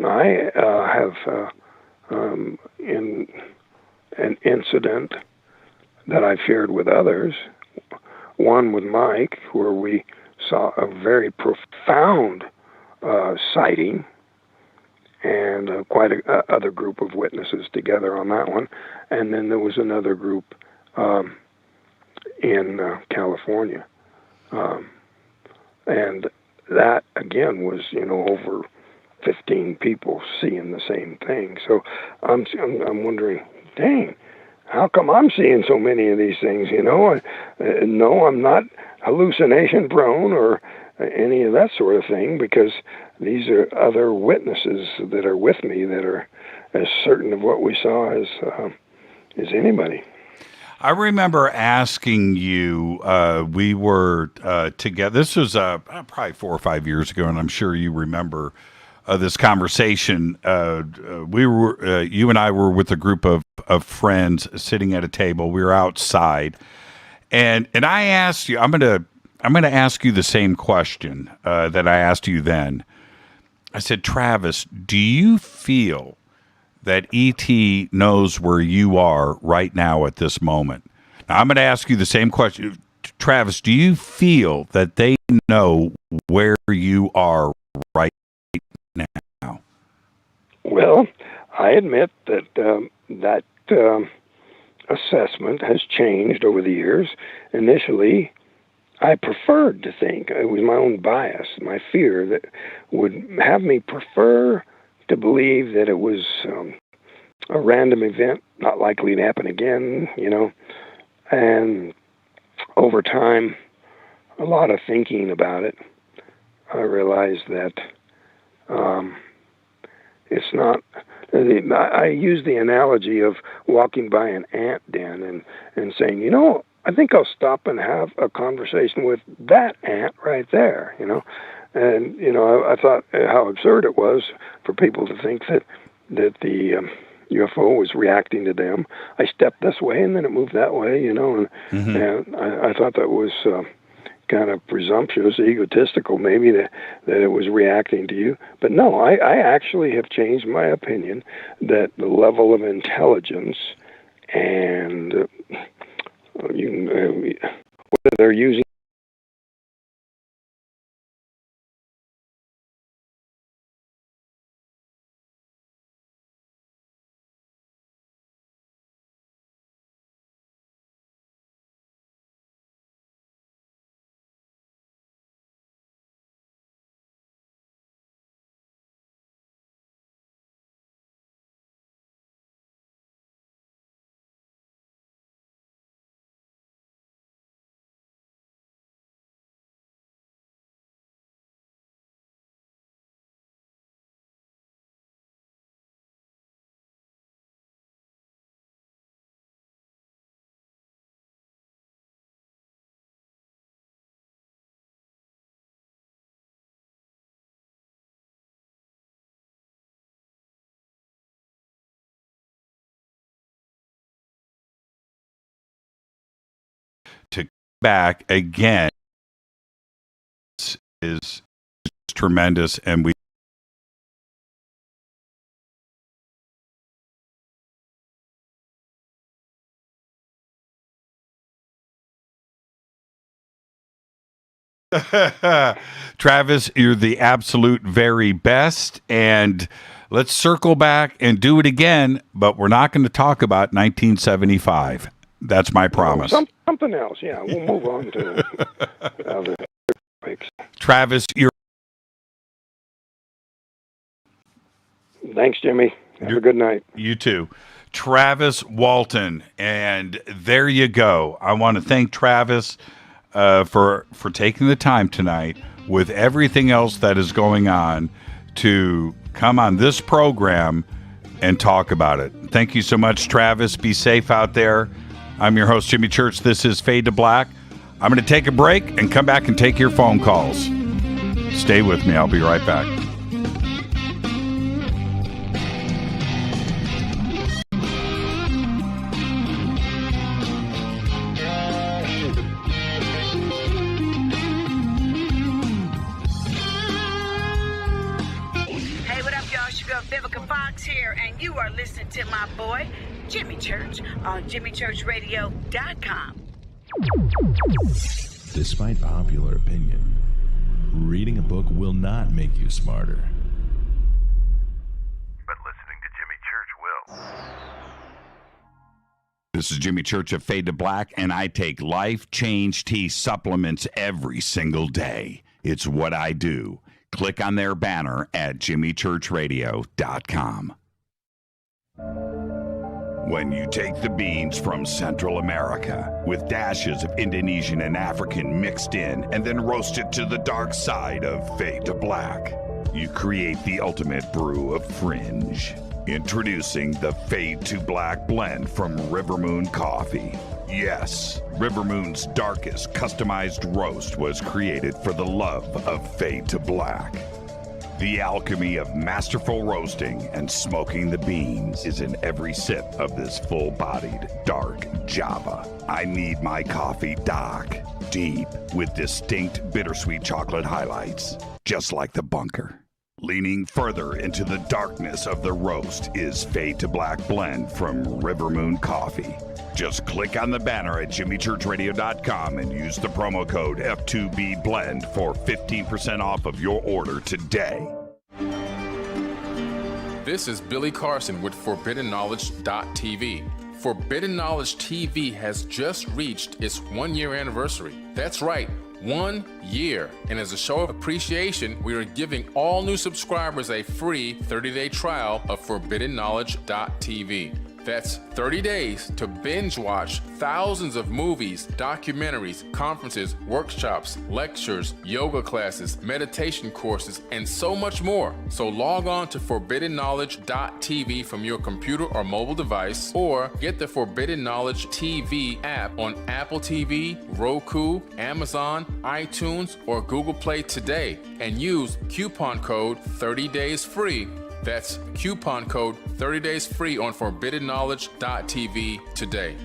I have in an incident that I feared with others, one with Mike, where we saw a very profound sighting, and quite a other group of witnesses together on that one. And then there was another group in California. And that, again, was, over 15 people seeing the same thing. So I'm wondering, dang, how come I'm seeing so many of these things, No, I'm not hallucination prone or any of that sort of thing, because these are other witnesses that are with me that are as certain of what we saw as anybody. I remember asking you, we were together, this was probably 4 or 5 years ago, and I'm sure you remember this conversation. You and I were with a group of friends sitting at a table. We were outside, and I asked you, I'm gonna ask you the same question that I asked you then. I said, Travis, do you feel that ET knows where you are right now at this moment? Now, I'm going to ask you the same question. Travis, do you feel that they know where you are right now? Well, I admit that that assessment has changed over the years. Initially, I preferred to think, it was my own bias, my fear that would have me prefer to believe that it was a random event, not likely to happen again, And over time, a lot of thinking about it, I realized that it's not. I use the analogy of walking by an ant den and saying, I think I'll stop and have a conversation with that ant right there, And, I thought how absurd it was for people to think that the UFO was reacting to them. I stepped this way and then it moved that way, and I thought that was kind of presumptuous, egotistical, maybe that it was reacting to you. But no, I actually have changed my opinion that the level of intelligence and whether they're using to back again is tremendous, and we Travis, you're the absolute very best, and let's circle back and do it again, but we're not going to talk about 1975. That's my promise. Something else, yeah. We'll move on to other topics. Travis, you're... Thanks, Jimmy. Have a good night. You too. Travis Walton, and there you go. I want to thank Travis for taking the time tonight with everything else that is going on to come on this program and talk about it. Thank you so much, Travis. Be safe out there. I'm your host, Jimmy Church. This is Fade to Black. I'm going to take a break and come back and take your phone calls. Stay with me. I'll be right back. Here, and you are listening to my boy Jimmy Church on JimmyChurchRadio.com. Despite popular opinion, reading a book will not make you smarter, but listening to Jimmy Church will. This is Jimmy Church of Fade to Black, and I take Life Change Tea supplements every single day. It's what I do. Click on their banner at JimmyChurchRadio.com. When you take the beans from Central America with dashes of Indonesian and African mixed in and then roast it to the dark side of Fade to Black, you create the ultimate brew of fringe. Introducing the Fade to Black blend from Rivermoon Coffee. Yes, Rivermoon's darkest customized roast was created for the love of Fade to Black. The alchemy of masterful roasting and smoking the beans is in every sip of this full-bodied, dark Java. I need my coffee dark, deep, with distinct bittersweet chocolate highlights, just like the bunker. Leaning further into the darkness of the roast is Fade to Black blend from Rivermoon Coffee. Just click on the banner at JimmyChurchRadio.com and use the promo code F2BBLEND for 15% off of your order today. This is Billy Carson with ForbiddenKnowledge.tv. Forbidden Knowledge TV has just reached its 1-year anniversary. That's right, 1 year. And as a show of appreciation, we are giving all new subscribers a free 30-day trial of ForbiddenKnowledge.tv. That's 30 days to binge watch thousands of movies, documentaries, conferences, workshops, lectures, yoga classes, meditation courses, and so much more. So log on to ForbiddenKnowledge.tv from your computer or mobile device, or get the Forbidden Knowledge TV app on Apple TV, Roku, Amazon, iTunes, or Google Play today, and use coupon code 30daysfree. That's coupon code 30 days free on ForbiddenKnowledge.tv today.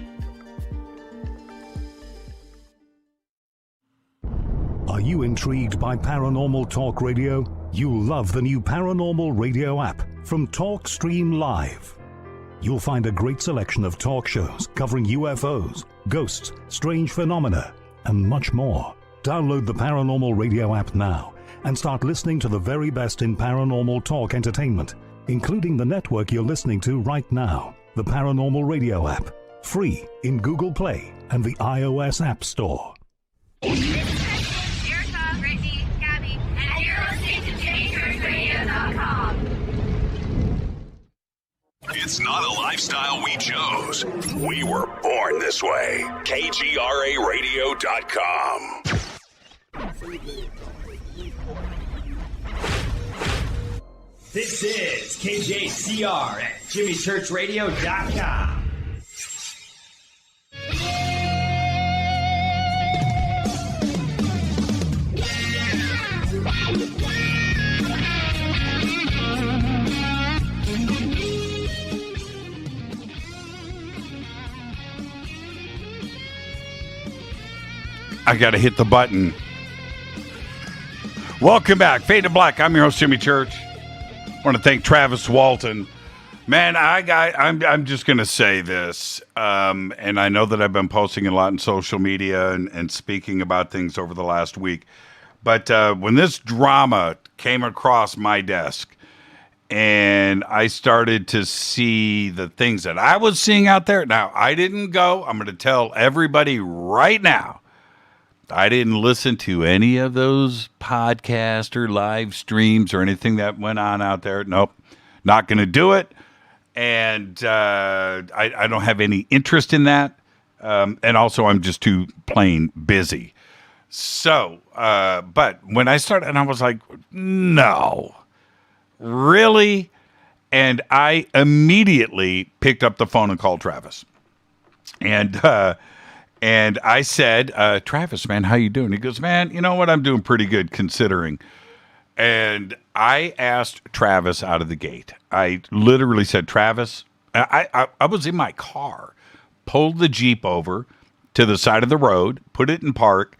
Are you intrigued by paranormal talk radio? You'll love the new paranormal radio app from TalkStream Live. You'll find a great selection of talk shows covering UFOs, ghosts, strange phenomena, and much more. Download the Paranormal Radio app now and start listening to the very best in paranormal talk entertainment, including the network you're listening to right now, the Paranormal Radio app, free in Google Play and the iOS App Store. Erica, Brittany, Gabby, and you're listening to JimmyChurchRadio.com. It's not a lifestyle we chose. We were born this way. KGRARadio.com. This is KJCR at JimmyChurchRadio.com. I got to hit the button. Welcome back. Fade to Black. I'm your host, Jimmy Church. I want to thank Travis Walton. Man, I'm just going to say this, and I know that I've been posting a lot on social media and speaking about things over the last week, but when this drama came across my desk and I started to see the things that I was seeing out there, now, I didn't go. I'm going to tell everybody right now, I didn't listen to any of those podcasts or live streams or anything that went on out there. Nope, not going to do it. And I don't have any interest in that. And also, I'm just too plain busy. So, but when I started, and I was like, no, really? And I immediately picked up the phone and called Travis. And I said, Travis, man, how you doing? He goes, man, you know what? I'm doing pretty good considering. And I asked Travis out of the gate. I literally said, Travis, I was in my car, pulled the Jeep over to the side of the road, put it in park.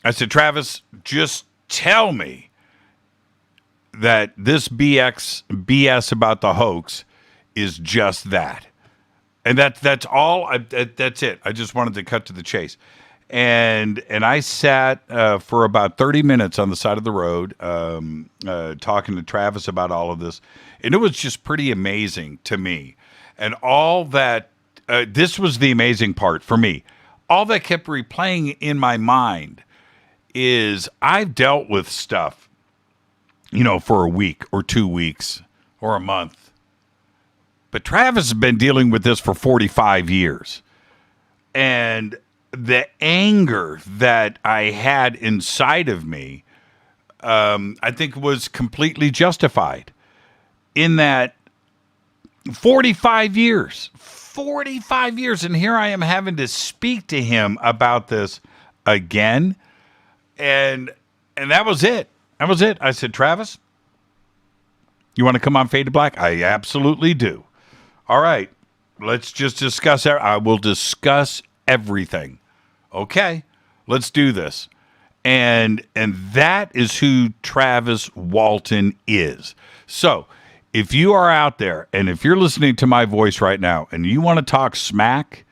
I said, Travis, just tell me that this BS about the hoax is just that. And that's all. That's it. I just wanted to cut to the chase, and I sat for about 30 minutes on the side of the road, talking to Travis about all of this, and it was just pretty amazing to me. And all that this was the amazing part for me. All that kept replaying in my mind is I've dealt with stuff, for a week or 2 weeks or a month. But Travis has been dealing with this for 45 years. And the anger that I had inside of me, I think was completely justified. In that 45 years. And here I am having to speak to him about this again. And that was it. I said, Travis, you want to come on Fade to Black? I absolutely do. All right, let's just discuss it. I will discuss everything. Okay, let's do this. And that is who Travis Walton is. So if you are out there and if you're listening to my voice right now and you want to talk smack,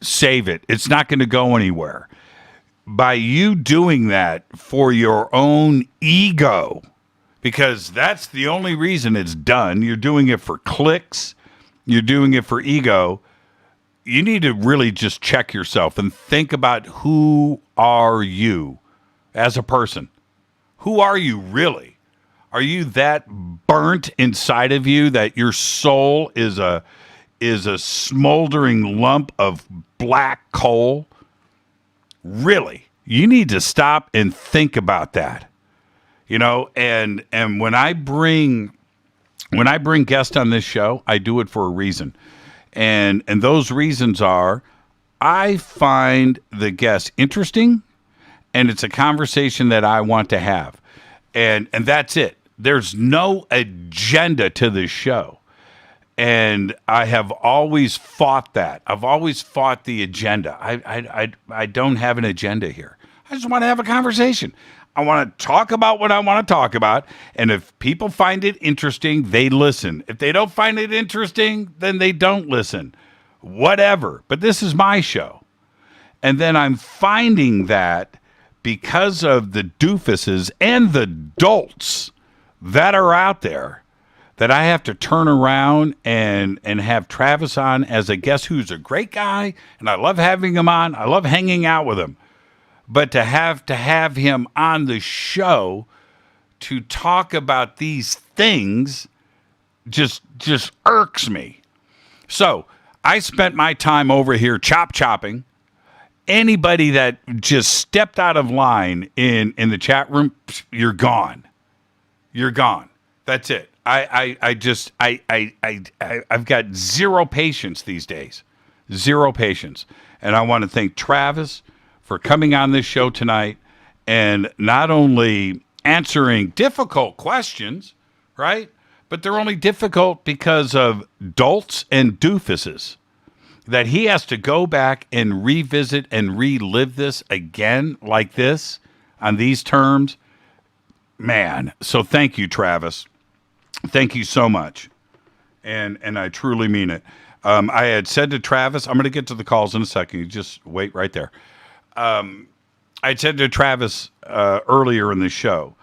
save it. It's not going to go anywhere. By you doing that for your own ego, because that's the only reason it's done. You're doing it for clicks. You're doing it for ego. You need to really just check yourself and think about who are you as a person? Who are you really? Are you that burnt inside of you that your soul is a smoldering lump of black coal? Really? You need to stop and think about that. And when I bring guests on this show, I do it for a reason. And those reasons are I find the guests interesting and it's a conversation that I want to have. And that's it. There's no agenda to this show. And I have always fought that. I've always fought the agenda. I don't have an agenda here. I just want to have a conversation. I want to talk about what I want to talk about. And if people find it interesting, they listen. If they don't find it interesting, then they don't listen. Whatever. But this is my show. And then I'm finding that because of the doofuses and the dolts that are out there, that I have to turn around and have Travis on as a guest who's a great guy, and I love having him on. I love hanging out with him. But to have him on the show to talk about these things just irks me. So I spent my time over here chopping. Anybody that just stepped out of line in the chat room, you're gone. You're gone. That's it. I've got zero patience these days. Zero patience. And I want to thank Travis for coming on this show tonight and not only answering difficult questions, right? But they're only difficult because of dolts and doofuses. That he has to go back and revisit and relive this again like this on these terms. Man, so thank you, Travis. Thank you so much. And I truly mean it. I had said to Travis, I'm going to get to the calls in a second. You just wait right there. I said to Travis earlier in the show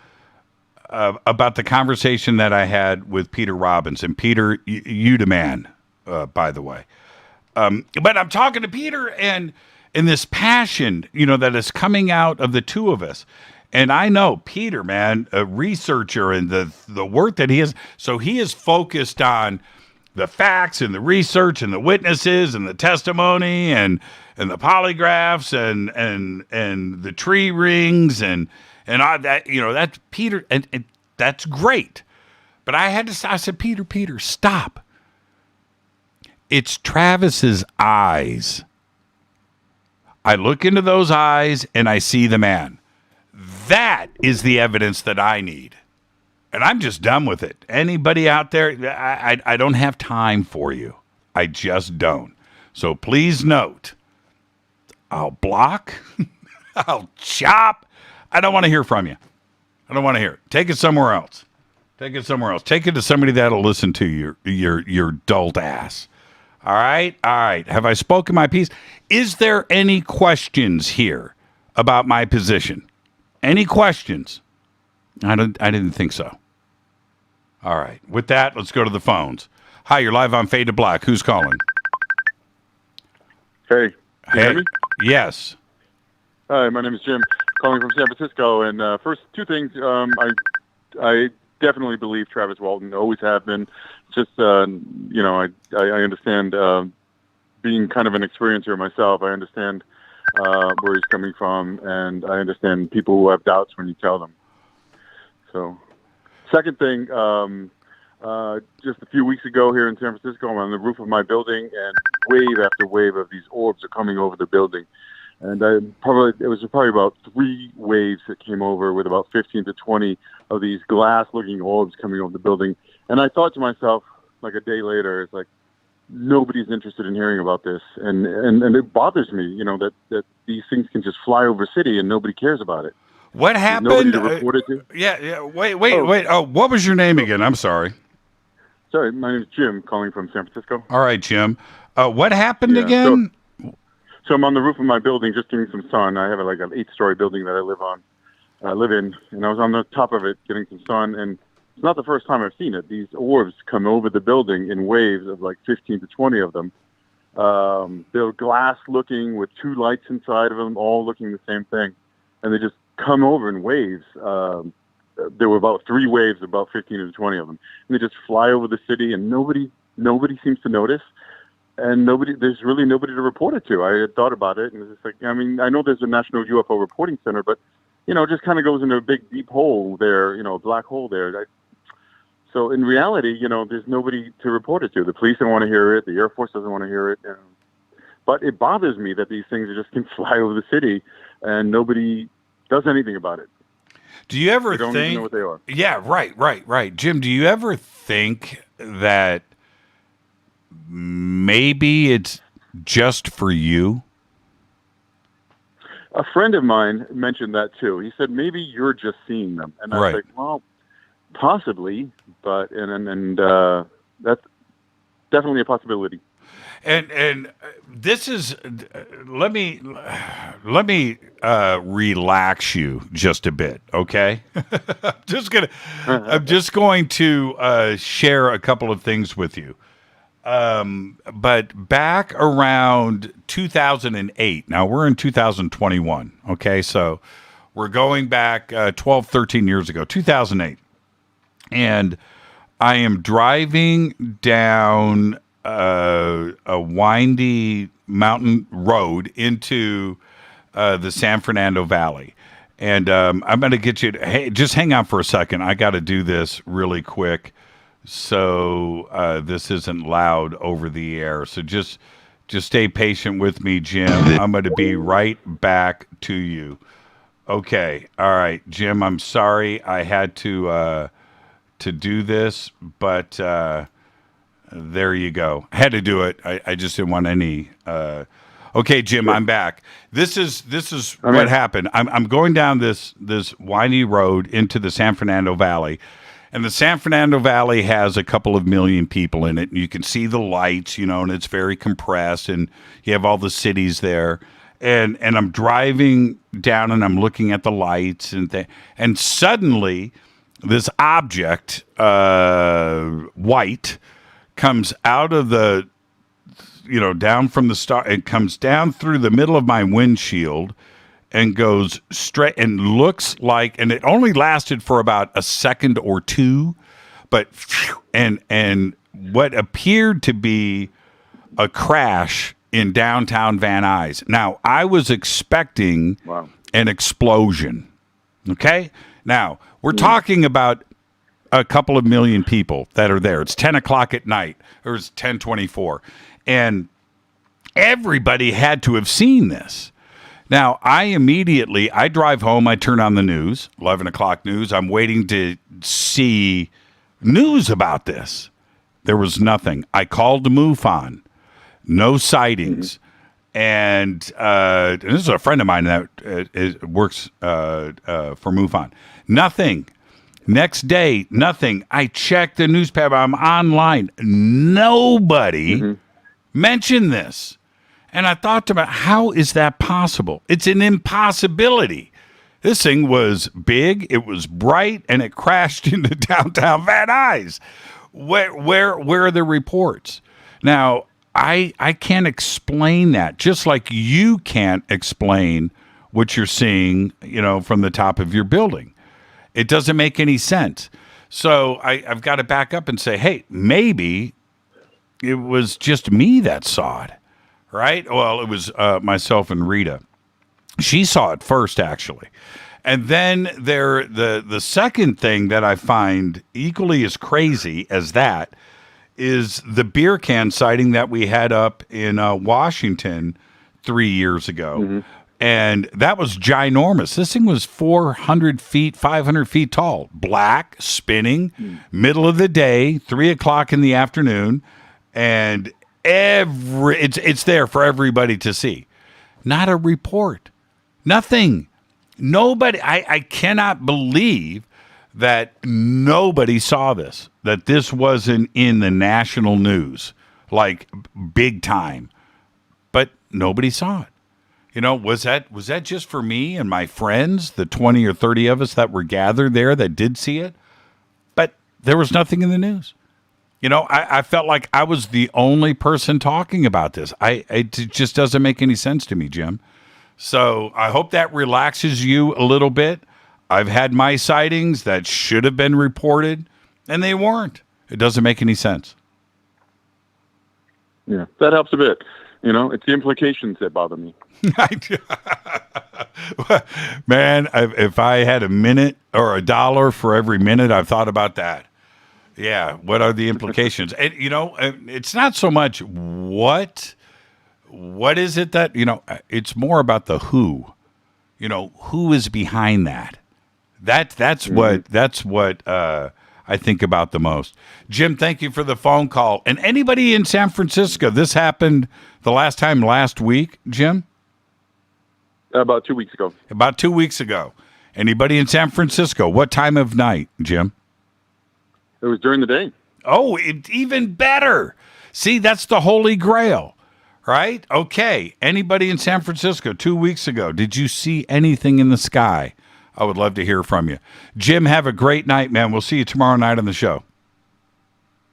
about the conversation that I had with Peter Robbins. And Peter, you the man, by the way. But I'm talking to Peter and this passion, that is coming out of the two of us. And I know Peter, man, a researcher and the work that he is. So he is focused on the facts and the research and the witnesses and the testimony and the polygraphs and the tree rings and all that, that's Peter. And that's great. But I said, Peter, stop. It's Travis's eyes. I look into those eyes and I see the man. That is the evidence that I need. And I'm just done with it. Anybody out there, I don't have time for you. I just don't. So please note, I'll block. I'll chop. I don't want to hear from you. I don't want to hear it. Take it somewhere else. Take it somewhere else. Take it to somebody that'll listen to your dolt ass. All right? All right. Have I spoken my piece? Is there any questions here about my position? Any questions? I didn't think so. All right. With that, let's go to the phones. Hi, you're live on Fade to Black. Who's calling? Hey. Can you hear me? Yes. Hi, my name is Jim, calling from San Francisco. And first, two things. I definitely believe Travis Walton. Always have been. Just, I understand being kind of an experiencer myself. I understand where he's coming from, and I understand people who have doubts when you tell them. So, second thing, just a few weeks ago here in San Francisco, I'm on the roof of my building, and wave after wave of these orbs are coming over the building. And it was probably about 3 waves that came over with about 15 to 20 of these glass-looking orbs coming over the building. And I thought to myself, like a day later, it's like, nobody's interested in hearing about this. And it bothers me, that these things can just fly over city and nobody cares about it. What happened? Nobody to report it to? Yeah. Wait. Oh, what was your name again? I'm sorry. Sorry, my name is Jim, calling from San Francisco. All right, Jim. What happened again? So I'm on the roof of my building, just getting some sun. I have like an 8-story building that I live in, and I was on the top of it getting some sun. And it's not the first time I've seen it. These orbs come over the building in waves of like 15 to 20 of them. They're glass-looking with 2 lights inside of them, all looking the same thing, and they just come over in waves. There were about 3 waves, about 15 to 20 of them, and they just fly over the city, and nobody seems to notice. And there's really nobody to report it to. I had thought about it, and it's just like, I know there's a National UFO Reporting Center, but, it just kind of goes into a big, deep hole there, a black hole there. So in reality, there's nobody to report it to. The police don't want to hear it. The Air Force doesn't want to hear it. But it bothers me that these things just can fly over the city, and nobody does anything about it. Do you ever don't even know what they are? Yeah, right. Jim, do you ever think that maybe it's just for you? A friend of mine mentioned that too. He said maybe you're just seeing them, and I was like, well, possibly, but and that's definitely a possibility. And this is let me relax you just a bit, okay? I'm just going to share a couple of things with you. But back around 2008, now we're in 2021, okay? So we're going back 12, 13 years ago, 2008. And I am driving down a windy mountain road into the San Fernando Valley. And I'm going to get you to, hey, just hang on for a second. I got to do this really quick so this isn't loud over the air. So just stay patient with me, Jim. I'm going to be right back to you. Okay. All right, Jim, I'm sorry I had to do this, but there you go. I had to do it. I just didn't want any. Okay, Jim, I'm back. This is what happened. I'm going down this windy road into the San Fernando Valley, and the San Fernando Valley has a couple of million people in it. And you can see the lights, and it's very compressed, and you have all the cities there. And I'm driving down, and I'm looking at the lights, and suddenly this object, white, comes out of the, down from the star. It comes down through the middle of my windshield and goes straight and looks like, and it only lasted for about a second or two, but, and what appeared to be a crash in downtown Van Nuys. Now, I was expecting an explosion. Okay? Now, we're talking about a couple of million people that are there. It's 10 o'clock at night, or it's 10:24. And everybody had to have seen this. Now, I drive home, I turn on the news, 11 o'clock news. I'm waiting to see news about this. There was nothing. I called MUFON. No sightings. And this is a friend of mine that works for MUFON. Nothing. Next day, nothing. I checked the newspaper. I'm online. Nobody mentioned this. And I thought to myself, how is that possible? It's an impossibility. This thing was big, it was bright, and it crashed into downtown Van Nuys. Where are the reports? Now, I can't explain that, just like you can't explain what you're seeing, from the top of your building. It doesn't make any sense. So I've got to back up and say, hey, maybe it was just me that saw it, right? Well, it was myself and Rita. She saw it first, actually. And then the second thing that I find equally as crazy as that is the beer can sighting that we had up in Washington 3 years ago. And that was ginormous. This thing was 400 feet, 500 feet tall, black, spinning, middle of the day, 3 o'clock in the afternoon. And it's there for everybody to see. Not a report. Nothing. Nobody. I cannot believe that nobody saw this, that this wasn't in the national news, like big time. But nobody saw it. Was that just for me and my friends, the 20 or 30 of us that were gathered there that did see it? But there was nothing in the news. I felt like I was the only person talking about this. It just doesn't make any sense to me, Jim. So I hope that relaxes you a little bit. I've had my sightings that should have been reported, and they weren't. It doesn't make any sense. Yeah, that helps a bit. It's the implications that bother me. Man, if I had a minute or $1 for every minute I've thought about that. Yeah, what are the implications? And it's not so much what is it that, it's more about the who. Who is behind that? That's what I think about the most. Jim, thank you for the phone call. And anybody in San Francisco, this happened the last week, Jim? About 2 weeks ago. About 2 weeks ago. Anybody in San Francisco? What time of night, Jim? It was during the day. Oh, even better. See, that's the Holy Grail, right? Okay. Anybody in San Francisco 2 weeks ago, did you see anything in the sky? I would love to hear from you. Jim, have a great night, man. We'll see you tomorrow night on the show.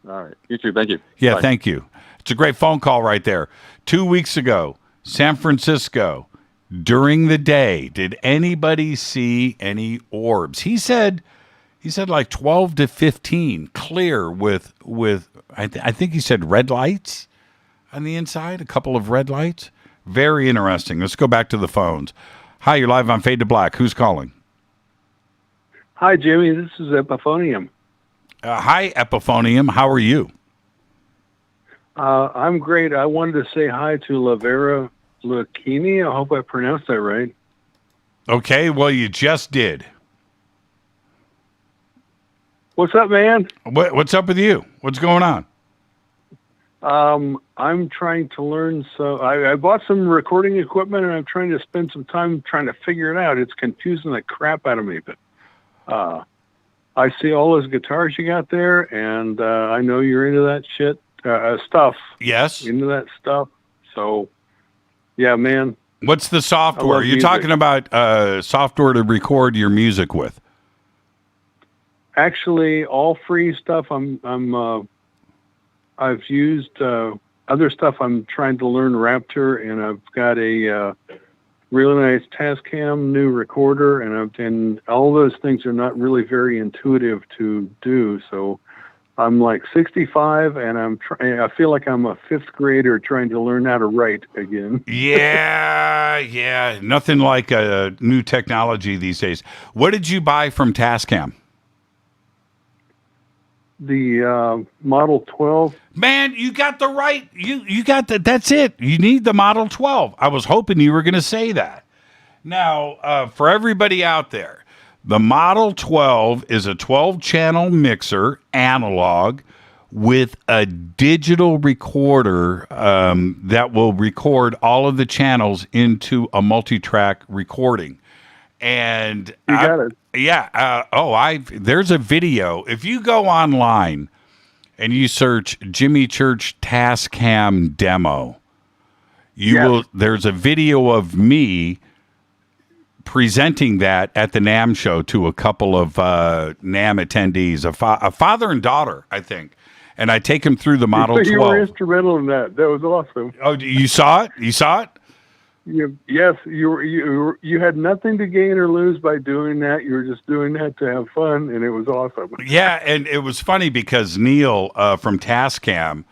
All right. You too. Thank you. Yeah, Bye. Thank you. It's a great phone call right there. 2 weeks ago, San Francisco, during the day, did anybody see any orbs? He said like 12 to 15, clear with I think he said red lights on the inside, a couple of red lights. Very interesting. Let's go back to the phones. Hi, you're live on Fade to Black. Who's calling? Hi, Jimmy. This is Epiphonium. Hi, Epiphonium. How are you? I'm great. I wanted to say hi to Lavera Lucchini. I hope I pronounced that right. Okay, well, you just did. What's up, man? What's up with you? What's going on? I'm trying to learn. So I bought some recording equipment, and I'm trying to spend some time trying to figure it out. It's confusing the crap out of me, but I see all those guitars you got there, and I know you're into that shit stuff. Yes. Into that stuff. So, yeah, man. What's the software? You're talking about software to record your music with. Actually, all free stuff. I've used other stuff. I'm trying to learn Raptor, and I've got a really nice Tascam new recorder, and all those things are not really very intuitive to do. So I'm like 65, and I feel like I'm a fifth grader trying to learn how to write again. Yeah. Nothing like new technology these days. What did you buy from Tascam? The Model 12. Man, you got the right. You got the. That's it. You need the Model 12. I was hoping you were going to say that. Now, for everybody out there, the Model 12 is a 12-channel mixer, analog, with a digital recorder that will record all of the channels into a multi-track recording. And you got it. Yeah. There's a video. If you go online and you search Jimmy Church Tascam demo, there's a video of me presenting that at the NAMM show to a couple of NAMM attendees, a father and daughter, I think. And I take them through the Model 12. You were instrumental in that. That was awesome. Oh, you saw it? You saw it? Yes, you had nothing to gain or lose by doing that. You were just doing that to have fun, and it was awesome. Yeah, and it was funny because Neil from Tascam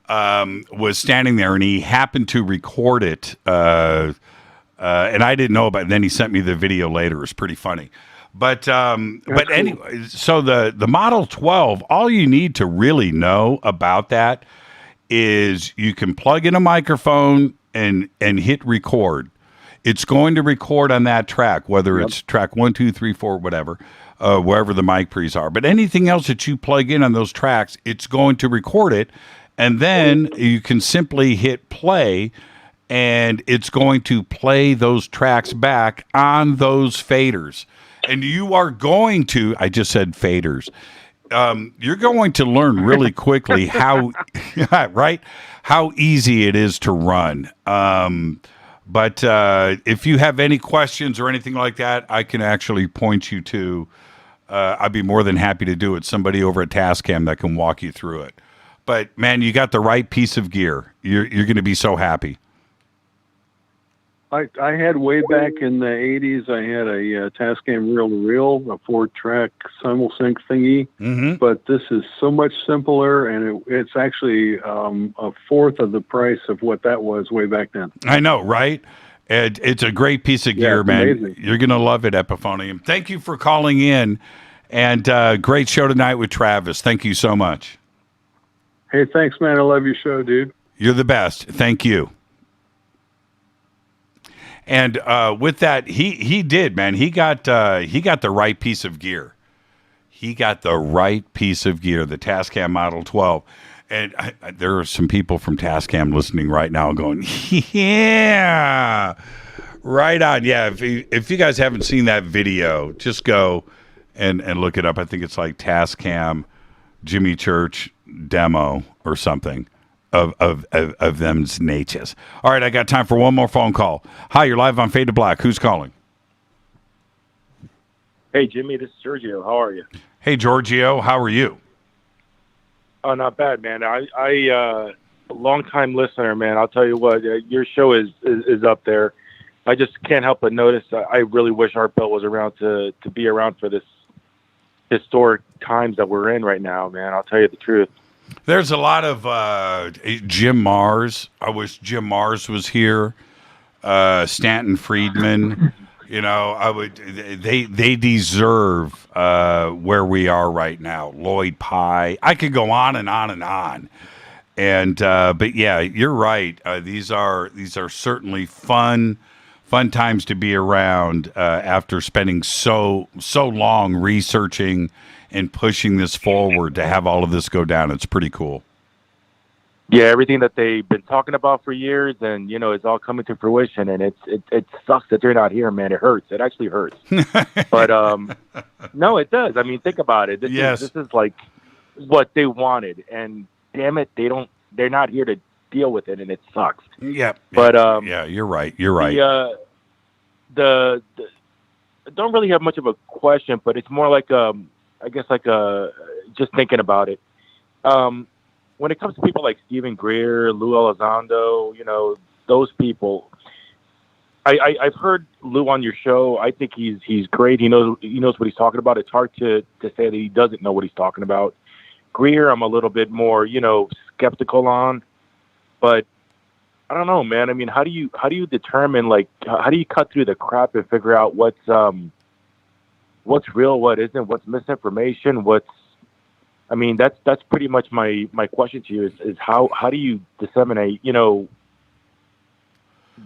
was standing there, and he happened to record it, and I didn't know about it. Then he sent me the video later. It was pretty funny. But anyway, so the Model 12, all you need to really know about that is you can plug in a microphone and hit record. It's going to record on that track, whether it's track 1, 2, 3, 4, whatever, wherever the mic pre's are. But anything else that you plug in on those tracks, it's going to record it. And then you can simply hit play, and it's going to play those tracks back on those faders. And you are going to, I just said faders. You're going to learn really quickly how easy it is to run. But if you have any questions or anything like that, I can actually point you to, I'd be more than happy to do it. Somebody over at Tascam that can walk you through it. But man, you got the right piece of gear. You're going to be so happy. I had way back in the 80s, I had a Tascam reel-to-reel, a 4-track simul-sync thingy, but this is so much simpler, and it's actually a fourth of the price of what that was way back then. I know, right? It's a great piece of gear, man. Amazing. You're going to love it, Epiphonium. Thank you for calling in, and great show tonight with Travis. Thank you so much. Hey, thanks, man. I love your show, dude. You're the best. Thank you. And with that, he did, man. He got the right piece of gear. He got the right piece of gear, the Tascam Model 12. And there are some people from Tascam listening right now going, yeah, Right on. Yeah, if you guys haven't seen that video, just go and look it up. I think it's like Tascam Jimmy Church demo or something of them's natures. All right, I got time for one more phone call. Hi, you're live on Fade to Black. Who's calling? Hey, Jimmy, this is Sergio. How are you? Hey, Giorgio. How are you? Oh, not bad, man. I long-time listener, man. I'll tell you what, your show is up there. I just can't help but notice. I really wish Art Bell was around to be around for this historic times that we're in right now, man. I'll tell you the truth. There's a lot of Jim Mars. I wish Jim Mars was here. Stanton Friedman. You know, I would. They deserve where we are right now. Lloyd Pye. I could go on and on and on. And but yeah, you're right. These are certainly fun times to be around after spending so long researching and pushing this forward to have all of this go down. It's pretty cool. Yeah, everything that they've been talking about for years, and it's all coming to fruition. And it sucks that they're not here, man. It hurts. It actually hurts. But no, it does. I mean, think about it. This is like what they wanted, and damn it, they're not here to deal with it, and it sucks. Yeah. But yeah, you're right. You're right. The I don't really have much of a question, but it's more like I guess just thinking about it. When it comes to people like Stephen Greer, Lou Elizondo, those people, I've heard Lou on your show. I think he's great. He knows what he's talking about. It's hard to say that he doesn't know what he's talking about. Greer, I'm a little bit more, skeptical on, but I don't know, man. I mean, how do you determine, like, how do you cut through the crap and figure out what's real, what isn't, what's misinformation, I mean, that's pretty much my question to you is how do you disseminate,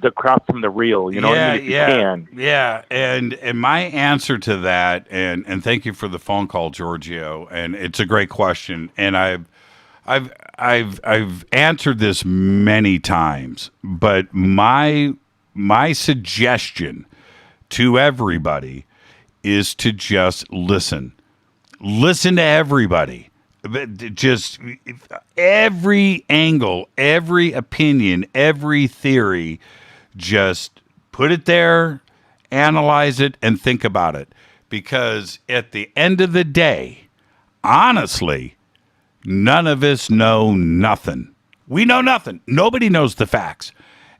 the crap from the real, you can. Yeah. And my answer to that, and thank you for the phone call, Giorgio, and it's a great question. And I've answered this many times, but my suggestion to everybody is to just listen. Listen to everybody. Just every angle, every opinion, every theory, just put it there, analyze it, and think about it. Because at the end of the day, honestly, none of us know nothing. We know nothing. Nobody knows the facts.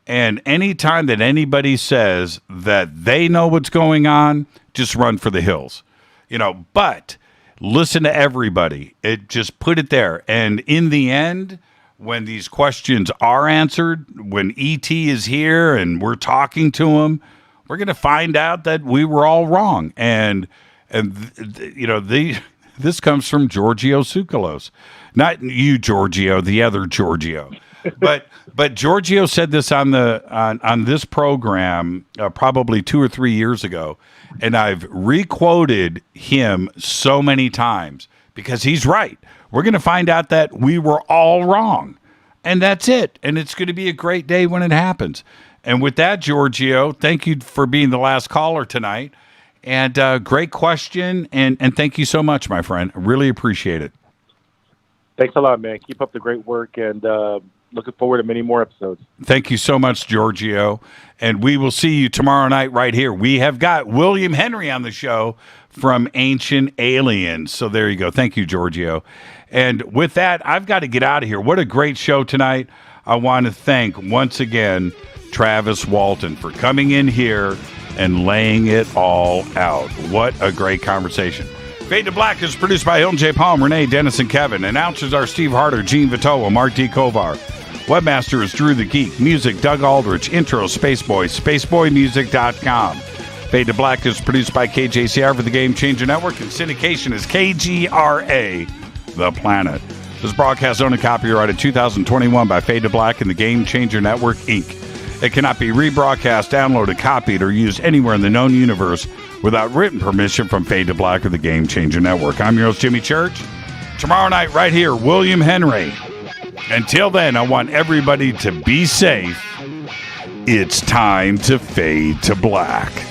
And anytime that anybody says that they know what's going on, just run for the hills. But listen to everybody. Just put it there. And in the end, when these questions are answered, when ET is here and we're talking to him, we're going to find out that we were all wrong. And this comes from Giorgio Tsoukalos. Not you, Giorgio, the other Giorgio. But Giorgio said this on this program probably 2 or 3 years ago, and I've requoted him so many times because he's right. We're going to find out that we were all wrong, and that's it. And it's going to be a great day when it happens. And with that, Giorgio, thank you for being the last caller tonight, and great question, and thank you so much, my friend. I really appreciate it. Thanks a lot, man. Keep up the great work, and looking forward to many more episodes. Thank you so much, Giorgio. And we will see you tomorrow night right here. We have got William Henry on the show from Ancient Aliens. So there you go. Thank you, Giorgio. And with that, I've got to get out of here. What a great show tonight. I want to thank once again Travis Walton for coming in here and laying it all out. What a great conversation. Fade to Black is produced by Hilton J. Palm, Renee, Dennis, and Kevin. Announcers are Steve Harder, Gene Vitoa, Mark D. Kovar. Webmaster is Drew the Geek. Music, Doug Aldrich. Intro, Spaceboy, spaceboymusic.com. Fade to Black is produced by KJCR for the Game Changer Network, and syndication is KGRA, The Planet. This broadcast owned and copyrighted 2021 by Fade to Black and the Game Changer Network, Inc. It cannot be rebroadcast, downloaded, copied, or used anywhere in the known universe without written permission from Fade to Black or the Game Changer Network. I'm your host, Jimmy Church. Tomorrow night, right here, William Henry. Until then, I want everybody to be safe, It's time to fade to black.